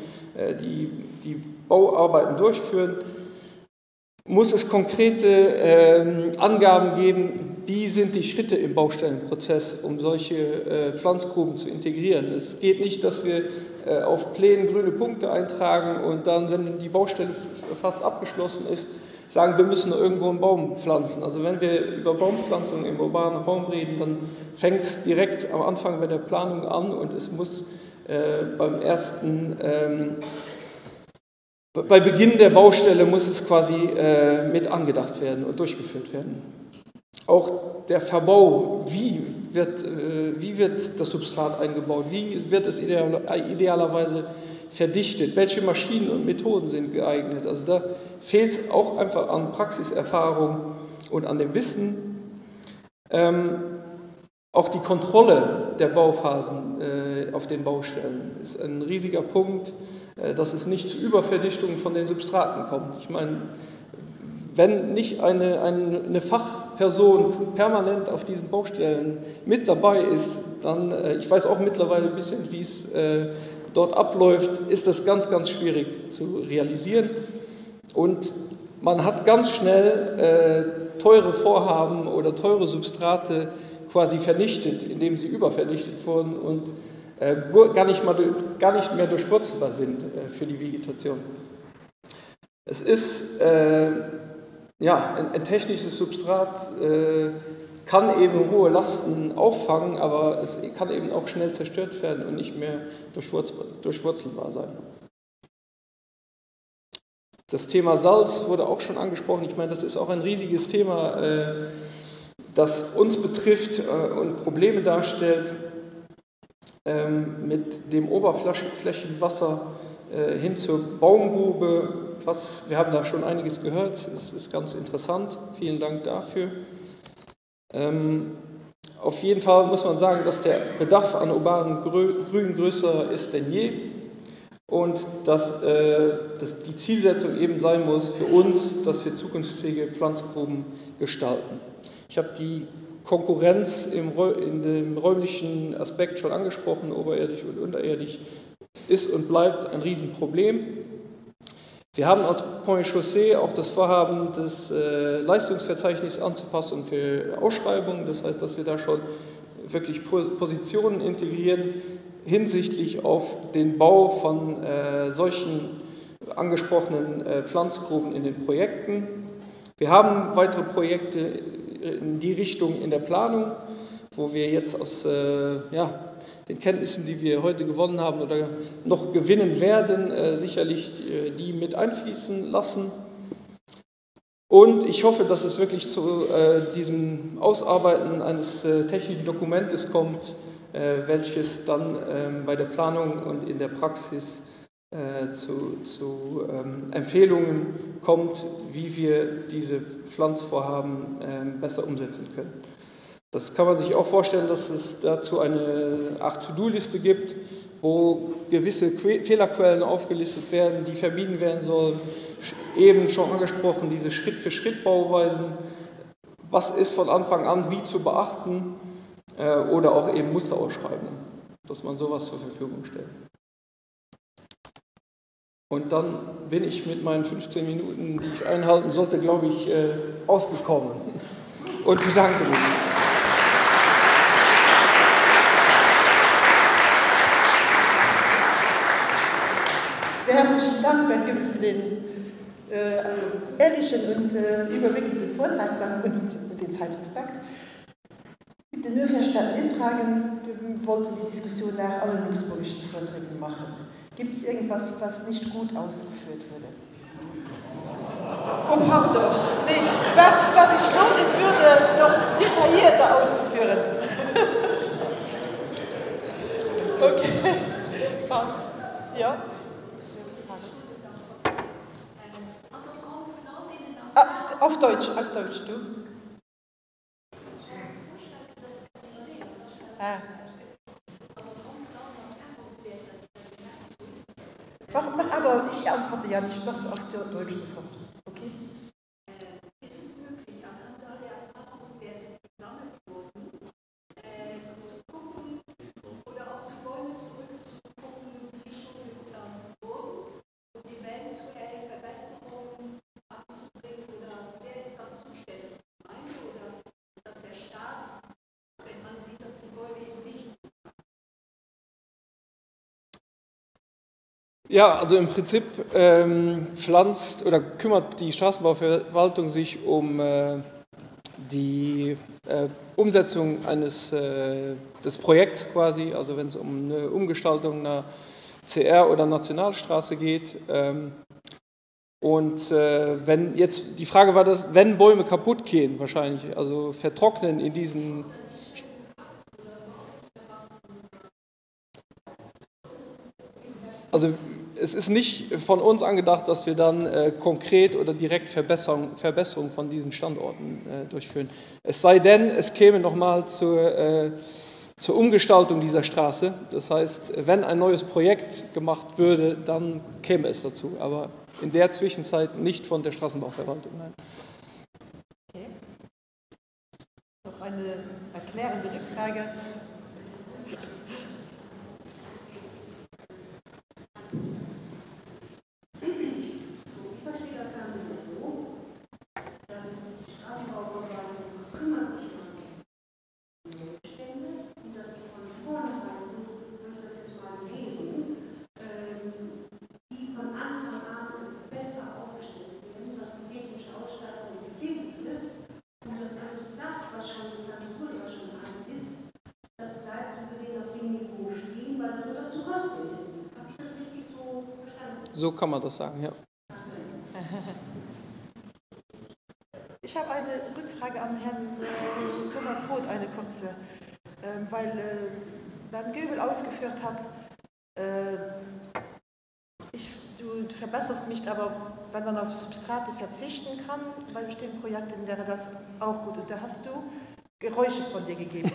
Bauarbeiten durchführen, muss es konkrete Angaben geben, wie sind die Schritte im Baustellenprozess, um solche Pflanzgruben zu integrieren. Es geht nicht, dass wir auf Plänen grüne Punkte eintragen und dann, wenn die Baustelle fast abgeschlossen ist, sagen, wir müssen irgendwo einen Baum pflanzen. Also wenn wir über Baumpflanzung im urbanen Raum reden, dann fängt es direkt am Anfang bei der Planung an und es muss bei Beginn der Baustelle muss es quasi mit angedacht werden und durchgeführt werden. Auch der Verbau, wie wird das Substrat eingebaut, wie wird es idealerweise verdichtet, welche Maschinen und Methoden sind geeignet. Also da fehlt es auch einfach an Praxiserfahrung und an dem Wissen. Auch die Kontrolle der Bauphasen auf den Baustellen ist ein riesiger Punkt, dass es nicht zu Überverdichtungen von den Substraten kommt. Ich meine, wenn nicht eine Fachperson permanent auf diesen Baustellen mit dabei ist, dann, ich weiß auch mittlerweile ein bisschen, wie es dort abläuft, ist das ganz, ganz schwierig zu realisieren. Und man hat ganz schnell teure Vorhaben oder teure Substrate quasi vernichtet, indem sie überverdichtet wurden und gar nicht mehr durchwurzelbar sind für die Vegetation. Es ist ein technisches Substrat, kann eben hohe Lasten auffangen, aber es kann eben auch schnell zerstört werden und nicht mehr durchwurzelbar sein. Das Thema Salz wurde auch schon angesprochen. Ich meine, das ist auch ein riesiges Thema, das uns betrifft und Probleme darstellt. Mit dem Oberflächenwasser hin zur Baumgrube. Wir haben da schon einiges gehört, es ist ganz interessant. Vielen Dank dafür. Auf jeden Fall muss man sagen, dass der Bedarf an urbanen Grün größer ist denn je und dass die Zielsetzung eben sein muss für uns, dass wir zukunftsfähige Pflanzgruben gestalten. Ich habe die Konkurrenz in dem räumlichen Aspekt schon angesprochen, oberirdisch und unterirdisch ist und bleibt ein Riesenproblem. Wir haben als Point Chaussee auch das Vorhaben, das Leistungsverzeichnis anzupassen für Ausschreibungen. Das heißt, dass wir da schon wirklich Positionen integrieren hinsichtlich auf den Bau von solchen angesprochenen Pflanzgruben in den Projekten. Wir haben weitere Projekte in die Richtung in der Planung. wo wir jetzt aus den Kenntnissen, die wir heute gewonnen haben oder noch gewinnen werden, sicherlich die mit einfließen lassen. Und ich hoffe, dass es wirklich zu diesem Ausarbeiten eines technischen Dokumentes kommt, welches dann bei der Planung und in der Praxis zu Empfehlungen kommt, wie wir diese Pflanzvorhaben besser umsetzen können. Das kann man sich auch vorstellen, dass es dazu eine Art To-Do-Liste gibt, wo gewisse Fehlerquellen aufgelistet werden, die vermieden werden sollen. Eben schon angesprochen, diese Schritt-für-Schritt-Bauweisen. Was ist von Anfang an wie zu beachten? Oder auch eben Musterausschreibungen, dass man sowas zur Verfügung stellt. Und dann bin ich mit meinen 15 Minuten, die ich einhalten sollte, glaube ich, ausgekommen. Und bedanke mich. Sehr herzlichen Dank, Bernd Gibbel, für den ehrlichen und überwältigenden Vortrag und den Zeitrespekt. Mit den Verständnisfragen wollten wir die Diskussion nach allen luxemburgischen Vorträgen machen. Gibt es irgendwas, was nicht gut ausgeführt wurde? Oh, pardon. Nee, was ich lohnen würde, noch detaillierter auszuführen. Okay. Ja? Auf Deutsch, du. Aber ich antworte ja nicht, mach auf Deutsch sofort. Okay? Ist es möglich, anhand aller Erfahrungswerte, die gesammelt wurden, zu gucken oder auf die Bäume zurückzugucken, die schon gepflanzt wurden und eventuell Verbesserungen anzubringen? Oder wer ist dann zuständig? Die Gemeinde oder ist das der Staat, wenn man sieht, dass die Bäume eben nicht. Ja, also im Prinzip pflanzt oder kümmert die Straßenbauverwaltung sich um die Umsetzung des Projekts quasi, also wenn es um eine Umgestaltung einer CR oder Nationalstraße geht. Und wenn jetzt, die Frage war das, wenn Bäume kaputt gehen wahrscheinlich, also vertrocknen in diesen... Also es ist nicht von uns angedacht, dass wir dann konkret oder direkt Verbesserungen von diesen Standorten durchführen. Es sei denn, es käme nochmal zur Umgestaltung dieser Straße. Das heißt, wenn ein neues Projekt gemacht würde, dann käme es dazu. Aber in der Zwischenzeit nicht von der Straßenbauverwaltung. Nein. Okay. Noch eine erklärende Rückfrage. So kann man das sagen, ja. Ich habe eine Rückfrage an Herrn Thomas Roth, eine kurze, weil Bernd Göbel ausgeführt hat, du verbesserst mich, aber wenn man auf Substrate verzichten kann, bei bestimmten Projekten wäre das auch gut. Und da hast du Geräusche von dir gegeben,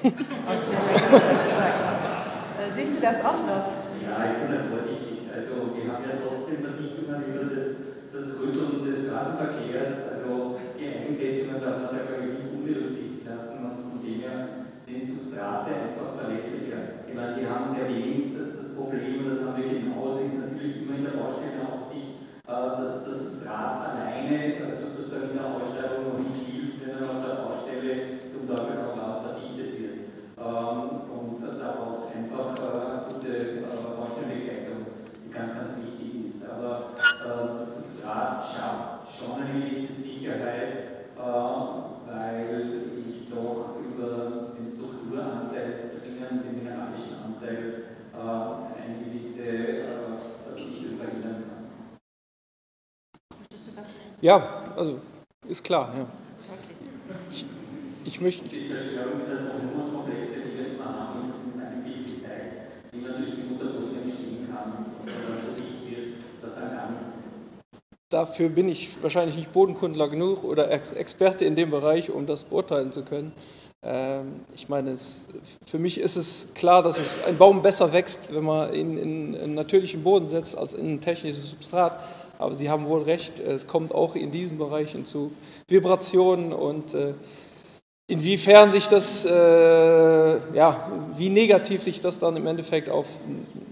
als der das gesagt hat. Siehst du das anders? Ja, ich bin da vorsichtig. Also wir haben ja trotzdem Verdichtungen über das Rütteln des Straßenverkehrs, also die Einsetzungen darf man da glaube ich nicht unberücksichtigt lassen und von dem her sind Substrate einfach verlässlicher. Ich meine, Sie haben es erwähnt, das Problem, und das haben wir genauso, ist natürlich immer in der Baustellenaufsicht, dass das Substrat alleine sozusagen in der Ausschreibung noch nicht hilft, wenn dann auf der Baustelle zum Teufel komm raus verdichtet wird. Und da braucht es einfach gute Baustellenbegleitung, die ganz wichtig ist. Aber das Substrat schafft schon eine gewisse Sicherheit, weil ich doch über den Strukturanteil Ja, also ist klar. Ja. Okay. Ich möchte. Die Zerstörung dieser Atommauskomplexe, die wir immer haben, sind eine Bild gezeigt, die natürlich im Untergrund entstehen kann und so dicht wird, dass dann gar nichts mehr. Dafür bin ich wahrscheinlich nicht Bodenkundler genug oder Experte in dem Bereich, um das beurteilen zu können. Ich meine, für mich ist es klar, dass ein Baum besser wächst, wenn man ihn in einen natürlichen Boden setzt, als in ein technisches Substrat. Aber Sie haben wohl recht, es kommt auch in diesen Bereichen zu Vibrationen und inwiefern sich das, wie negativ sich das dann im Endeffekt auf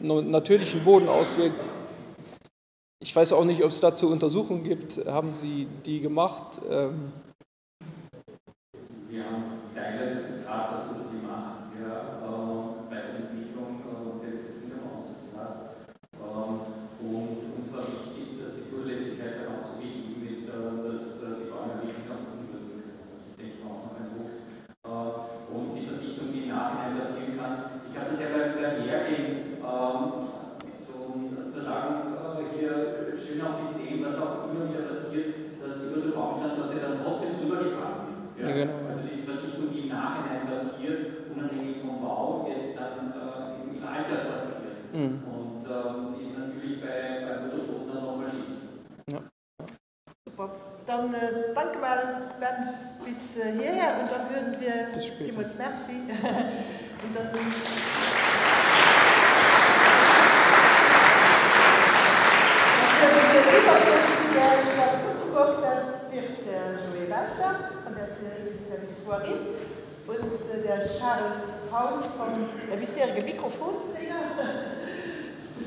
einen natürlichen Boden auswirkt. Ich weiß auch nicht, ob es dazu Untersuchungen gibt. Haben Sie die gemacht? Wir haben teilweise Substratversuche gemacht, bei der Entwicklung des Kinderbaumsubstrats. Und uns war wichtig, dass die Durchlässigkeit dann auch so gegeben ist, dass die Bäume wirklich nach unten wachsen können. Das ist, denke ich, auch noch ein Punkt. Und die Verdichtung, die im Nachhinein passieren kann. Ich habe das ja bei Mehrgehen zur Lagung hier schön auch gesehen, was auch immer wieder passiert, dass über so Baumstandorte dann trotzdem drüber gefahren wird. Ja? Ja, genau. Also diese Verdichtung, die im Nachhinein passiert, unabhängig vom Bau, jetzt dann im Alter passiert. Und die ist natürlich bei Mutterboden dann nochmal schief. Ja. Super. Dann danke mal Bernd bis hierher und dann würden wir vielmals merci. Und dann zu der Stadt Luxemburg, dann wird der Joey Walter von der Service Soirée und der Charles Haus der bisherige Mikrofonträger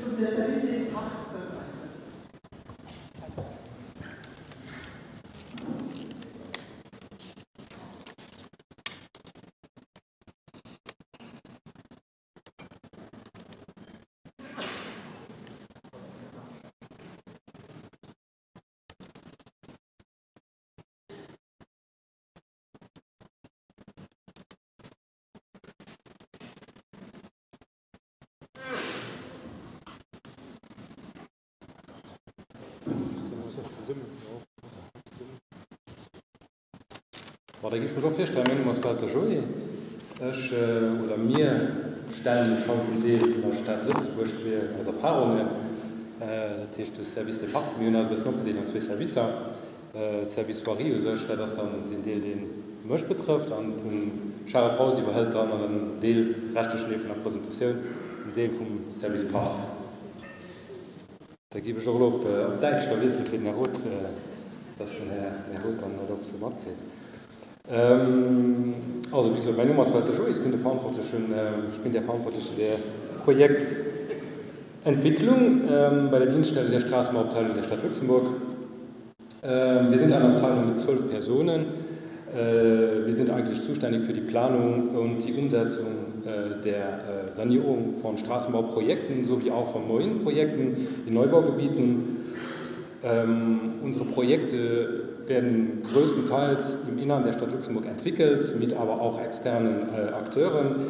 von der Service Da gibt es mir auch feststellen, wenn man Walter Joey oder mir stellen schon Idee von der Stadt Lützburg für als Erfahrungen das Service de Park bis noch den zwei Service Service Soirée das dann den Deal den Mösch betrifft an den Charles Haus überhält dann an den Deal rechte Schnee von der Präsentation den Deal vom Service Park. Da gebe ich auch auf Deutsch da wissen für den Rot, dass der Rot dann doch so macht kriegt. Also wie gesagt, mein Name ist Walter Joey, ich bin der Verantwortliche der Projektentwicklung bei der Dienststelle der Straßenbauabteilung der Stadt Luxemburg. Wir sind eine Abteilung mit 12 Personen. Wir sind eigentlich zuständig für die Planung und die Umsetzung der Sanierung von Straßenbauprojekten sowie auch von neuen Projekten in Neubaugebieten. Unsere Projekte werden größtenteils im Innern der Stadt Luxemburg entwickelt, mit aber auch externen Akteuren,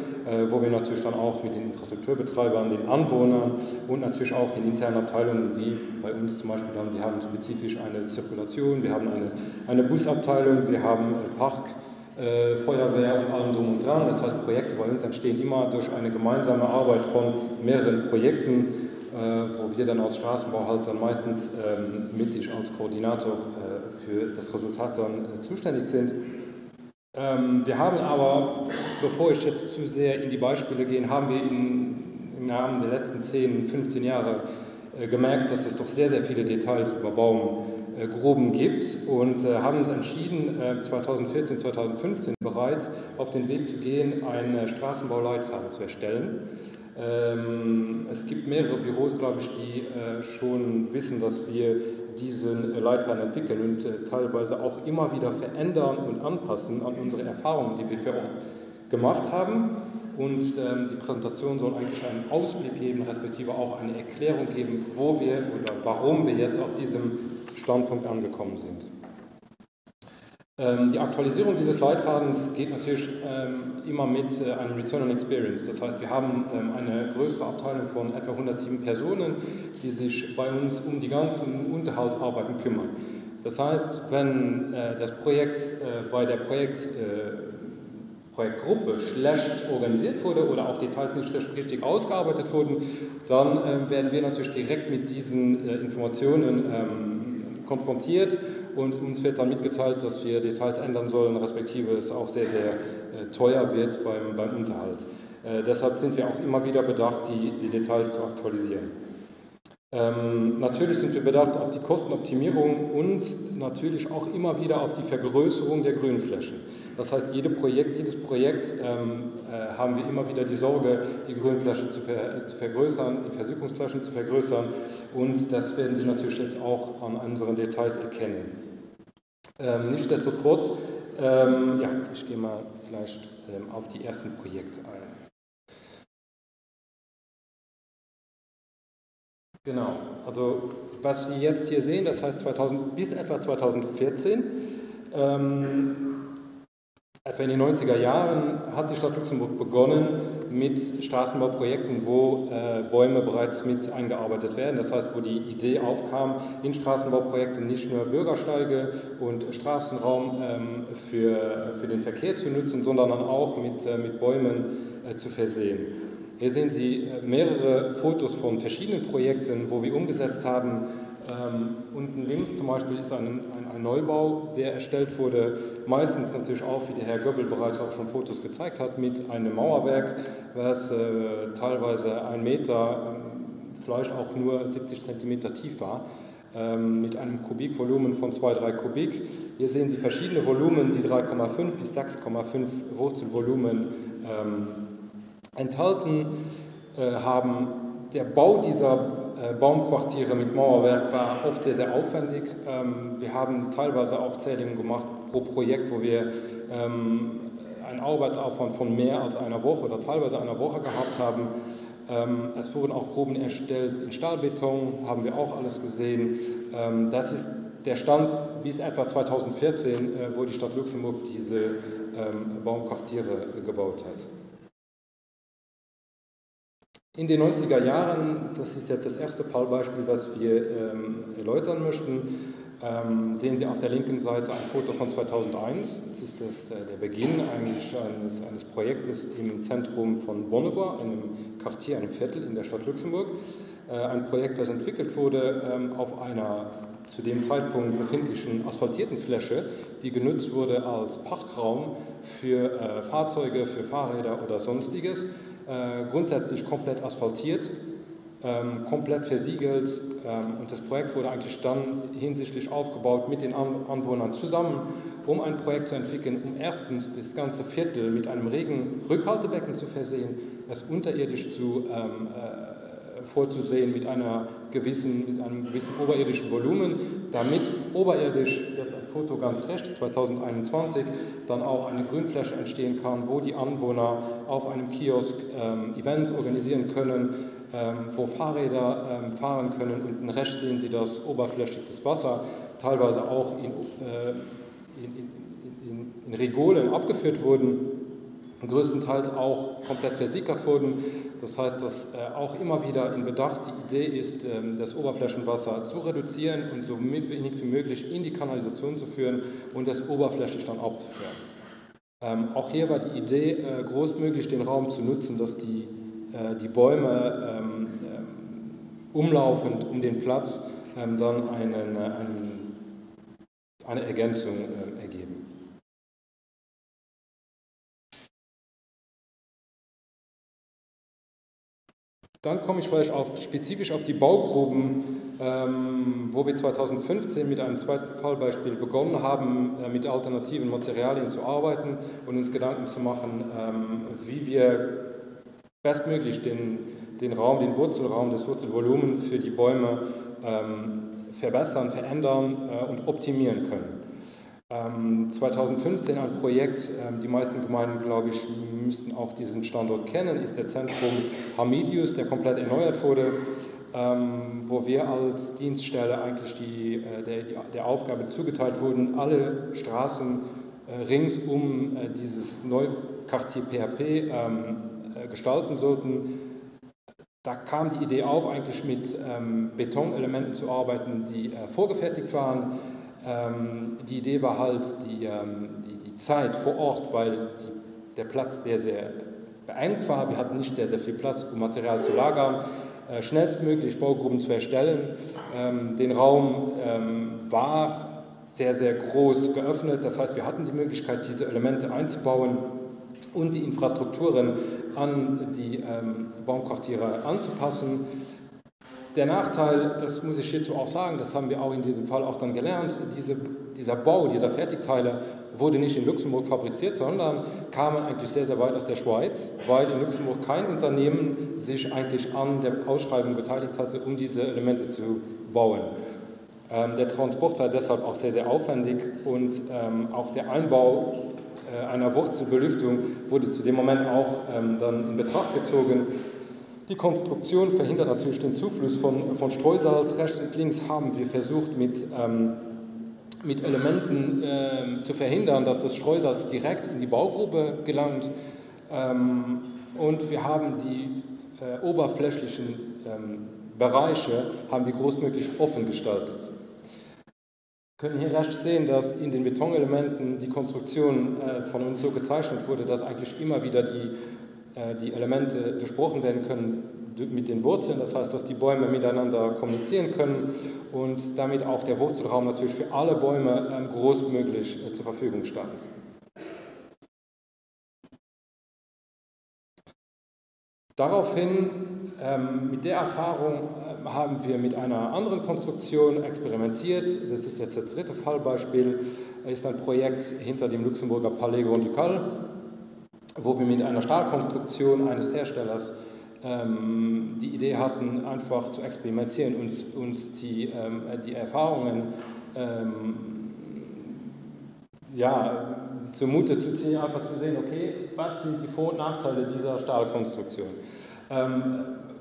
wo wir natürlich dann auch mit den Infrastrukturbetreibern, den Anwohnern und natürlich auch den internen Abteilungen, wie bei uns zum Beispiel, wir haben spezifisch eine Zirkulation, wir haben eine Busabteilung, wir haben Park, Feuerwehr und allem drum und dran. Das heißt, Projekte bei uns entstehen immer durch eine gemeinsame Arbeit von mehreren Projekten, wo wir dann als Straßenbau halt dann meistens mittig als Koordinator für das Resultat dann zuständig sind. Wir haben aber, bevor ich jetzt zu sehr in die Beispiele gehe, haben wir im Rahmen der letzten 10, 15 Jahre gemerkt, dass es doch sehr, sehr viele Details über Baumgruben gibt und haben uns entschieden, 2014, 2015 bereits auf den Weg zu gehen, einen Straßenbauleitfaden zu erstellen. Es gibt mehrere Büros, glaube ich, die schon wissen, dass wir diesen Leitfaden entwickeln und teilweise auch immer wieder verändern und anpassen an unsere Erfahrungen, die wir für Ort gemacht haben. Und die Präsentation soll eigentlich einen Ausblick geben, respektive auch eine Erklärung geben, wo wir oder warum wir jetzt auf diesem Standpunkt angekommen sind. Die Aktualisierung dieses Leitfadens geht natürlich immer mit einem Return on Experience. Das heißt, wir haben eine größere Abteilung von etwa 107 Personen, die sich bei uns um die ganzen Unterhaltsarbeiten kümmern. Das heißt, wenn das Projekt bei der Projektgruppe schlecht organisiert wurde oder auch Details nicht richtig ausgearbeitet wurden, dann werden wir natürlich direkt mit diesen Informationen konfrontiert und uns wird dann mitgeteilt, dass wir Details ändern sollen, respektive es auch sehr, sehr teuer wird beim Unterhalt. Deshalb sind wir auch immer wieder bedacht, die Details zu aktualisieren. Natürlich sind wir bedacht auf die Kostenoptimierung und natürlich auch immer wieder auf die Vergrößerung der Grünflächen. Das heißt, jedes Projekt haben wir immer wieder die Sorge, die Grünfläche zu vergrößern, die Versickungsflächen zu vergrößern und das werden Sie natürlich jetzt auch an unseren Details erkennen. Nichtsdestotrotz, ja, ich gehe mal vielleicht auf die ersten Projekte ein. Genau, also was Sie jetzt hier sehen, das heißt bis etwa 2014, etwa in den 90er Jahren hat die Stadt Luxemburg begonnen mit Straßenbauprojekten, wo Bäume bereits mit eingearbeitet werden. Das heißt, wo die Idee aufkam, in Straßenbauprojekten nicht nur Bürgersteige und Straßenraum für den Verkehr zu nutzen, sondern dann auch mit Bäumen zu versehen. Hier sehen Sie mehrere Fotos von verschiedenen Projekten, wo wir umgesetzt haben. Unten links zum Beispiel ist ein Neubau, der erstellt wurde, meistens natürlich auch, wie der Herr Göbbel bereits auch schon Fotos gezeigt hat, mit einem Mauerwerk, was teilweise 1 Meter, vielleicht auch nur 70 Zentimeter tief war, mit einem Kubikvolumen von 2-3 Kubik. Hier sehen Sie verschiedene Volumen, die 3,5 bis 6,5 Wurzelvolumen enthalten haben. Der Bau dieser Baumquartiere mit Mauerwerk war oft sehr, sehr aufwendig. Wir haben teilweise auch Zählungen gemacht pro Projekt, wo wir einen Arbeitsaufwand von mehr als einer Woche oder teilweise einer Woche gehabt haben. Es wurden auch Proben erstellt in Stahlbeton, haben wir auch alles gesehen. Das ist der Stand bis etwa 2014, wo die Stadt Luxemburg diese Baumquartiere gebaut hat. In den 90er Jahren, das ist jetzt das erste Fallbeispiel, was wir erläutern möchten, sehen Sie auf der linken Seite ein Foto von 2001. Das ist der Beginn eigentlich eines Projektes im Zentrum von Bonnevoie, einem Quartier, einem Viertel in der Stadt Luxemburg. Ein Projekt, das entwickelt wurde auf einer zu dem Zeitpunkt befindlichen asphaltierten Fläche, die genutzt wurde als Parkraum für Fahrzeuge, für Fahrräder oder Sonstiges. Grundsätzlich komplett asphaltiert, komplett versiegelt und das Projekt wurde eigentlich dann hinsichtlich aufgebaut mit den Anwohnern zusammen, um ein Projekt zu entwickeln, um erstens das ganze Viertel mit einem Regenrückhaltebecken zu versehen, es unterirdisch vorzusehen mit einem gewissen oberirdischen Volumen, damit oberirdisch, jetzt ein Foto ganz rechts, 2021, dann auch eine Grünfläche entstehen kann, wo die Anwohner auf einem Kiosk Events organisieren können, wo Fahrräder fahren können. Unten rechts sehen Sie das oberflächliches Wasser, teilweise auch in Regolen abgeführt wurden, größtenteils auch komplett versickert wurden. Das heißt, dass auch immer wieder in Bedacht die Idee ist, das Oberflächenwasser zu reduzieren und so wenig wie möglich in die Kanalisation zu führen und das oberflächlich dann abzuführen. Auch hier war die Idee, großmöglich den Raum zu nutzen, dass die Bäume umlaufend um den Platz dann eine Ergänzung ergeben. Dann komme ich vielleicht spezifisch auf die Baugruben, wo wir 2015 mit einem zweiten Fallbeispiel begonnen haben, mit alternativen Materialien zu arbeiten und uns Gedanken zu machen, wie wir bestmöglich den Wurzelraum, das Wurzelvolumen für die Bäume verbessern, verändern und optimieren können. 2015 ein Projekt, die meisten Gemeinden, glaube ich, müssten auch diesen Standort kennen, ist der Zentrum Hamidius, der komplett erneuert wurde, wo wir als Dienststelle eigentlich der Aufgabe zugeteilt wurden, alle Straßen rings um dieses Neuquartier PHP gestalten sollten. Da kam die Idee auf, eigentlich mit Betonelementen zu arbeiten, die vorgefertigt waren. Die Idee war halt die Zeit vor Ort, weil der Platz sehr, sehr beengt war. Wir hatten nicht sehr, sehr viel Platz, um Material zu lagern. Schnellstmöglich Baugruppen zu erstellen. Den Raum war sehr, sehr groß geöffnet. Das heißt, wir hatten die Möglichkeit, diese Elemente einzubauen und die Infrastrukturen an die Baumquartiere anzupassen. Der Nachteil, das muss ich hierzu auch sagen, das haben wir auch in diesem Fall auch dann gelernt, dieser Bau, dieser Fertigteile wurde nicht in Luxemburg fabriziert, sondern kamen eigentlich sehr, sehr weit aus der Schweiz, weil in Luxemburg kein Unternehmen sich eigentlich an der Ausschreibung beteiligt hatte, um diese Elemente zu bauen. Der Transport war deshalb auch sehr, sehr aufwendig und auch der Einbau einer Wurzelbelüftung wurde zu dem Moment auch dann in Betracht gezogen. Die Konstruktion verhindert natürlich den Zufluss von Streusalz. Rechts und links haben wir versucht, mit Elementen zu verhindern, dass das Streusalz direkt in die Baugrube gelangt. Und wir haben die oberflächlichen Bereiche haben wir großmöglich offen gestaltet. Wir können hier rechts sehen, dass in den Betonelementen die Konstruktion von uns so gezeichnet wurde, dass eigentlich immer wieder die Elemente durchbrochen werden können mit den Wurzeln, das heißt, dass die Bäume miteinander kommunizieren können und damit auch der Wurzelraum natürlich für alle Bäume großmöglich zur Verfügung stand. Daraufhin, mit der Erfahrung, haben wir mit einer anderen Konstruktion experimentiert. Das ist jetzt das dritte Fallbeispiel. Das ist ein Projekt hinter dem Luxemburger Palais Grand Ducal, wo wir mit einer Stahlkonstruktion eines Herstellers die Idee hatten, einfach zu experimentieren und uns die Erfahrungen zumute zu ziehen, einfach zu sehen, okay, was sind die Vor- und Nachteile dieser Stahlkonstruktion.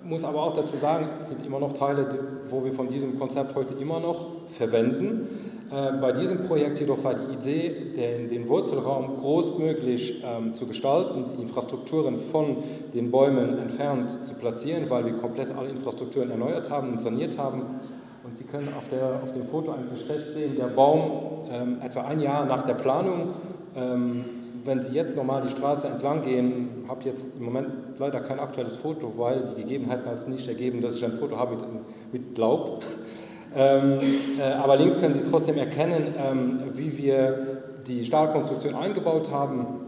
Muss aber auch dazu sagen, es sind immer noch Teile, wo wir von diesem Konzept heute immer noch verwenden. Bei diesem Projekt jedoch war die Idee, den Wurzelraum großmöglich zu gestalten, die Infrastrukturen von den Bäumen entfernt zu platzieren, weil wir komplett alle Infrastrukturen erneuert haben und saniert haben. Und Sie können auf dem Foto eigentlich rechts sehen, der Baum etwa ein Jahr nach der Planung. Wenn Sie jetzt normal die Straße entlang gehen, habe jetzt im Moment leider kein aktuelles Foto, weil die Gegebenheiten hat es nicht ergeben, dass ich ein Foto habe mit Laub. Aber links können Sie trotzdem erkennen, wie wir die Stahlkonstruktion eingebaut haben.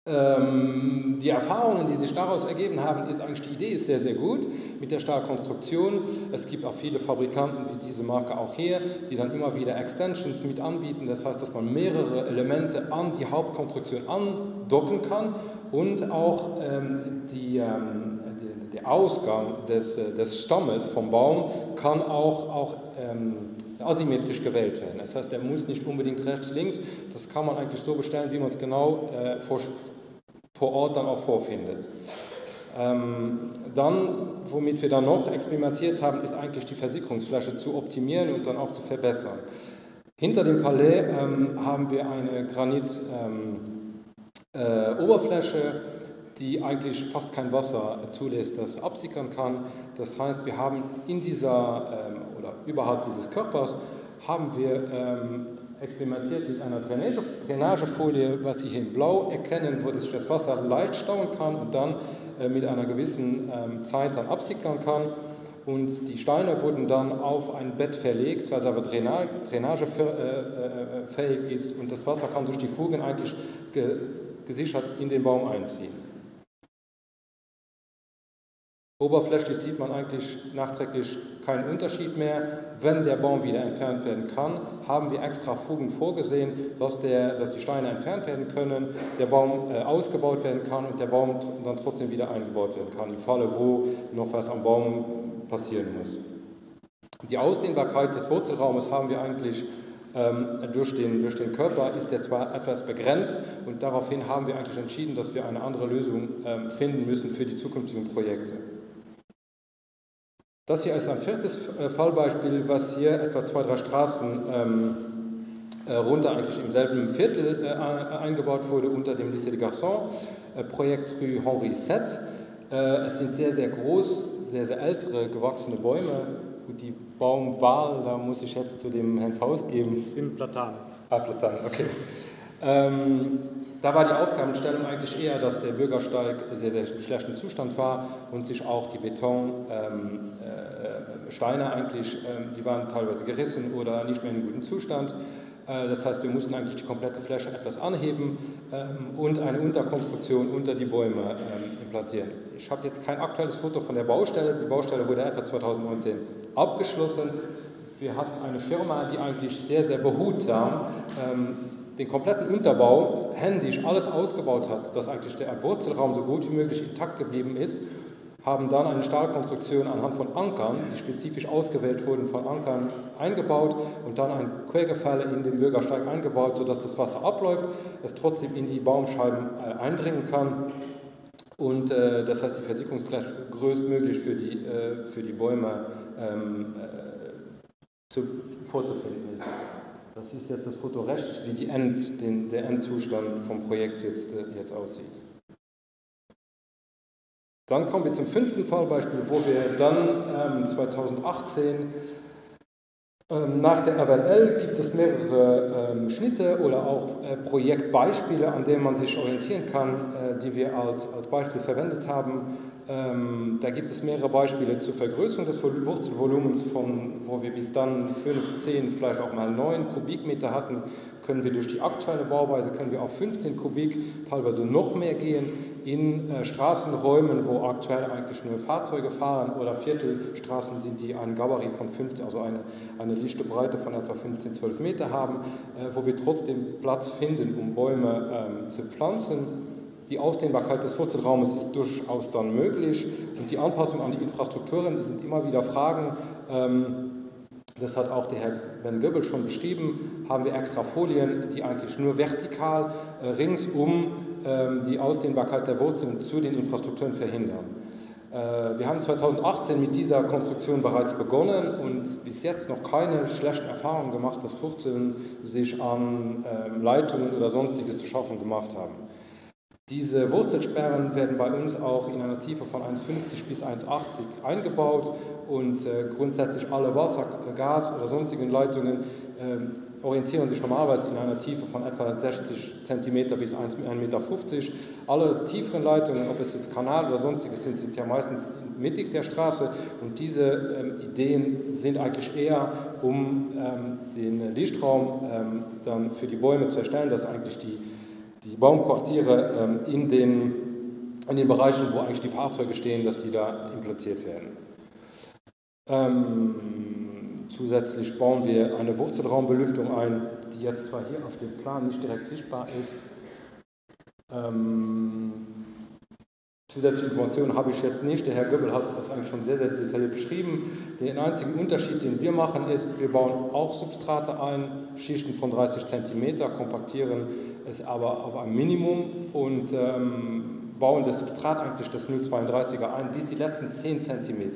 Die Erfahrungen, die sich daraus ergeben haben, ist eigentlich, die Idee ist sehr, sehr gut mit der Stahlkonstruktion. Es gibt auch viele Fabrikanten, wie diese Marke auch hier, die dann immer wieder Extensions mit anbieten. Das heißt, dass man mehrere Elemente an die Hauptkonstruktion andocken kann und auch der Ausgang des Stammes vom Baum kann auch asymmetrisch gewählt werden. Das heißt, der muss nicht unbedingt rechts, links. Das kann man eigentlich so bestellen, wie man es genau vor Ort dann auch vorfindet. Dann, womit wir dann noch experimentiert haben, ist eigentlich die Versickerungsfläche zu optimieren und dann auch zu verbessern. Hinter dem Palais haben wir eine Granit-Oberfläche, die eigentlich fast kein Wasser zulässt, das absickern kann. Das heißt, wir haben in oder überhalb dieses Körpers haben wir experimentiert mit einer Drainagefolie, was Sie hier in Blau erkennen, wo sich das Wasser leicht stauen kann und dann mit einer gewissen Zeit dann absickern kann. Und die Steine wurden dann auf ein Bett verlegt, was aber drainagefähig ist und das Wasser kann durch die Fugen eigentlich gesichert in den Baum einziehen. Oberflächlich sieht man eigentlich nachträglich keinen Unterschied mehr. Wenn der Baum wieder entfernt werden kann, haben wir extra Fugen vorgesehen, dass die Steine entfernt werden können, der Baum ausgebaut werden kann und der Baum dann trotzdem wieder eingebaut werden kann, im Falle, wo noch was am Baum passieren muss. Die Ausdehnbarkeit des Wurzelraumes haben wir eigentlich durch den Körper ist der zwar etwas begrenzt und daraufhin haben wir eigentlich entschieden, dass wir eine andere Lösung finden müssen für die zukünftigen Projekte. Das hier ist ein viertes Fallbeispiel, was hier etwa 2-3 Straßen runter eigentlich im selben Viertel eingebaut wurde unter dem Lycée des Garçons, Projekt Rue Henri VII. Es sind sehr, sehr groß, sehr, sehr ältere gewachsene Bäume, Gut, die Baumwahl, da muss ich jetzt zu dem Herrn Faust geben. Sind Platanen. Ah, Platanen, okay. Da war die Aufgabenstellung eigentlich eher, dass der Bürgersteig sehr, sehr schlechten Zustand war und sich auch die Betonsteine eigentlich, die waren teilweise gerissen oder nicht mehr in einem guten Zustand. Das heißt, wir mussten eigentlich die komplette Fläche etwas anheben und eine Unterkonstruktion unter die Bäume implantieren. Ich habe jetzt kein aktuelles Foto von der Baustelle. Die Baustelle wurde etwa 2019 abgeschlossen. Wir hatten eine Firma, die eigentlich sehr, sehr behutsam den kompletten Unterbau händisch alles ausgebaut hat, dass eigentlich der Wurzelraum so gut wie möglich intakt geblieben ist, haben dann eine Stahlkonstruktion anhand von Ankern, die spezifisch ausgewählt wurden, von Ankern eingebaut und dann ein Quergefälle in den Bürgersteig eingebaut, sodass das Wasser abläuft, es trotzdem in die Baumscheiben eindringen kann und das heißt, die Versickerungsklasse größtmöglich für die Bäume vorzufinden ist. Das ist jetzt das Foto rechts, wie der Endzustand vom Projekt jetzt aussieht. Dann kommen wir zum 5. Fallbeispiel, wo wir dann 2018 nach der RWL gibt es mehrere Schnitte oder auch Projektbeispiele, an denen man sich orientieren kann, die wir als Beispiel verwendet haben. Da gibt es mehrere Beispiele zur Vergrößerung des Wurzelvolumens, wo wir bis dann 5, 10, vielleicht auch mal 9 Kubikmeter hatten, können wir durch die aktuelle Bauweise auf 15 Kubik, teilweise noch mehr gehen, in Straßenräumen, wo aktuell eigentlich nur Fahrzeuge fahren oder Viertelstraßen sind, die ein Gabarit von 15, also eine lichte Breite von etwa 15, 12 Meter haben, wo wir trotzdem Platz finden, um Bäume zu pflanzen. Die Ausdehnbarkeit des Wurzelraumes ist durchaus dann möglich und die Anpassung an die Infrastrukturen sind immer wieder Fragen. Das hat auch der Herr Ben Göbel schon beschrieben, haben wir extra Folien, die eigentlich nur vertikal ringsum die Ausdehnbarkeit der Wurzeln zu den Infrastrukturen verhindern. Wir haben 2018 mit dieser Konstruktion bereits begonnen und bis jetzt noch keine schlechten Erfahrungen gemacht, dass Wurzeln sich an Leitungen oder Sonstiges zu schaffen gemacht haben. Diese Wurzelsperren werden bei uns auch in einer Tiefe von 1,50 bis 1,80 eingebaut und grundsätzlich alle Wasser-, Gas- oder sonstigen Leitungen orientieren sich normalerweise in einer Tiefe von etwa 60 cm bis 1,50 Meter. Alle tieferen Leitungen, ob es jetzt Kanal oder sonstiges sind ja meistens mittig der Straße und diese Ideen sind eigentlich eher, um den Lichtraum dann für die Bäume zu erstellen, dass eigentlich die Baumquartiere in den Bereichen, wo eigentlich die Fahrzeuge stehen, dass die da implantiert werden. Zusätzlich bauen wir eine Wurzelraumbelüftung ein, die jetzt zwar hier auf dem Plan nicht direkt sichtbar ist. Zusätzliche Informationen habe ich jetzt nicht. Der Herr Göbel hat das eigentlich schon sehr, sehr detailliert beschrieben. Den einzigen Unterschied, den wir machen, ist, wir bauen auch Substrate ein, Schichten von 30 cm, kompaktieren es aber auf ein Minimum und bauen das Substrat eigentlich das 0,32er ein bis die letzten 10 cm.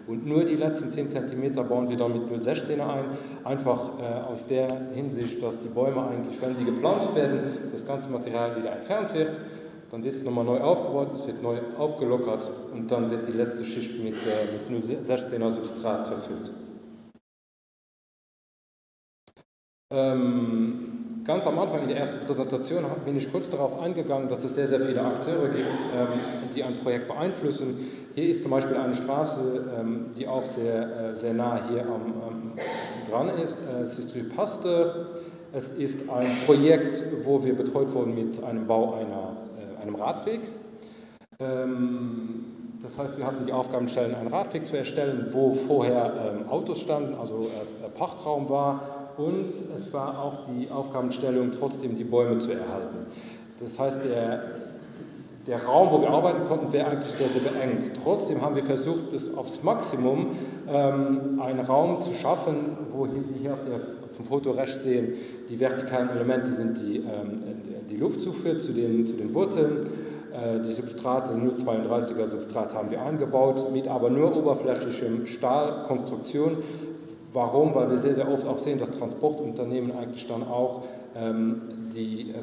Und nur die letzten 10 cm bauen wir dann mit 0,16er ein, einfach aus der Hinsicht, dass die Bäume eigentlich, wenn sie gepflanzt werden, das ganze Material wieder entfernt wird. Dann wird es nochmal neu aufgebaut, es wird neu aufgelockert und dann wird die letzte Schicht mit 0,16er Substrat verfüllt. Ganz am Anfang in der ersten Präsentation bin ich kurz darauf eingegangen, dass es sehr, sehr viele Akteure gibt, die ein Projekt beeinflussen. Hier ist zum Beispiel eine Straße, die auch sehr, sehr nah hier dran ist. Es ist Rue Pasteur. Es ist ein Projekt, wo wir betreut wurden mit einem Bau einem Radweg. Das heißt, wir hatten die Aufgabenstellung, einen Radweg zu erstellen, wo vorher Autos standen, also Parkraum war. Und es war auch die Aufgabenstellung, trotzdem die Bäume zu erhalten. Das heißt, der Raum, wo wir arbeiten konnten, wäre eigentlich sehr, sehr beengt. Trotzdem haben wir versucht, das aufs Maximum einen Raum zu schaffen, wo Sie hier auf vom Foto rechts sehen, die vertikalen Elemente sind die Luftzufuhr zu den Wurzeln. Die Substrate, 0,32er Substrat haben wir eingebaut, mit aber nur oberflächlichem Stahlkonstruktion, Warum? Weil wir sehr, sehr oft auch sehen, dass Transportunternehmen eigentlich dann auch die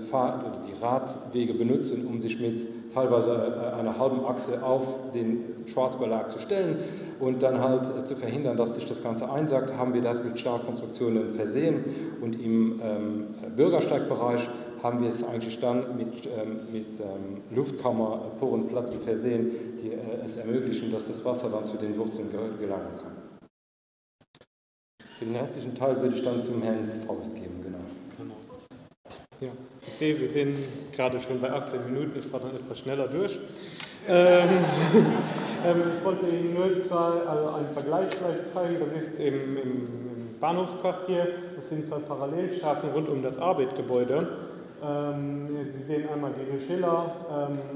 Radwege benutzen, um sich mit teilweise einer halben Achse auf den Schwarzbelag zu stellen und dann halt zu verhindern, dass sich das Ganze einsackt, haben wir das mit Stahlkonstruktionen versehen und im Bürgersteigbereich haben wir es eigentlich dann mit Luftkammerporenplatten versehen, die es ermöglichen, dass das Wasser dann zu den Wurzeln gelangen kann. Für den restlichen Teil würde ich dann zum Herrn Faust geben, genau. Ja, ich sehe, wir sind gerade schon bei 18 Minuten, ich fahre dann etwas schneller durch. Ich wollte Ihnen nur einen Vergleich vielleicht zeigen, das ist im Bahnhofsquartier, das sind zwei Parallelstraßen rund um das Arbeitgebäude. Sie sehen einmal die Schiller,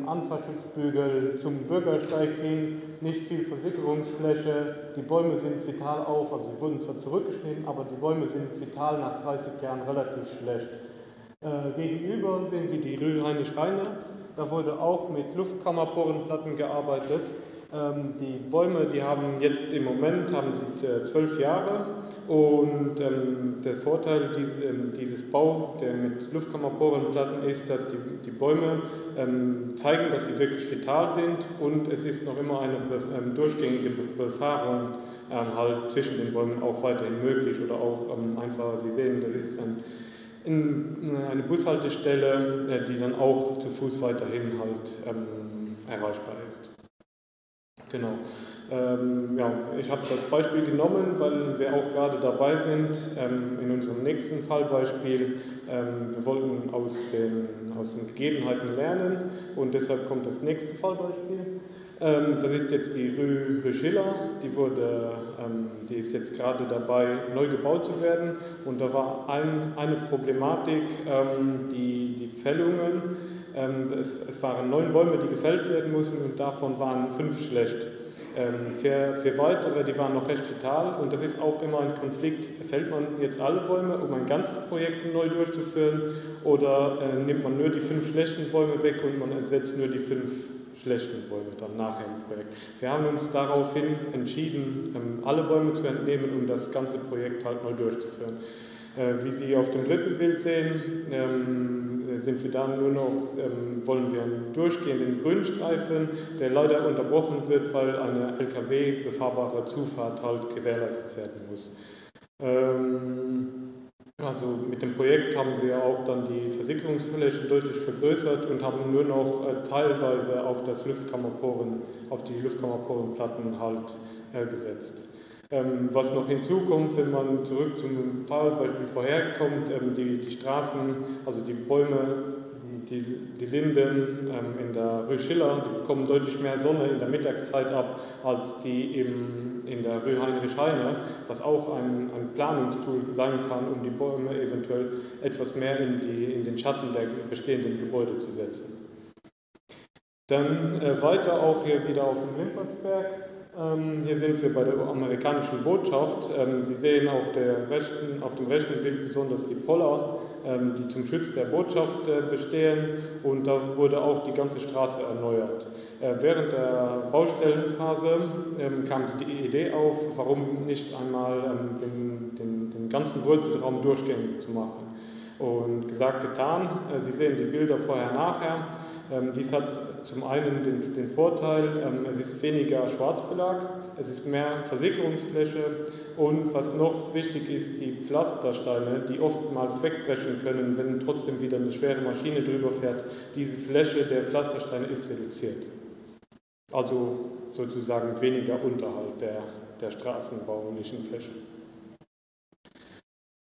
Anfahrschutzbügel zum Bürgersteig hin, nicht viel Versickerungsfläche, die Bäume sind vital auch, also sie wurden zwar zurückgeschnitten, aber die Bäume sind vital nach 30 Jahren relativ schlecht. Gegenüber sehen Sie die Rue Heinrich-Reine, da wurde auch mit Luftkammerporenplatten gearbeitet. Die Bäume, die haben jetzt im Moment 12 Jahre und der Vorteil dieses Baus, der mit Luftkammerporenplatten ist, dass die Bäume zeigen, dass sie wirklich vital sind und es ist noch immer eine durchgängige Befahrung halt zwischen den Bäumen auch weiterhin möglich oder auch einfach, Sie sehen, das ist eine Bushaltestelle, die dann auch zu Fuß weiterhin halt erreichbar ist. Genau. Ja, ich habe das Beispiel genommen, weil wir auch gerade dabei sind, in unserem nächsten Fallbeispiel. Wir wollten aus den Gegebenheiten lernen und deshalb kommt das nächste Fallbeispiel. Das ist jetzt die Rue Schiller, die ist jetzt gerade dabei, neu gebaut zu werden. Und da war eine Problematik, die Fällungen. Es waren 9 Bäume, die gefällt werden mussten und davon waren 5 schlecht. Für weitere, die waren noch recht vital und das ist auch immer ein Konflikt. Fällt man jetzt alle Bäume, um ein ganzes Projekt neu durchzuführen oder nimmt man nur die 5 schlechten Bäume weg und man ersetzt nur die 5 schlechten Bäume dann nachher im Projekt. Wir haben uns daraufhin entschieden, alle Bäume zu entnehmen, um das ganze Projekt halt neu durchzuführen. Wie Sie auf dem dritten Bild sehen, sind wir dann nur noch, wollen wir einen durchgehenden Grünstreifen, der leider unterbrochen wird, weil eine LKW befahrbare Zufahrt halt gewährleistet werden muss. Also mit dem Projekt haben wir auch dann die Versickerungsfläche deutlich vergrößert und haben nur noch teilweise auf die Luftkammerporenplatten halt gesetzt. Was noch hinzukommt, wenn man zurück zum Fallbeispiel vorher kommt, die Straßen, also die Bäume, die Linden in der Rue Schiller, die bekommen deutlich mehr Sonne in der Mittagszeit ab, als die in der Rue Heinrich-Heine, was auch ein Planungstool sein kann, um die Bäume eventuell etwas mehr in den Schatten der bestehenden Gebäude zu setzen. Dann weiter auch hier wieder auf dem Limpertsberg. Hier sind wir bei der amerikanischen Botschaft. Sie sehen auf dem rechten Bild besonders die Poller, die zum Schutz der Botschaft bestehen und da wurde auch die ganze Straße erneuert. Während der Baustellenphase kam die Idee auf, warum nicht einmal den ganzen Wurzelraum durchgängig zu machen. Und gesagt, getan, Sie sehen die Bilder vorher-nachher. Dies hat zum einen den Vorteil, es ist weniger Schwarzbelag, es ist mehr Versickerungsfläche und was noch wichtig ist, die Pflastersteine, die oftmals wegbrechen können, wenn trotzdem wieder eine schwere Maschine drüber fährt, diese Fläche der Pflastersteine ist reduziert. Also sozusagen weniger Unterhalt der straßenbaulichen Fläche.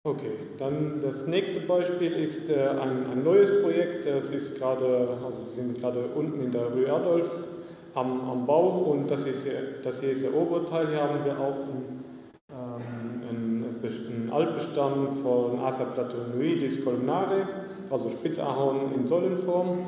Okay, dann das nächste Beispiel ist ein neues Projekt. Wir sind gerade unten in der Rue Adolf am Bau und das hier ist der Oberteil. Hier haben wir auch einen Altbestand von Acer platonoidis columnare, also Spitzahorn in Säulenform.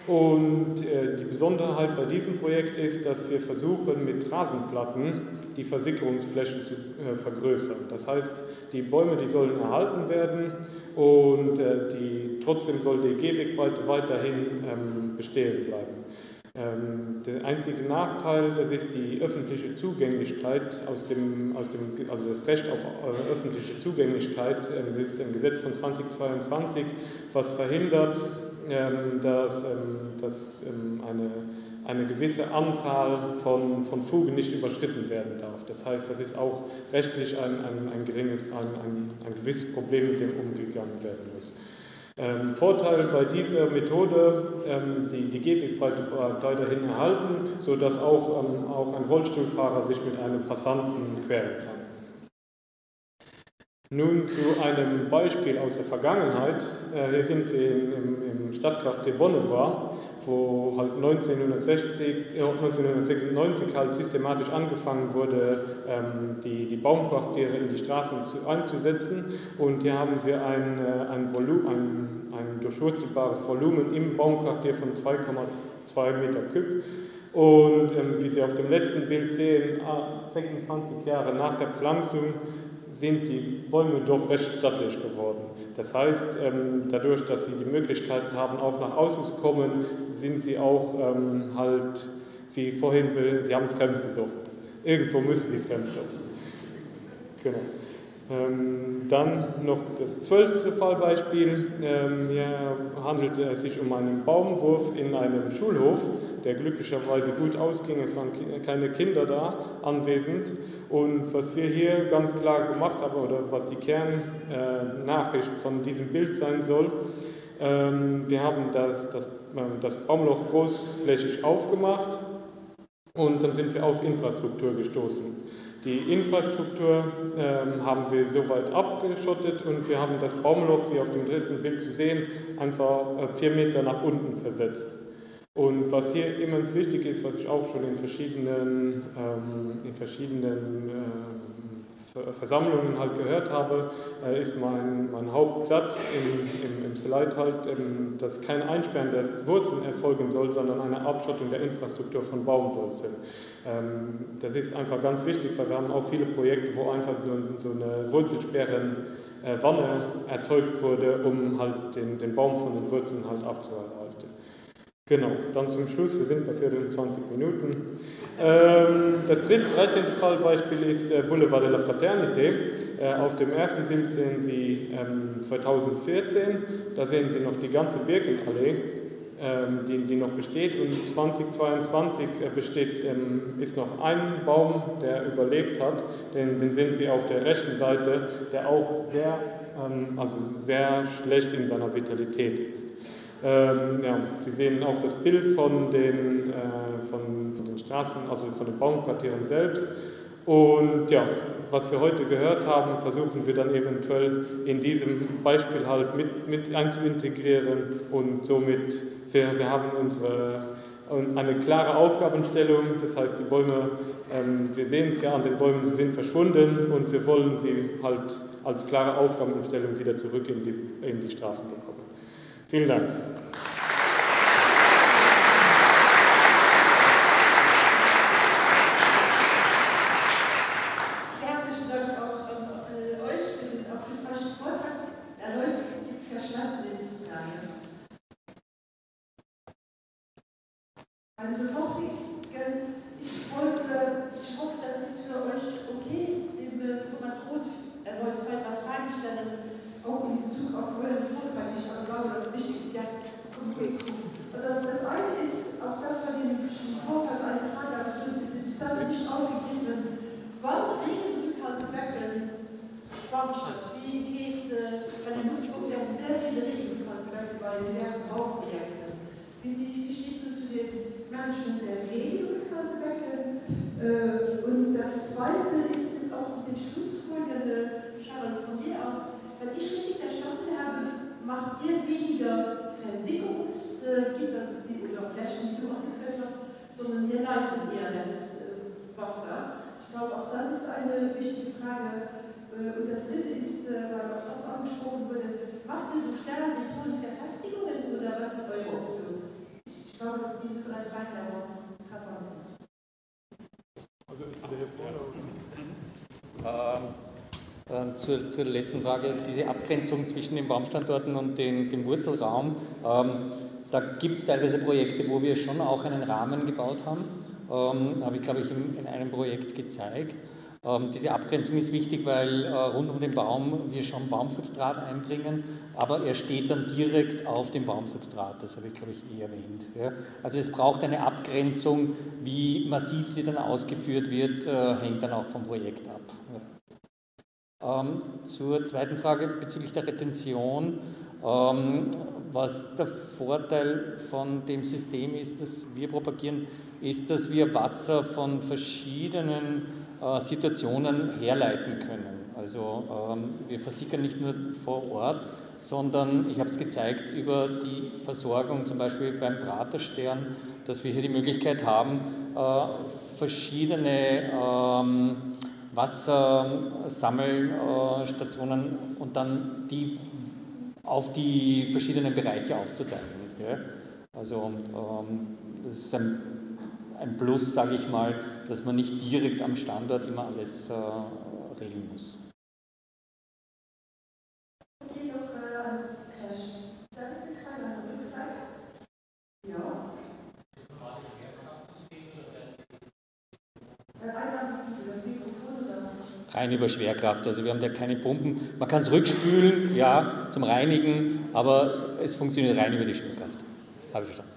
Und die Besonderheit bei diesem Projekt ist, dass wir versuchen, mit Rasenplatten die Versickerungsflächen zu vergrößern. Das heißt, die Bäume, die sollen erhalten werden und trotzdem soll die Gehwegbreite weiterhin bestehen bleiben. Der einzige Nachteil, das ist die öffentliche Zugänglichkeit, also das Recht auf öffentliche Zugänglichkeit. Das ist ein Gesetz von 2022, was verhindert, dass eine gewisse Anzahl von Fugen nicht überschritten werden darf. Das heißt, das ist auch rechtlich ein gewisses Problem, mit dem umgegangen werden muss. Vorteil bei dieser Methode, die Gehwegbreite bleibt weiterhin erhalten, sodass auch ein Rollstuhlfahrer sich mit einem Passanten queren kann. Nun zu einem Beispiel aus der Vergangenheit. Hier sind wir im Stadtquartier Bonnevar, wo halt 1996 halt systematisch angefangen wurde, die Baumquartiere in die Straßen einzusetzen. Und hier haben wir ein durchwurzelbares Volumen im Baumquartier von 2,2 Meter Küpp. Und wie Sie auf dem letzten Bild sehen, 26 Jahre nach der Pflanzung sind die Bäume doch recht stattlich geworden. Das heißt, dadurch, dass sie die Möglichkeit haben, auch nach außen zu kommen, sind sie auch halt, wie vorhin, sie haben fremd gesoffen. Irgendwo müssen sie fremd soffen. Genau. Dann noch das 12. Fallbeispiel. Hier handelt es sich um einen Baumwurf in einem Schulhof, der glücklicherweise gut ausging. Es waren keine Kinder da anwesend. Und was wir hier ganz klar gemacht haben, oder was die Kernnachricht von diesem Bild sein soll, wir haben das Baumloch großflächig aufgemacht und dann sind wir auf Infrastruktur gestoßen. Die Infrastruktur haben wir soweit abgeschottet und wir haben das Baumloch, wie auf dem dritten Bild zu sehen, einfach 4 Meter nach unten versetzt. Und was hier immens wichtig ist, was ich auch schon in verschiedenen Versammlungen halt gehört habe, ist mein Hauptsatz im Slide halt, dass kein Einsperren der Wurzeln erfolgen soll, sondern eine Abschottung der Infrastruktur von Baumwurzeln. Das ist einfach ganz wichtig, weil wir haben auch viele Projekte, wo einfach nur so eine Wurzelsperrenwanne erzeugt wurde, um halt den Baum von den Wurzeln halt abzuhalten. Genau, dann zum Schluss, wir sind bei 24 Minuten. Das 13. Fallbeispiel ist der Boulevard de la Fraternité. Auf dem ersten Bild sehen Sie 2014, da sehen Sie noch die ganze Birkenallee, die noch besteht, und 2022 ist noch ein Baum, der überlebt hat, den sehen Sie auf der rechten Seite, der auch sehr schlecht in seiner Vitalität ist. Sie sehen auch das Bild von den Straßen, also von den Baumquartieren selbst. Und ja, was wir heute gehört haben, versuchen wir dann eventuell in diesem Beispiel halt mit einzuintegrieren und somit, wir haben eine klare Aufgabenstellung, das heißt die Bäume, wir sehen es ja an den Bäumen, sie sind verschwunden und wir wollen sie halt als klare Aufgabenstellung wieder zurück in die Straßen bekommen. Vielen Dank. Herzlichen Dank auch an euch für den aufschlussreichen Vortrag. Erneut gibt es Verständnisfragen. Also ich hoffe, das ist für euch okay, dem Thomas Roth erneut 2, 3 Fragen stellen, auch in Bezug auf euren Vortrag. Ich glaube, das Wichtigste ist ja konkret. Also das eine ist, auch das von dem Vortrag eine Frage, aber es ist dann nicht aufgegriffen. Wann Regenrückhaltebecken Schwammstadt? Wie geht, bei den Luxemburg werden sehr viele Regenrückhaltebecken bei diversen Bauprojekten. Wie stehst du zu den Management der Regenrückhaltebecken? Und das zweite ist jetzt auch den Schlussfolgerende, Sharon, von dir auch. Wenn ich richtig verstanden habe, macht ihr weniger Versickerungsgitter oder Flächen, die du angeführt hast, sondern ihr leitet eher das Wasser. Ich glaube, auch das ist eine wichtige Frage. Und das dritte ist, weil auch das angesprochen wurde, macht ihr so Sternmethoden Verfestigungen oder was ist eure Option? Ich glaube, dass diese 3 Fragen aber interessant sind. Zur letzten Frage, diese Abgrenzung zwischen den Baumstandorten und dem Wurzelraum, Da gibt es teilweise Projekte, wo wir schon auch einen Rahmen gebaut haben. Habe ich, glaube ich, in einem Projekt gezeigt. Diese Abgrenzung ist wichtig, weil rund um den Baum wir schon Baumsubstrat einbringen, aber er steht dann direkt auf dem Baumsubstrat, das habe ich, glaube ich, erwähnt. Ja. Also es braucht eine Abgrenzung, wie massiv die dann ausgeführt wird, hängt dann auch vom Projekt ab. Ja. Zur zweiten Frage bezüglich der Retention. Was der Vorteil von dem System ist, das wir propagieren, ist, dass wir Wasser von verschiedenen Situationen herleiten können. Also wir versickern nicht nur vor Ort, sondern, ich habe es gezeigt, über die Versorgung, zum Beispiel beim Praterstern, dass wir hier die Möglichkeit haben, verschiedene Wassersammelstationen und dann die auf die verschiedenen Bereiche aufzuteilen. Ja? Also das ist ein Plus, sage ich mal, dass man nicht direkt am Standort immer alles regeln muss. Hier noch eine Question. Dann ist eine Rückfrage. Ja. Ist normale Schwerkraftsystem oder das Mikrofon oder? Rein über Schwerkraft, also wir haben da keine Pumpen. Man kann es rückspülen, ja, zum Reinigen, aber es funktioniert rein über die Schwerkraft. Habe ich verstanden.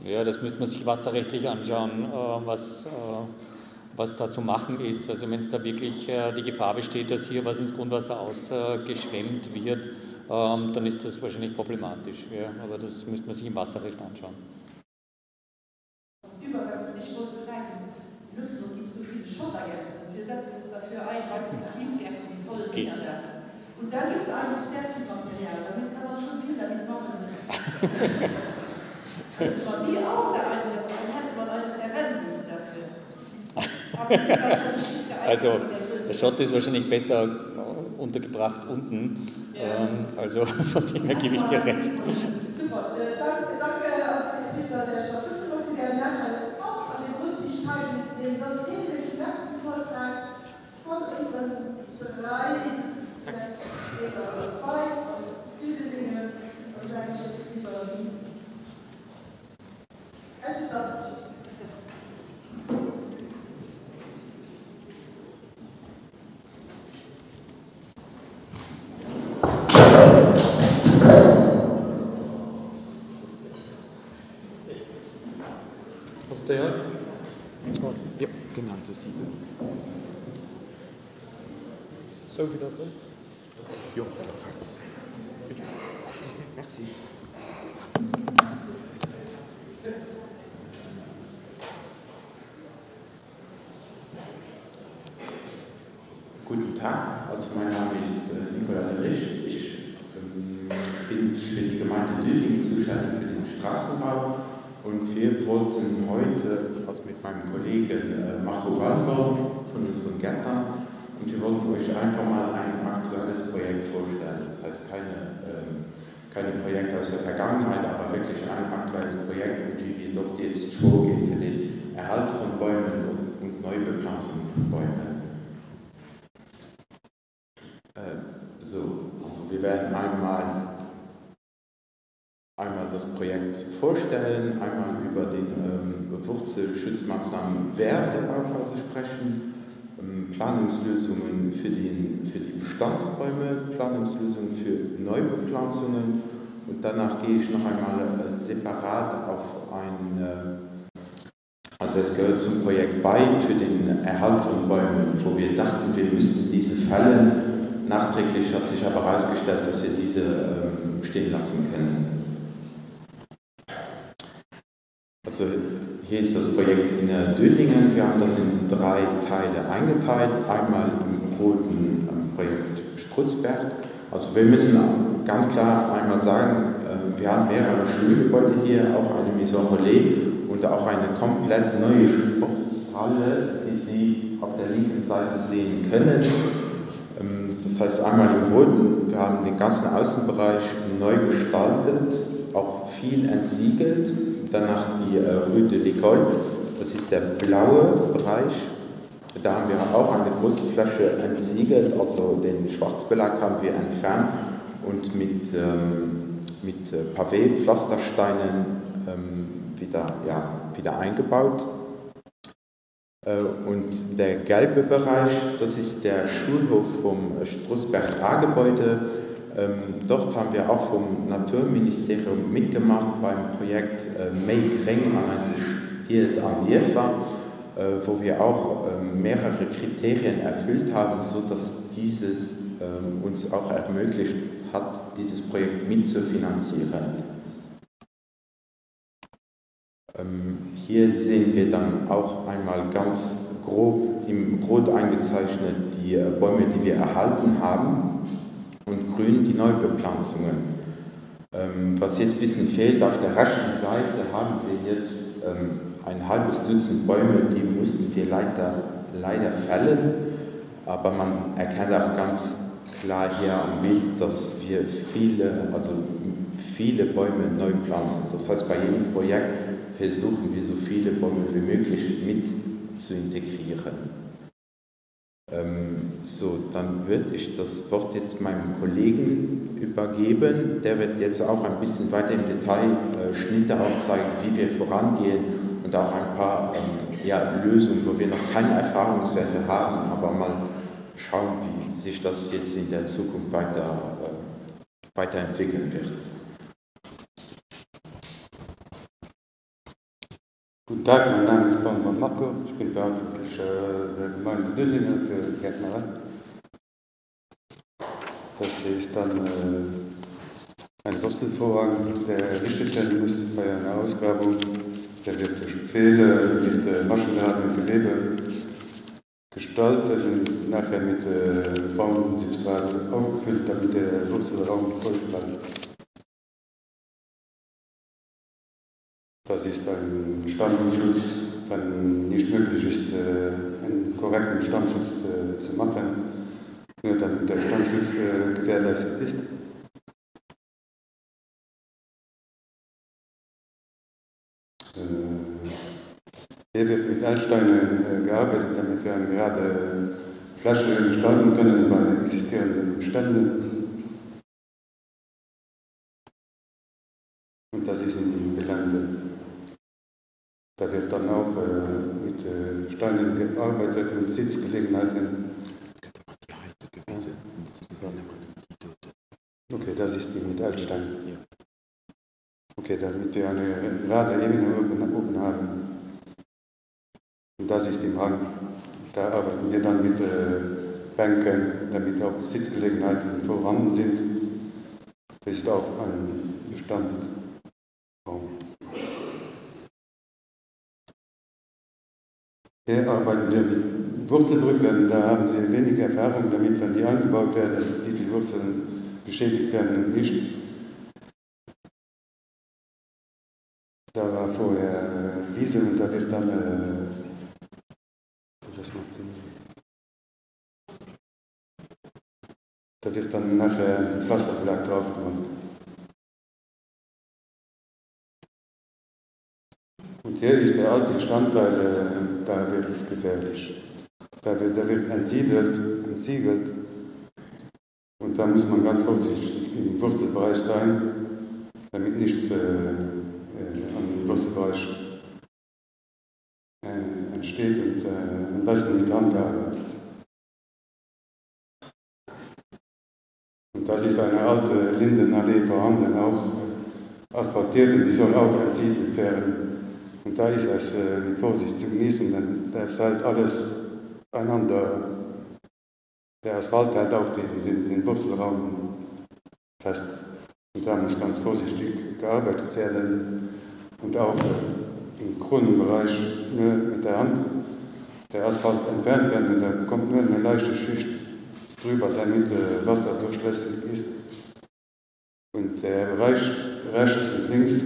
Ja, das müsste man sich wasserrechtlich anschauen, was da zu machen ist. Also wenn es da wirklich die Gefahr besteht, dass hier was ins Grundwasser ausgeschwemmt wird, dann ist das wahrscheinlich problematisch. Ja, aber das müsste man sich im Wasserrecht anschauen. Ich wollte fragen, in Luxemburg gibt es so viele Schottergärten und wir setzen uns dafür ein, weißt du, Kiesgärten, die toll sind. Und da gibt es eigentlich sehr viel Material, damit kann man schon viel damit machen. Könnte man die auch da einsetzen, dann hätte man eine Verwendung dafür. Also der Schott ist wahrscheinlich besser untergebracht unten, ja. Also von dem her gebe ich dir recht. Super, danke an die Kinder der Stadt Luxemburg. Sie werden nachher auch an den Möglichkeiten, den dann den letzten Vortrag von unseren drei Rednern aus viele Dinge und sage ich jetzt lieber es ist abgeschlossen. Was ist der? Ja, genau, das sieht er. So wieder davon? Ja, perfekt. Merci. Guten Tag, also mein Name ist Nicola Lerich. Ich bin für die Gemeinde Dödingen zuständig für den Straßenbau und wir wollten heute, also mit meinem Kollegen Marco Wallenbaum von unseren Gärtnern, und wir wollten euch einfach mal ein aktuelles Projekt vorstellen. Das heißt keine Projekte aus der Vergangenheit, aber wirklich ein aktuelles Projekt und wie wir dort jetzt vorgehen für den Erhalt von Bäumen und Neubepflanzung von Bäumen. Also wir werden einmal das Projekt vorstellen, einmal über den Wurzelschutzmaßnahmen während der Bauphase sprechen, Planungslösungen für die Bestandsbäume, Planungslösungen für Neubepflanzungen und danach gehe ich noch einmal separat auf also es gehört zum Projekt bei für den Erhalt von Bäumen, wo wir dachten, wir müssten diese fällen, Nachträglich hat sich aber herausgestellt, dass wir diese stehen lassen können. Also hier ist das Projekt in Dödlingen. Wir haben das in 3 Teile eingeteilt. Einmal im großen Projekt Strutzberg. Also wir müssen ganz klar einmal sagen, wir haben mehrere Schulgebäude hier, auch eine Maison Relais und auch eine komplett neue Sporthalle, die Sie auf der linken Seite sehen können. Das heißt einmal im Roten, wir haben den ganzen Außenbereich neu gestaltet, auch viel entsiegelt. Danach die Rue de l'École, das ist der blaue Bereich. Da haben wir auch eine große Fläche entsiegelt, also den Schwarzbelag haben wir entfernt und mit Pavé, Pflastersteinen wieder eingebaut. Und der gelbe Bereich, das ist der Schulhof vom Strutzberg A-Gebäude. Dort haben wir auch vom Naturministerium mitgemacht beim Projekt Meikring analysiert an DIEFA, wo wir auch mehrere Kriterien erfüllt haben, sodass dieses uns auch ermöglicht hat, dieses Projekt mitzufinanzieren. Hier sehen wir dann auch einmal ganz grob im Rot eingezeichnet die Bäume, die wir erhalten haben, und grün die Neubepflanzungen. Was jetzt ein bisschen fehlt, auf der rechten Seite haben wir jetzt ein halbes Dutzend Bäume, die mussten wir leider fällen, aber man erkennt auch ganz klar hier am Bild, dass wir viele Bäume neu pflanzen. Das heißt, bei jedem Projekt versuchen wir so viele Bäume wie möglich mit zu integrieren. Dann würde ich das Wort jetzt meinem Kollegen übergeben. Der wird jetzt auch ein bisschen weiter im Detail Schnitte aufzeigen, wie wir vorangehen und auch ein paar Lösungen, wo wir noch keine Erfahrungswerte haben, aber mal schauen, wie sich das jetzt in der Zukunft weiterentwickeln wird. Guten Tag, mein Name ist Paul Marco, ich bin verantwortlich der Gemeinde Dödlingen für Gärtnerei. Das hier ist dann ein Wurzelvorrang, der errichtet werden muss bei einer Ausgrabung. Der wird durch Pfähle mit Maschendraht und Gewebe gestaltet und nachher mit Baumsubstrat aufgefüllt, damit der Wurzelraum feucht bleibt. Das ist ein Stammschutz, wenn nicht möglich ist, einen korrekten Stammschutz zu machen, nur damit der Stammschutz gewährleistet ist. Hier wird mit Altsteinen gearbeitet, damit wir eine gerade Fläche gestalten können bei existierenden Beständen. Und das ist im Gelände. Da wird dann auch mit Steinen gearbeitet und Sitzgelegenheiten. Okay, das ist die mit Altstein. Okay, damit wir eine gerade Ebene oben haben. Und das ist im Hang. Da arbeiten wir dann mit Bänken, damit auch Sitzgelegenheiten vorhanden sind. Das ist auch ein Bestand. Hier arbeiten wir mit Wurzelbrücken, da haben wir wenig Erfahrung damit, wenn die eingebaut werden, wie viele Wurzeln beschädigt werden und nicht. Da war vorher Wiese und da wird dann nachher ein Pflasterbelag drauf gemacht. Und hier ist der alte Bestandteil, da wird es gefährlich. Da wird entsiegelt. Und da muss man ganz vorsichtig im Wurzelbereich sein, damit nichts an dem Wurzelbereich entsteht und am besten mit Hand gearbeitet. Und das ist eine alte Lindenallee vorhanden, auch asphaltiert, und die soll auch entsiedelt werden. Und da ist es mit Vorsicht zu genießen, denn das halt alles einander Der Asphalt hält auch den Wurzelraum fest. Und da muss ganz vorsichtig gearbeitet werden. Und auch im Kronenbereich nur mit der Hand der Asphalt entfernt werden. Und da kommt nur eine leichte Schicht drüber, damit Wasser durchlässig ist. Und der Bereich rechts und links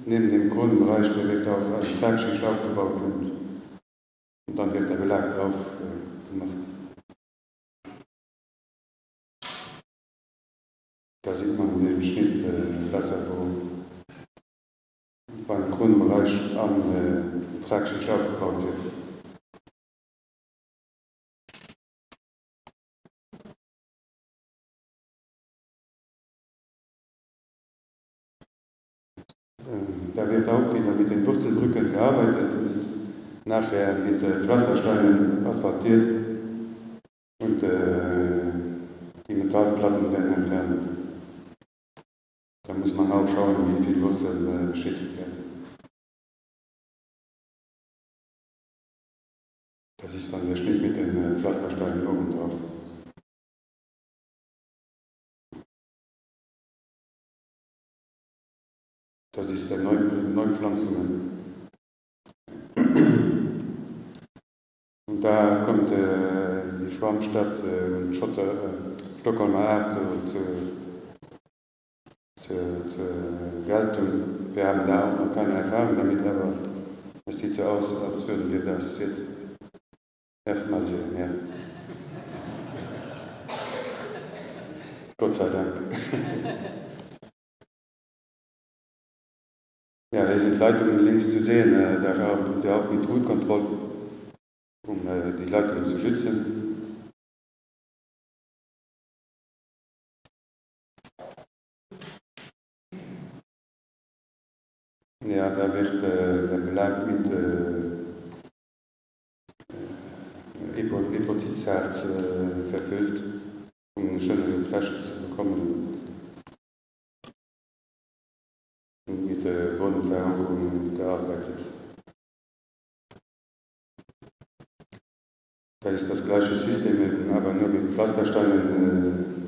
neben dem Kronenbereich, da wird auch eine Tragschicht aufgebaut und dann wird der Belag drauf gemacht. Da sieht man den Schnitt besser, wo beim Kronenbereich an die Tragschicht aufgebaut wird. Da wird auch wieder mit den Wurzelbrücken gearbeitet und nachher mit Pflastersteinen asphaltiert und die Metallplatten werden entfernt. Da muss man auch schauen, wie viele Wurzeln beschädigt werden. Das ist dann der Schnitt mit den Pflastersteinen oben drauf. Das ist der Neupflanzungen. Und da kommt die Schwarmstadt und Stockholmer Art zur Geltung. Wir haben da auch noch keine Erfahrung damit, aber es sieht so aus, als würden wir das jetzt erstmal sehen. Ja. Gott sei Dank. Ja, hier sind Leitungen links zu sehen. Da arbeiten wir auch mit Routkontrolle, um die Leitungen zu schützen. Ja, da wird der Belag mit Epotizerz verfüllt, um eine schöne Flasche zu bekommen. Und mit Bodenverankerungen gearbeitet. Da ist das gleiche System, aber nur mit Pflastersteinen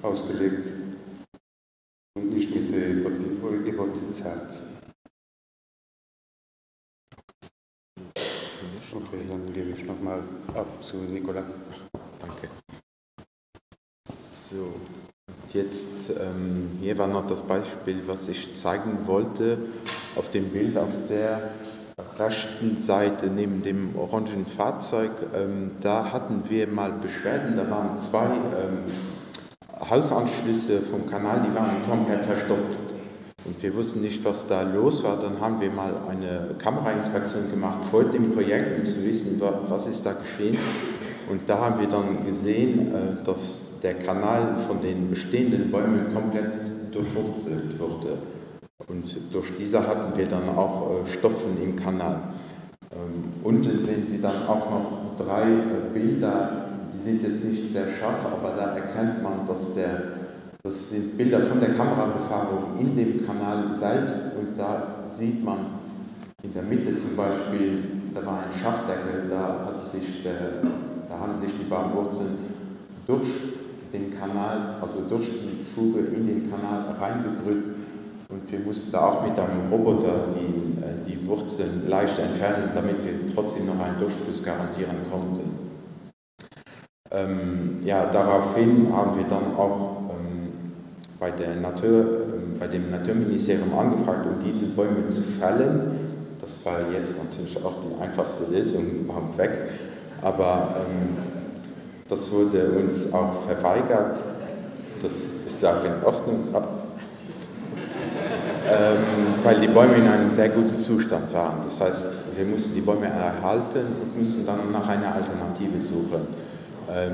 ausgelegt und nicht mit Epotizerz. Okay, dann gebe ich nochmal ab zu Nicola. Danke. So, jetzt hier war noch das Beispiel, was ich zeigen wollte. Auf dem Bild auf der rechten Seite neben dem orangen Fahrzeug, da hatten wir mal Beschwerden, da waren zwei Hausanschlüsse vom Kanal, die waren komplett verstopft. Und wir wussten nicht, was da los war. Dann haben wir mal eine Kamerainspektion gemacht vor dem Projekt, um zu wissen, was ist da geschehen. Und da haben wir dann gesehen, dass der Kanal von den bestehenden Bäumen komplett durchwurzelt wurde. Und durch diese hatten wir dann auch Stopfen im Kanal. Unten sehen Sie dann auch noch 3 Bilder, die sind jetzt nicht sehr scharf, aber da erkennt man, das sind Bilder von der Kamerabefahrung in dem Kanal selbst und da sieht man in der Mitte zum Beispiel, da war ein Schachtdeckel, da haben sich die Baumwurzeln durch den Kanal, also durch die Fuge in den Kanal reingedrückt und wir mussten da auch mit einem Roboter die Wurzeln leicht entfernen, damit wir trotzdem noch einen Durchfluss garantieren konnten. Daraufhin haben wir dann auch bei dem Naturministerium angefragt, um diese Bäume zu fällen. Das war jetzt natürlich auch die einfachste Lösung, Baum weg. Aber das wurde uns auch verweigert. Das ist auch in Ordnung, weil die Bäume in einem sehr guten Zustand waren. Das heißt, wir mussten die Bäume erhalten und mussten dann nach einer Alternative suchen.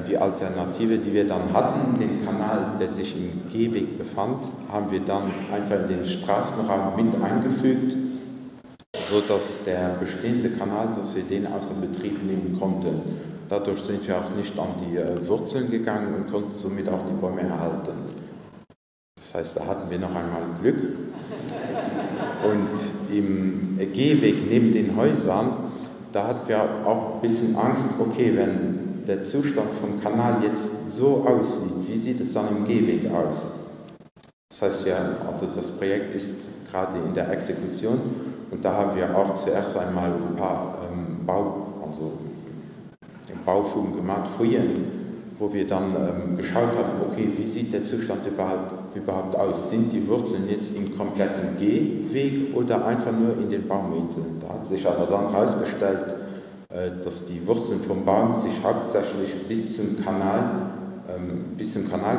Die Alternative, die wir dann hatten, den Kanal, der sich im Gehweg befand, haben wir dann einfach in den Straßenraum mit eingefügt, sodass der bestehende Kanal, dass wir den aus dem Betrieb nehmen konnten. Dadurch sind wir auch nicht an die Wurzeln gegangen und konnten somit auch die Bäume erhalten. Das heißt, da hatten wir noch einmal Glück. Und im Gehweg neben den Häusern, da hatten wir auch ein bisschen Angst, okay, wenn der Zustand vom Kanal jetzt so aussieht, wie sieht es dann im Gehweg aus? Das heißt ja, also das Projekt ist gerade in der Exekution und da haben wir auch zuerst einmal ein paar Baufugen gemacht, wo wir dann geschaut haben, okay, wie sieht der Zustand überhaupt aus? Sind die Wurzeln jetzt im kompletten Gehweg oder einfach nur in den Bauminseln? Da hat sich aber dann herausgestellt, dass die Wurzeln vom Baum sich hauptsächlich bis zum Kanal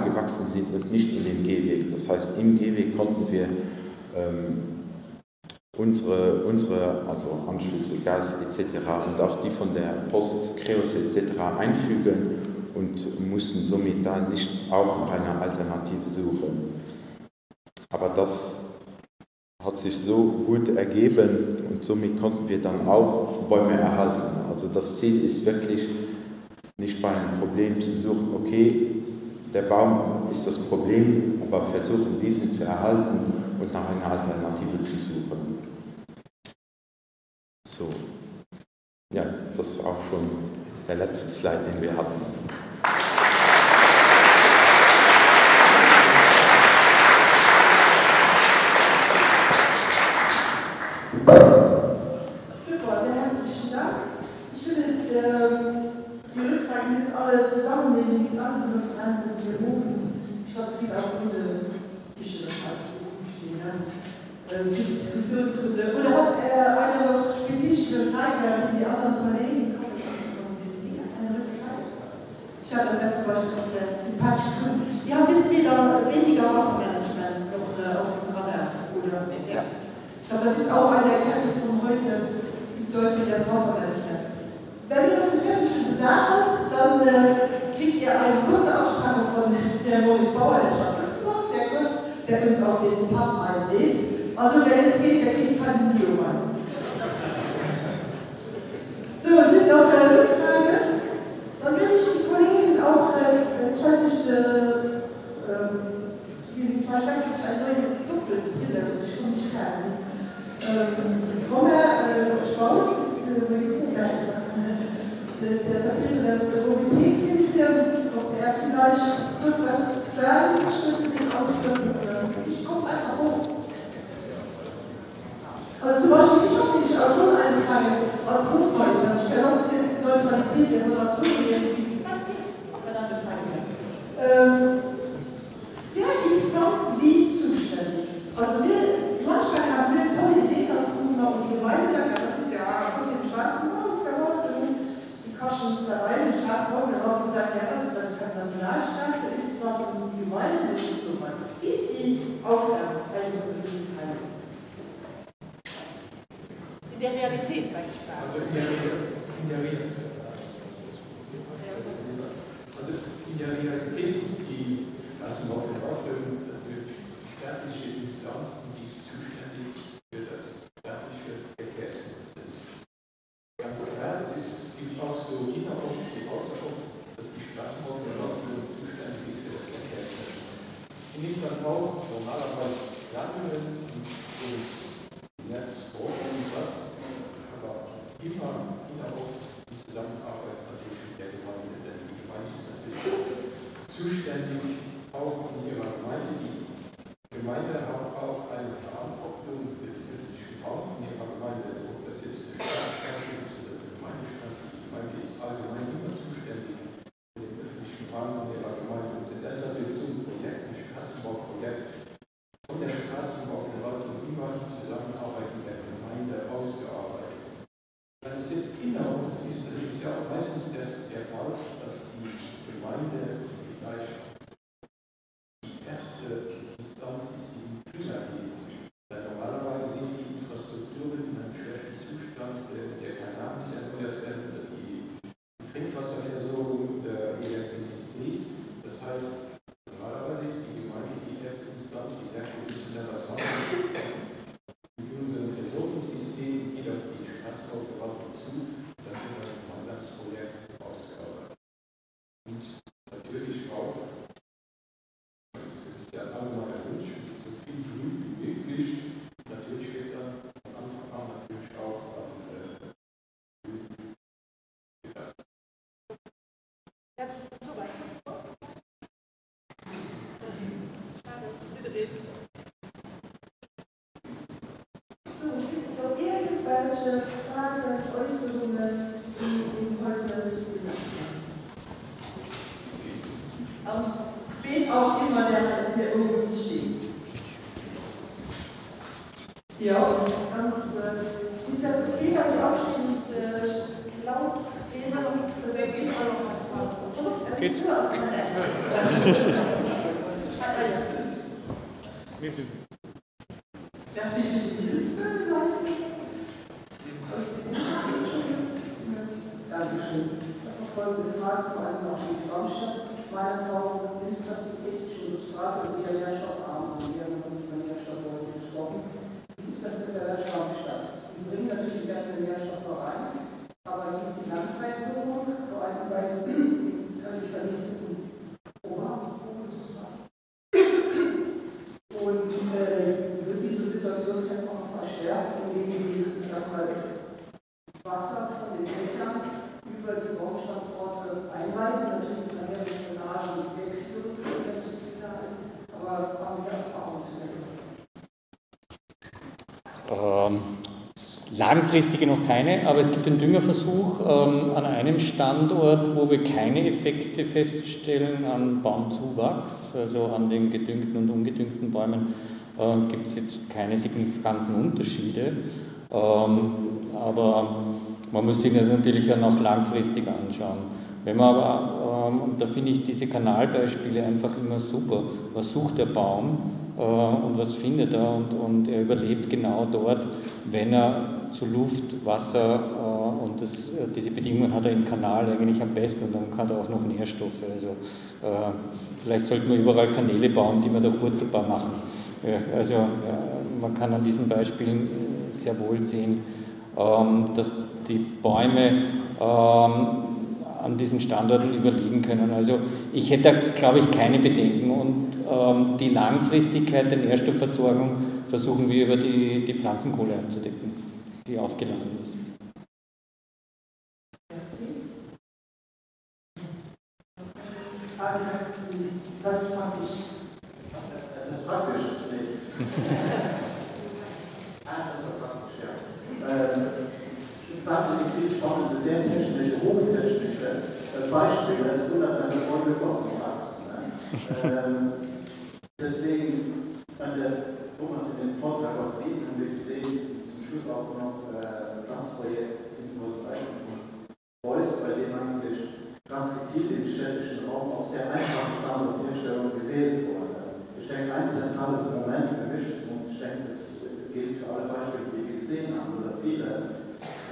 gewachsen sind und nicht in den Gehweg. Das heißt, im Gehweg konnten wir unsere also Anschlüsse, Gas etc. und auch die von der Post, Kreos etc. einfügen und mussten somit da nicht auch nach einer Alternative suchen. Aber das hat sich so gut ergeben und somit konnten wir dann auch Bäume erhalten. Also das Ziel ist wirklich nicht bei einem Problem zu suchen, okay, der Baum ist das Problem, aber versuchen diesen zu erhalten und nach einer Alternative zu suchen. So, ja, das war auch schon der letzte Slide, den wir hatten. Super, sehr herzlichen Dank. Ich würde die Rückfragen jetzt alle zusammennehmen mit anderen Referenten und Dialogen. Ich glaube, es gibt auch viele Tische, das halt stehen, für die Diskussionsrunde. Oder hat eine spezifische Frage, die anderen Kollegen kommen? Eine Rückfrage? Ich habe das letzte Beispiel aus der sympathischen Gründen. Ihr habt jetzt wieder weniger Wassermanagement noch auf dem Radar, oder? Ja. Ich glaube, das ist auch eine Erkenntnis von heute, wie deutlich das Wassermanagement. Wenn ihr noch einen fertigen Bedarf habt, dann kriegt ihr eine kurze Aussprache von Herrn Moritz Bauer, der Stadt Luxemburg, sehr kurz, der uns auf den Part einlädt. Also wer jetzt geht, der kriegt keinen Biowein. So, sind noch Rückfragen? Dann will ich die Kollegen auch, ich weiß nicht, wie wahrscheinlich gibt es eine neue Doppelbrille, das ich nicht kann. Romer Strauß ist Medizinmeister, der Vertreter des Mobilitätsministeriums, ob er vielleicht kurz was sagen möchte zu den Ausführungen. Ich komme einfach hoch. Also zum Beispiel, ich habe nämlich auch schon eine Frage aus Hofmeister. Ich verlasse jetzt die Neutralität der Literatur irgendwie. Eine Frage. Wer ist noch wie zuständig? Also manchmal haben wir tolle Ideen als Kommune und Gemeinde sagen, das ist ja was im Straßenbau verordnet. Die kosten uns da rein, im Straßenbau, der Leute sagen, ja, das ist keine Nationalstraße, ist noch uns die Gemeinde und so weiter. Wie ist die Aufgabe bei unseren Teilungen? In der Realität, sage ich mal. Also in der Realität ist die Straßenbauverwaltung natürlich staatliche Instanz, die ist zuständig für das staatliche Verkehrsnetz. Ganz klar, es gibt auch so innerorts wie außerorts, dass die Straßenbauverwaltung zuständig ist für das Verkehrsnetz. Sie nimmt dann auch normalerweise Planungen und Netz vor und was, aber immer innerorts die Zusammenarbeit natürlich mit der Gemeinde, denn die Gemeinde ist natürlich zuständig auch in ihrer Gemeinde. Die Gemeinde hat auch eine Verantwortung für den öffentlichen Raum in ihrer Gemeinde, ob das jetzt eine Staatsstraße ist oder eine Gemeindestraße. Die Gemeinde ist allgemein immer zuständig für den öffentlichen Raum in ihrer Gemeinde. Und deshalb wird so ein Projekt, ein Straßenbauprojekt, von der Straßenbauverwaltung immer in Zusammenarbeit mit der Gemeinde ausgearbeitet. Wenn es jetzt innerorts ist, dann ist ja auch meistens der Fall, dass die Gemeinde vielleicht So, sind noch irgendwelche Fragen, Äußerungen zu dem heute gesagt haben? Wen auch immer der hier oben steht. Ja, ganz, ist das okay, dass Sie abschließend laut reden? Das geht auch noch. Es ist höher als meine. Dass Sie die Hilfe leisten? Dankeschön. Ich habe noch folgende Frage, vor allem auch die Traumstadt. Meine Erfahrung ist, dass die technische Illustrator sehr nährstoffarm sind. Wir haben noch nicht über Nährstoffe gesprochen. Wie ist das mit der Traumstadt? Sie bringen natürlich ganz viele Nährstoffe rein, aber wie ist die Langzeitwirkung, vor allem bei völlig vernichteten Oberarten sozusagen? Und wird diese Situation vielleicht auch noch verstärkt, indem die, ich sag mal, Wasser von den Dächern über die Baumstandorte einleiten, natürlich mit einer Drainage wegführen, wenn es nicht da ist, aber haben Sie Erfahrungswerte? Langfristige noch keine, aber es gibt einen Düngerversuch an einem Standort, wo wir keine Effekte feststellen an Baumzuwachs, also an den gedüngten und ungedüngten Bäumen gibt es jetzt keine signifikanten Unterschiede, aber man muss sich das natürlich ja noch langfristig anschauen. Wenn man aber, da finde ich diese Kanalbeispiele einfach immer super. Was sucht der Baum und was findet er? Und er überlebt genau dort, wenn er zu Luft, Wasser und diese Bedingungen hat er im Kanal eigentlich am besten und dann hat er auch noch Nährstoffe. Also vielleicht sollte man überall Kanäle bauen, die man doch wurzelbar machen. Also man kann an diesen Beispielen sehr wohl sehen, dass die Bäume an diesen Standorten überleben können. Also ich hätte da, glaube ich, keine Bedenken und die Langfristigkeit der Nährstoffversorgung versuchen wir über die Pflanzenkohle abzudecken, die aufgeladen ist. Das fand ich, das ist praktisch, das nicht. Das ist praktisch, ja. Wahnsinnig spannende, sehr technische, hochtechnische Beispiele, als unabhängig von Betroffenen wachsen. Deswegen, wenn der Thomas in dem Vortrag was geht, haben wir gesehen, zum Schluss auch noch Pflanzprojekt 7000 von Beuys, bei dem eigentlich ganz gezielt im städtischen Raum auch sehr einfache Standortherstellung gewählt wurde. Ich denke, ein zentrales Moment für mich, und ich denke, das gilt für alle Beispiele, die wir gesehen haben, oder viele.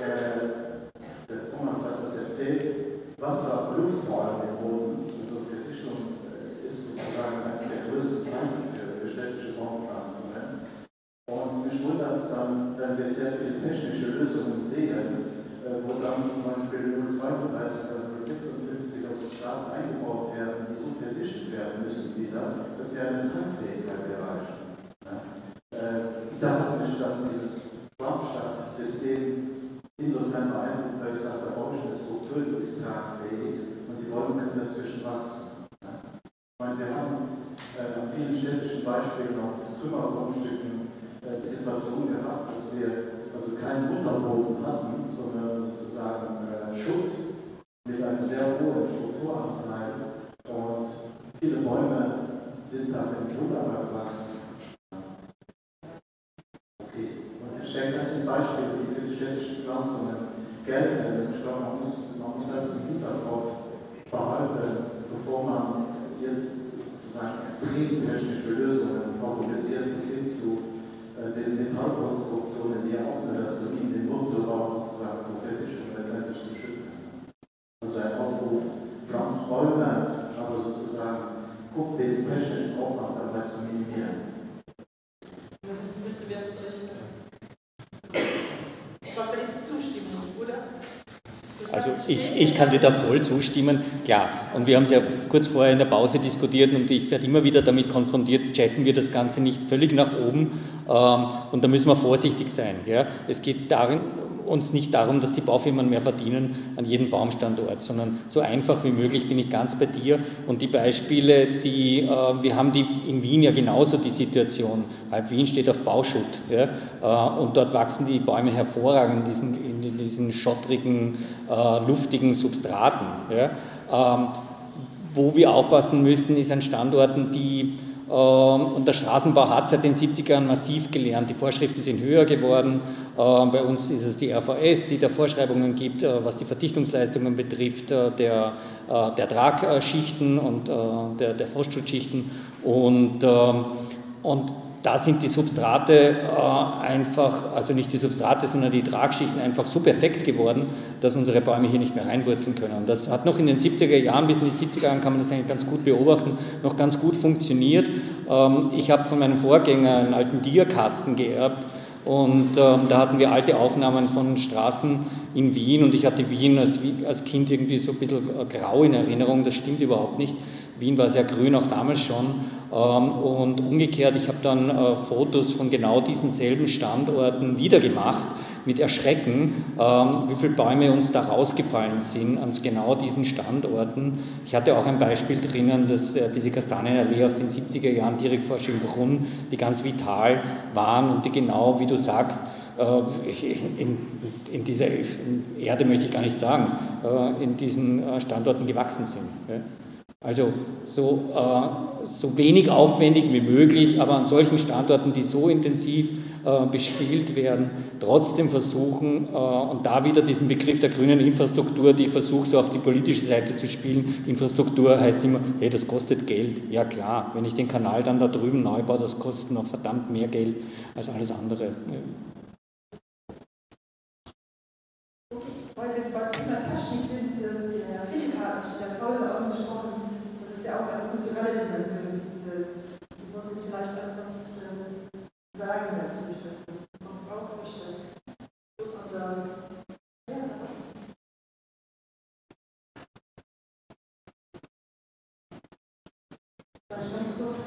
Der Thomas hat das erzählt, Wasser, Luft vor allem im Boden, also Verdichtung ist sozusagen eines der größten Feinde für städtische Baumpflanzungen. Und mich wundert es dann, wenn wir sehr viele technische Lösungen sehen, wo dann zum Beispiel 0,32 oder 0,56 aus Substraten eingebaut werden, die so verdichtet werden müssen wieder, dass sie eine Tragfähigkeit erreichen. Da hat mich dann dieses Schwammstadtsystem insofern beeindruckt, weil ich sage, der bauliche Struktur ist tragfähig und die Bäume können dazwischen wachsen. Ich meine, wir haben an vielen städtischen Beispielen auf Trümmergrundstücken die Situation gehabt, dass wir also keinen Unterboden hatten, sondern sozusagen Schutt mit einem sehr hohen Strukturanteil und viele Bäume sind damit wunderbar gewachsen. Okay, und ich denke, das sind Beispiele, die für die städtischen Pflanzungen gelten. Ich glaube, man muss das im Hinterkopf behalten, bevor man jetzt sozusagen extrem technische Lösungen favorisiert, bis hin zu diesen Metallkonstruktionen, die ja auch dazu dienen, den Wurzelraum sozusagen vor Fettigen letztendlich zu schützen. Also ein Aufruf, pflanzt Bäume, aber sozusagen guckt den technischen Aufwand dabei zu minimieren. Ich glaube, da ist eine Zustimmung, oder? Also ich kann dir da voll zustimmen, klar. Und wir haben es ja kurz vorher in der Pause diskutiert und ich werde immer wieder damit konfrontiert, jazzen wir das Ganze nicht völlig nach oben und da müssen wir vorsichtig sein. Ja? Es geht darin, uns nicht darum, dass die Baufirmen mehr verdienen an jedem Baumstandort, sondern so einfach wie möglich, bin ich ganz bei dir. Und die Beispiele, wir haben in Wien ja genauso die Situation, halb Wien steht auf Bauschutt, ja, und dort wachsen die Bäume hervorragend in diesen schottrigen, luftigen Substraten. Ja. Wo wir aufpassen müssen, ist an Standorten, und der Straßenbau hat seit den 70er Jahren massiv gelernt. Die Vorschriften sind höher geworden. Bei uns ist es die RVS, die da Vorschreibungen gibt, was die Verdichtungsleistungen betrifft, der Tragschichten und der Frostschutzschichten. Und da sind die Substrate einfach, also nicht die Substrate, sondern die Tragschichten einfach so perfekt geworden, dass unsere Bäume hier nicht mehr reinwurzeln können. Und das hat noch in den 70er Jahren, bis in die 70er Jahren kann man das eigentlich ganz gut beobachten, noch ganz gut funktioniert. Ich habe von meinem Vorgänger einen alten Diakasten geerbt und da hatten wir alte Aufnahmen von Straßen in Wien und ich hatte Wien als Kind irgendwie so ein bisschen grau in Erinnerung, das stimmt überhaupt nicht. Wien war sehr grün, auch damals schon. Und umgekehrt, ich habe dann Fotos von genau diesen selben Standorten wieder gemacht, mit Erschrecken, wie viele Bäume uns da rausgefallen sind an genau diesen Standorten. Ich hatte auch ein Beispiel drinnen, dass diese Kastanienallee aus den 70er Jahren direkt vor Schönbrunn, die ganz vital waren und die genau, wie du sagst, in dieser Erde möchte ich gar nicht sagen, in diesen Standorten gewachsen sind. Ja. Also so wenig aufwendig wie möglich, aber an solchen Standorten, die so intensiv bespielt werden, trotzdem versuchen, und da wieder diesen Begriff der grünen Infrastruktur, die ich versuche so auf die politische Seite zu spielen. Infrastruktur heißt immer, hey, das kostet Geld. Ja klar, wenn ich den Kanal dann da drüben neu baue, das kostet noch verdammt mehr Geld als alles andere. Ja. Weil wir bei Thema Technik sind, Herr Philipp hat in der Pause angesprochen, das ist ja auch eine kulturelle Dimension. Ich wollte vielleicht einen Satz sagen dazu, ich weiß nicht, ob man brauchen möchte. Vielleicht ganz kurz.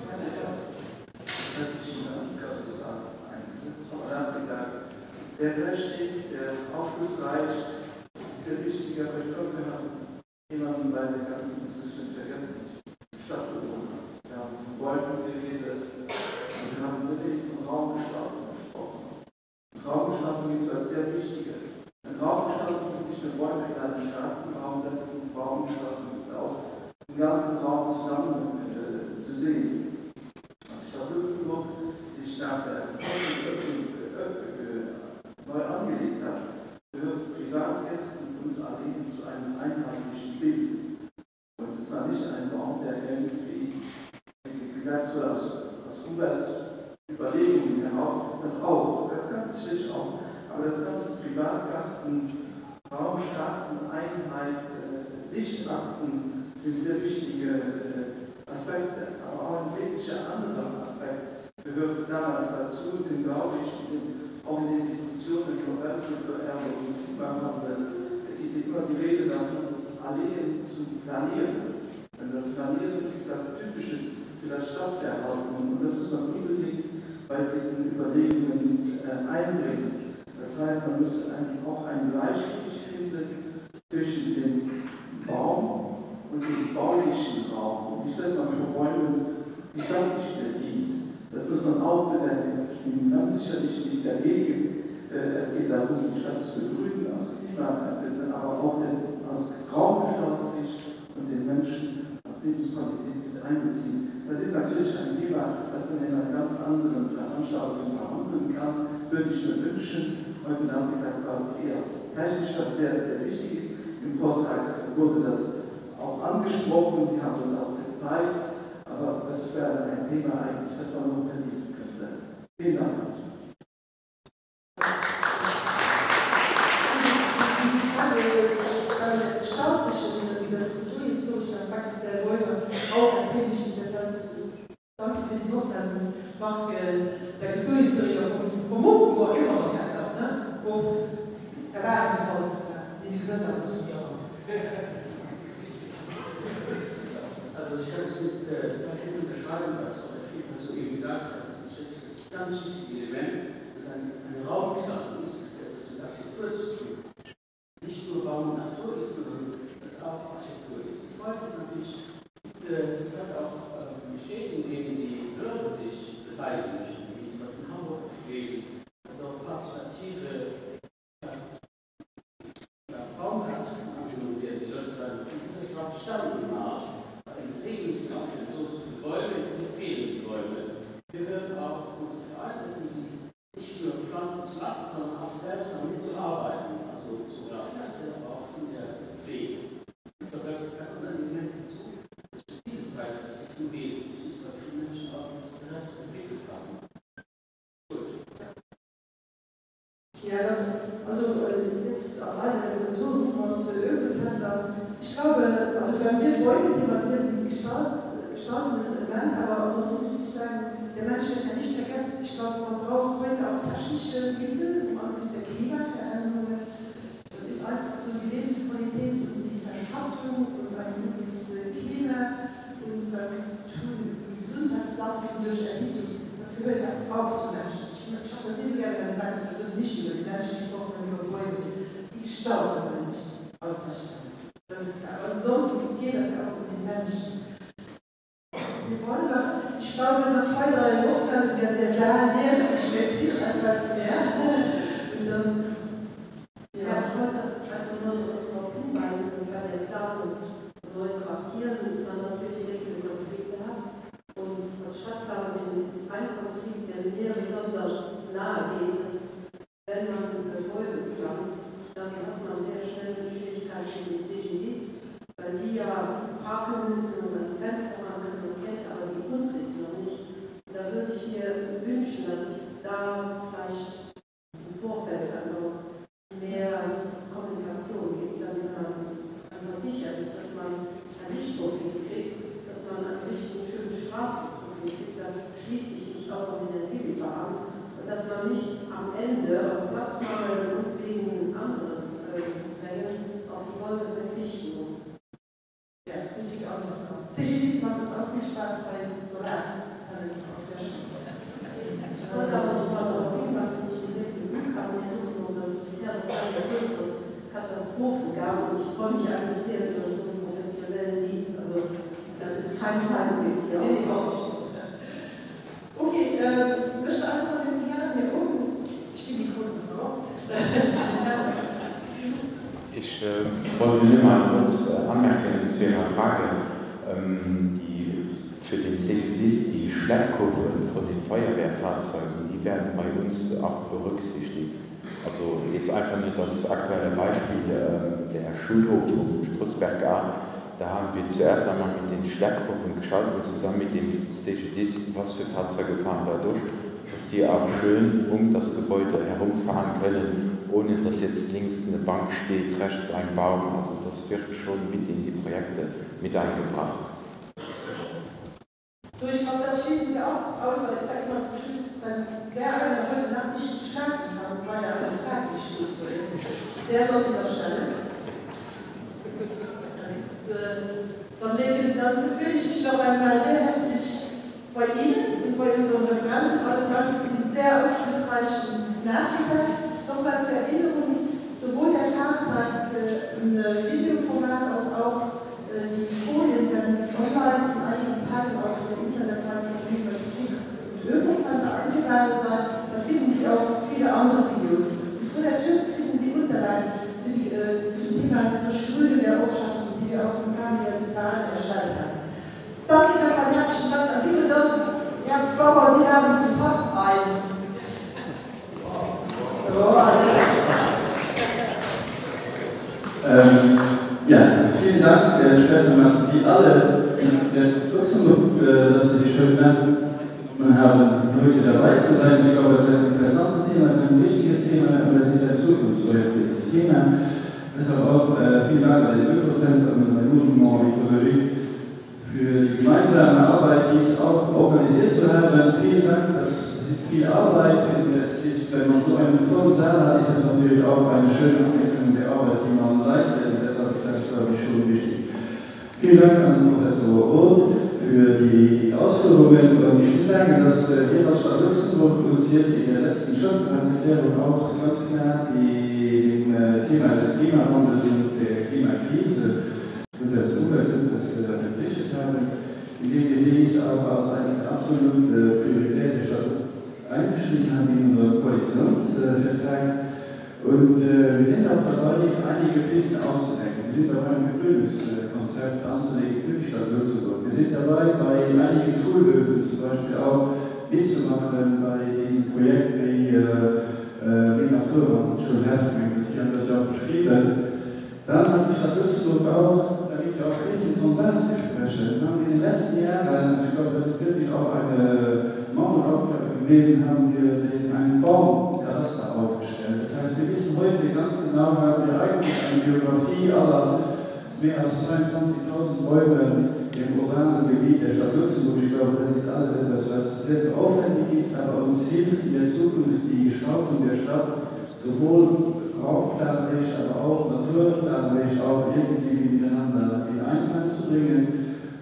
Herzlichen Dank, das ist sehr kräftig, sehr aufschlussreich. Es ist sehr wichtig, aber ich glaube, wir haben jemanden bei der ganzen Diskussion vergessen. Stadtbewohner. Wir haben von Bäumen geredet und wir haben sehr wenig von Raumgestaltung gesprochen. Raumgestaltung ist etwas sehr Wichtiges. Eine Raumgestaltung ist nicht nur Bäume in einen Straßenraum setzen, Raumgestaltung ist auch im ganzen Raum zusammen zu sehen. Als Stadt Luxemburg sich nach der Öffnung neu angelegt hat, gehört Privatgärten und Alleen zu einem einheitlichen Bild. Und es war nicht ein Baum, der irgendwie gesagt wurde, aus Umweltüberlegungen heraus, das auch, das ganz sicherlich auch, aber das ganze Privatgarten, Raum, Straßen, Einheit, Sichtachsen sind sehr wichtige Aspekte, aber auch ein wesentlicher anderer Aspekt gehört damals dazu, den glaube ich, auch in den Diskussionen über Umweltkulturerbe und Klimawandel geht immer die Rede davon, Alleen zu planieren. Denn das Planieren ist das Typische für das Stadtverhalten und das muss man unbedingt bei diesen Überlegungen mit einbringen. Das heißt, man muss eigentlich auch ein Gleichgewicht finden zwischen dem Baum und dem baulichen Raum. Und nicht, dass man vor Bäumen die Stadt nicht mehr sieht. Das muss man auch bedenken. Ich bin ganz sicherlich nicht dagegen. Es geht darum, die Stadt zu begrünen, aus Klimagründen, aber auch als raumgestalterisch und den Menschen als Lebensqualität mit einbeziehen. Das ist natürlich ein Thema, das man in einer ganz anderen Veranstaltung behandeln kann. Würde ich mir wünschen. Heute Nachmittag war es eher technisch, was sehr, sehr wichtig ist. Im Vortrag wurde das auch angesprochen, Sie haben das auch gezeigt. Aber das wäre ein Thema eigentlich, das man noch vertiefen könnte. Vielen Dank. Die Frage des staatlichen, wie das kulturhistorische Aspekt der Bäume auch als sehr wichtig. Deshalb danke für die Worte. Marc, der Kulturhistoriker vom Hof, wo immer noch etwas, ne? Wo erraten wollte, die größer zu sagen. Also ich kann es mit zwei Händen unterschreiben, was auch der Friedmann soeben gesagt hat. Das ist wirklich das ganz wichtige Element, dass eine Raumgestaltung ist, das etwas mit Architektur zu tun gewesen. Also participative Baumkarte angenommen werden. Die Leute sagen, das war zustande gemacht, in Regelungsabschnitt so viele Bäume, mir fehlen die Bäume. Wir werden auch uns einsetzen, sie nicht nur pflanzen zu lassen, sondern auch selbst damit zu arbeiten. Also sogar finanziell, aber auch in der Pflege. Da kommt ein Element hinzu, das für diese Zeit nicht unwesentlich ist, weil viele Menschen auch das Interesse entwickelt haben. Ja, also jetzt als eine der Personen von Ökocenter, ich glaube, also wenn wir Bäume thematisieren, gestaltendes Element, aber ansonsten muss ich sagen, der Mensch wird ja nicht vergessen. Ich glaube, man braucht heute auch technische Mittel, um angesichts der Klimaveränderungen. Das ist einfach so die Lebensqualität und die Verschattung und ein gutes Klima und das Gesundheitsbelastung durch Erhitzung. Das gehört ja auch zu Menschen. Ich habe das nicht so gerne gesagt, das wird nicht über die Menschen gesprochen, über Bäume. Die gestalten wir nicht ausreichend. Das ist klar. Aber ansonsten geht das ja auch um die Menschen. Wir wollen doch, ich glaube, nach 2, 3 Wochen wird der Saal nähert sich wirklich etwas mehr. Und dann, ja, ich wollte einfach nur darauf hinweisen, dass bei der Planung von neuen Quartieren man natürlich sehr viele Konflikte hat. Und als Stadtplanerin ist ein Konflikt, der mir besonders nahe geht, das ist, wenn man Bäume pflanzt, dann hat man sehr schnell Schwierigkeiten mit CGDs, weil die ja parken müssen und ein Fenster machen können und Geld, aber die Grundrisse noch nicht. Und da würde ich mir wünschen, dass es da vielleicht im Vorfeld einfach mehr Kommunikation gibt, damit man einfach sicher ist, dass man ein Lichtprofil kriegt, dass man eine richtige schöne Straßenprofil kriegt, dann schließe ich mich auch noch in den Filter an. Und dass man nicht am Ende aus Platzmangel und wegen anderen Zwängen auf die Bäume verzichten muss. Ja, finde ich auch noch. CGDs macht uns auch viel Spaß bei Solarzellen auf der Straße. Ich wollte aber noch mal darauf hinweisen, dass ich sehr viel Glück habe, und dass es bisher noch keine größere Katastrophen gab. Und ich freue mich eigentlich sehr über so einen professionellen Dienst. Also, das ist kein Fallbild hier. Nee, auch nicht. Okay, möchte einfach den Herrn hier oben. Ich bin die Kundenfrau. Ich wollte nur mal kurz anmerken zu Ihrer Frage, für den CGDs, die Schleppkurven von den Feuerwehrfahrzeugen, die werden bei uns auch berücksichtigt. Also jetzt einfach nur das aktuelle Beispiel, der Schulhof vom Strutzberg A, da haben wir zuerst einmal mit den Schleppkurven geschaut und zusammen mit den CGDs, was für Fahrzeuge fahren da durch, dass die auch schön um das Gebäude herumfahren können, ohne dass jetzt links eine Bank steht, rechts ein Baum. Also das wird schon mit in die Projekte mit eingebracht. So, ich glaube, das schließen wir auch aus. Ich sage mal zum Schluss, wenn wer einer heute Nacht nicht geschlafen hat, weil er eine Frage gestoßen wird, der sollte noch stellen. Dann will ich mich noch einmal sehr herzlich bei Ihnen und bei unseren Referenten alle danken für den sehr aufschlussreichen Nachmittag. Nochmal zur Erinnerung, sowohl der Fahrtrag im Videoformat als auch die Folien werden online in einigen Tagen auf der Internetseite von Politik und Ökocenter einzuladen sein. Da finden Sie auch viele andere Videos. Und vor der Tür finden Sie Unterlagen zum Thema Verschrühen der Ortschaften, die wir auch im Kammer erstellt haben. Danke nochmal, herzlichen Dank an Sie und dann, Herr Bauer, Sie haben zum Platz ein. Ja, vielen Dank, Schwester, Sie alle in Luxemburg, dass Sie sich heute haben, heute dabei zu sein. Ich glaube, es ist ein interessantes Thema, es ist ein wichtiges Thema und es ist ein zukunftsorientiertes Thema. Deshalb auch vielen Dank an den Ökocenter und an den Mouvement Mythologie für die gemeinsame Arbeit, dies auch organisiert zu haben. Vielen Dank, das ist viel Arbeit und es ist, wenn man so einen vollen Saal hat, ist es natürlich auch eine schöne Anerkennung der Arbeit, die man leistet. Und deshalb ist das, glaube ich, schon wichtig. Vielen Dank an Professor Roth für die Ausführungen. Und ich muss sagen, dass wir als Stadt Luxemburg uns jetzt in der letzten Stadtratserklärung auch ganz klar dem Thema des Klimawandels und der Klimakrise und des Umweltschutzes verpflichtet haben, indem wir dies auch als eine absolute Priorität der Stadt eingestellt festgeschrieben haben in unserem Koalitionsvertrag. Und wir sind auch dabei, einige Pisten auszudenken. Wir sind dabei, ein Begrünungskonzept anzulegen für die Stadt Luxemburg. Wir sind dabei, bei einigen Schulhöfen zum Beispiel auch mitzumachen bei diesem Projekt wie Natur und Schulhöfen. Sie haben das ja auch beschrieben. Dann hat die Stadt Luxemburg auch, damit wir auch ein bisschen von das sprechen, haben wir in den letzten Jahren, ich glaube, das ist wirklich auch eine Morgenaufgabe gewesen, haben wir einen Baumkataster aufgestellt. Das heißt, wir wissen heute ganz genau, haben wir eigentlich eine Biografie aller mehr als 22.000 Bäume im urbanen Gebiet der Stadt Luxemburg. Ich glaube, das ist alles etwas, was sehr aufwendig ist, aber uns hilft in der Zukunft die Gestaltung der Stadt sowohl raumplanisch, aber auch naturplanisch auch irgendwie miteinander in Einklang zu bringen.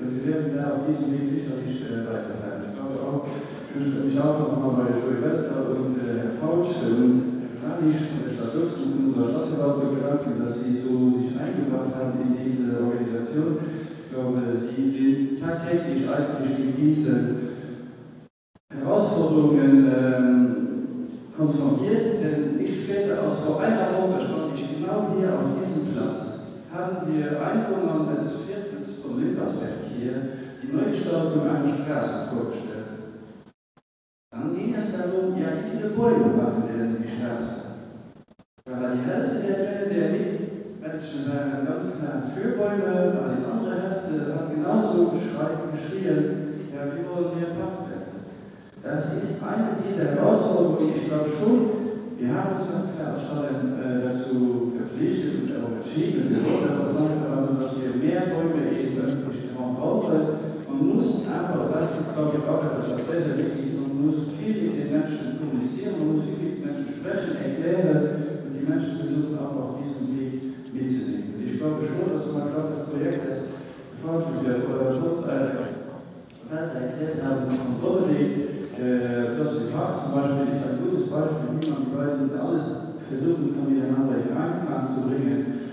Und Sie werden da auf diesem Weg sicherlich weiterhelfen. Ich glaube auch, ich möchte mich auch nochmal bei Joey Welter und Herr Fautsch und Herr Kranisch von der Stadt Luxemburg und unserer Stadtverwaltung bedanken, dass Sie so sich eingebracht haben in diese Organisation. Ich glaube, Sie sind tagtäglich eigentlich mit diesen Herausforderungen konfrontiert, denn ich später aus vor einer Woche stand ich genau hier auf diesem Platz, haben wir Einwohnern des Viertels von Limbersberg hier die Neugestaltung einer Straße vorgestellt. Dann ging es darum, ja, wie viele Bäume machen wir denn die Straße? Weil die Hälfte der Mitmenschen waren ganz klar für Bäume, aber die andere Hälfte hat genauso geschrien, ja, wir wollen mehr Parkplätze. Das ist eine dieser Herausforderungen, ich glaube schon, wir haben uns ganz klar dazu verpflichtet und auch entschieden, wir wollen das auch machen, dass wir mehr Bäume im öffentlichen Raum brauchen. Man muss aber, das ist glaube ich auch etwas, was sehr, sehr wichtig ist, man muss viel mit den Menschen kommunizieren, man muss viel mit den Menschen sprechen, erklären und die Menschen versuchen auch auf diesem Weg mitzunehmen. Ich glaube schon, dass man das Projekt, das Forschungswert oder erklärt haben, Kontrolle legt, das Fach zum Beispiel ist ein gutes Beispiel, wie man die beiden alles versuchen kann, miteinander in Einklang zu bringen.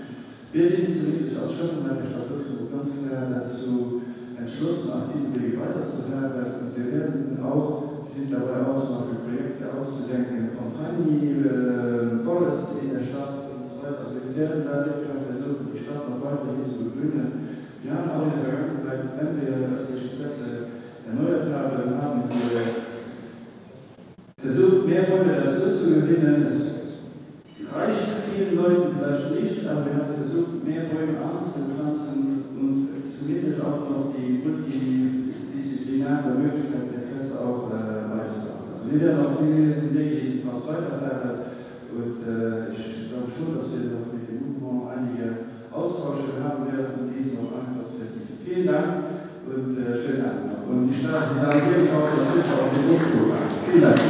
Wir sind zumindest als Schöpfer der Stadt Luxemburg ganz klar dazu entschlossen, auf diesem Weg weiterzuarbeiten. Und wir werden auch, wir sind dabei auch zum Beispiel Projekte auszudenken von Tiny Forests in der Stadt und so weiter. Also wir werden da wirklich versuchen, die Stadt noch weiterhin zu begrünen. Wir haben auch in der Vergangenheit, wenn wir die Städte erneuert haben, haben wir versucht, mehr Bäume dazu zu gewinnen. Es reicht vielen Leuten vielleicht nicht, aber wir haben versucht, mehr Bäume anzupflanzen und zumindest auch noch die multidisziplinäre Möglichkeit der Klasse auch beizutragen. Also wir werden auf diesem Weg jedenfalls weiterfahren und ich glaube schon, dass wir noch mit dem Movement einige Austausche haben werden und diesen noch Angriff vertiefen. Vielen Dank und schönen Abend noch. Und ich darf Sie dann wirklich auch das Bild auf den Luftflug an. Vielen Dank.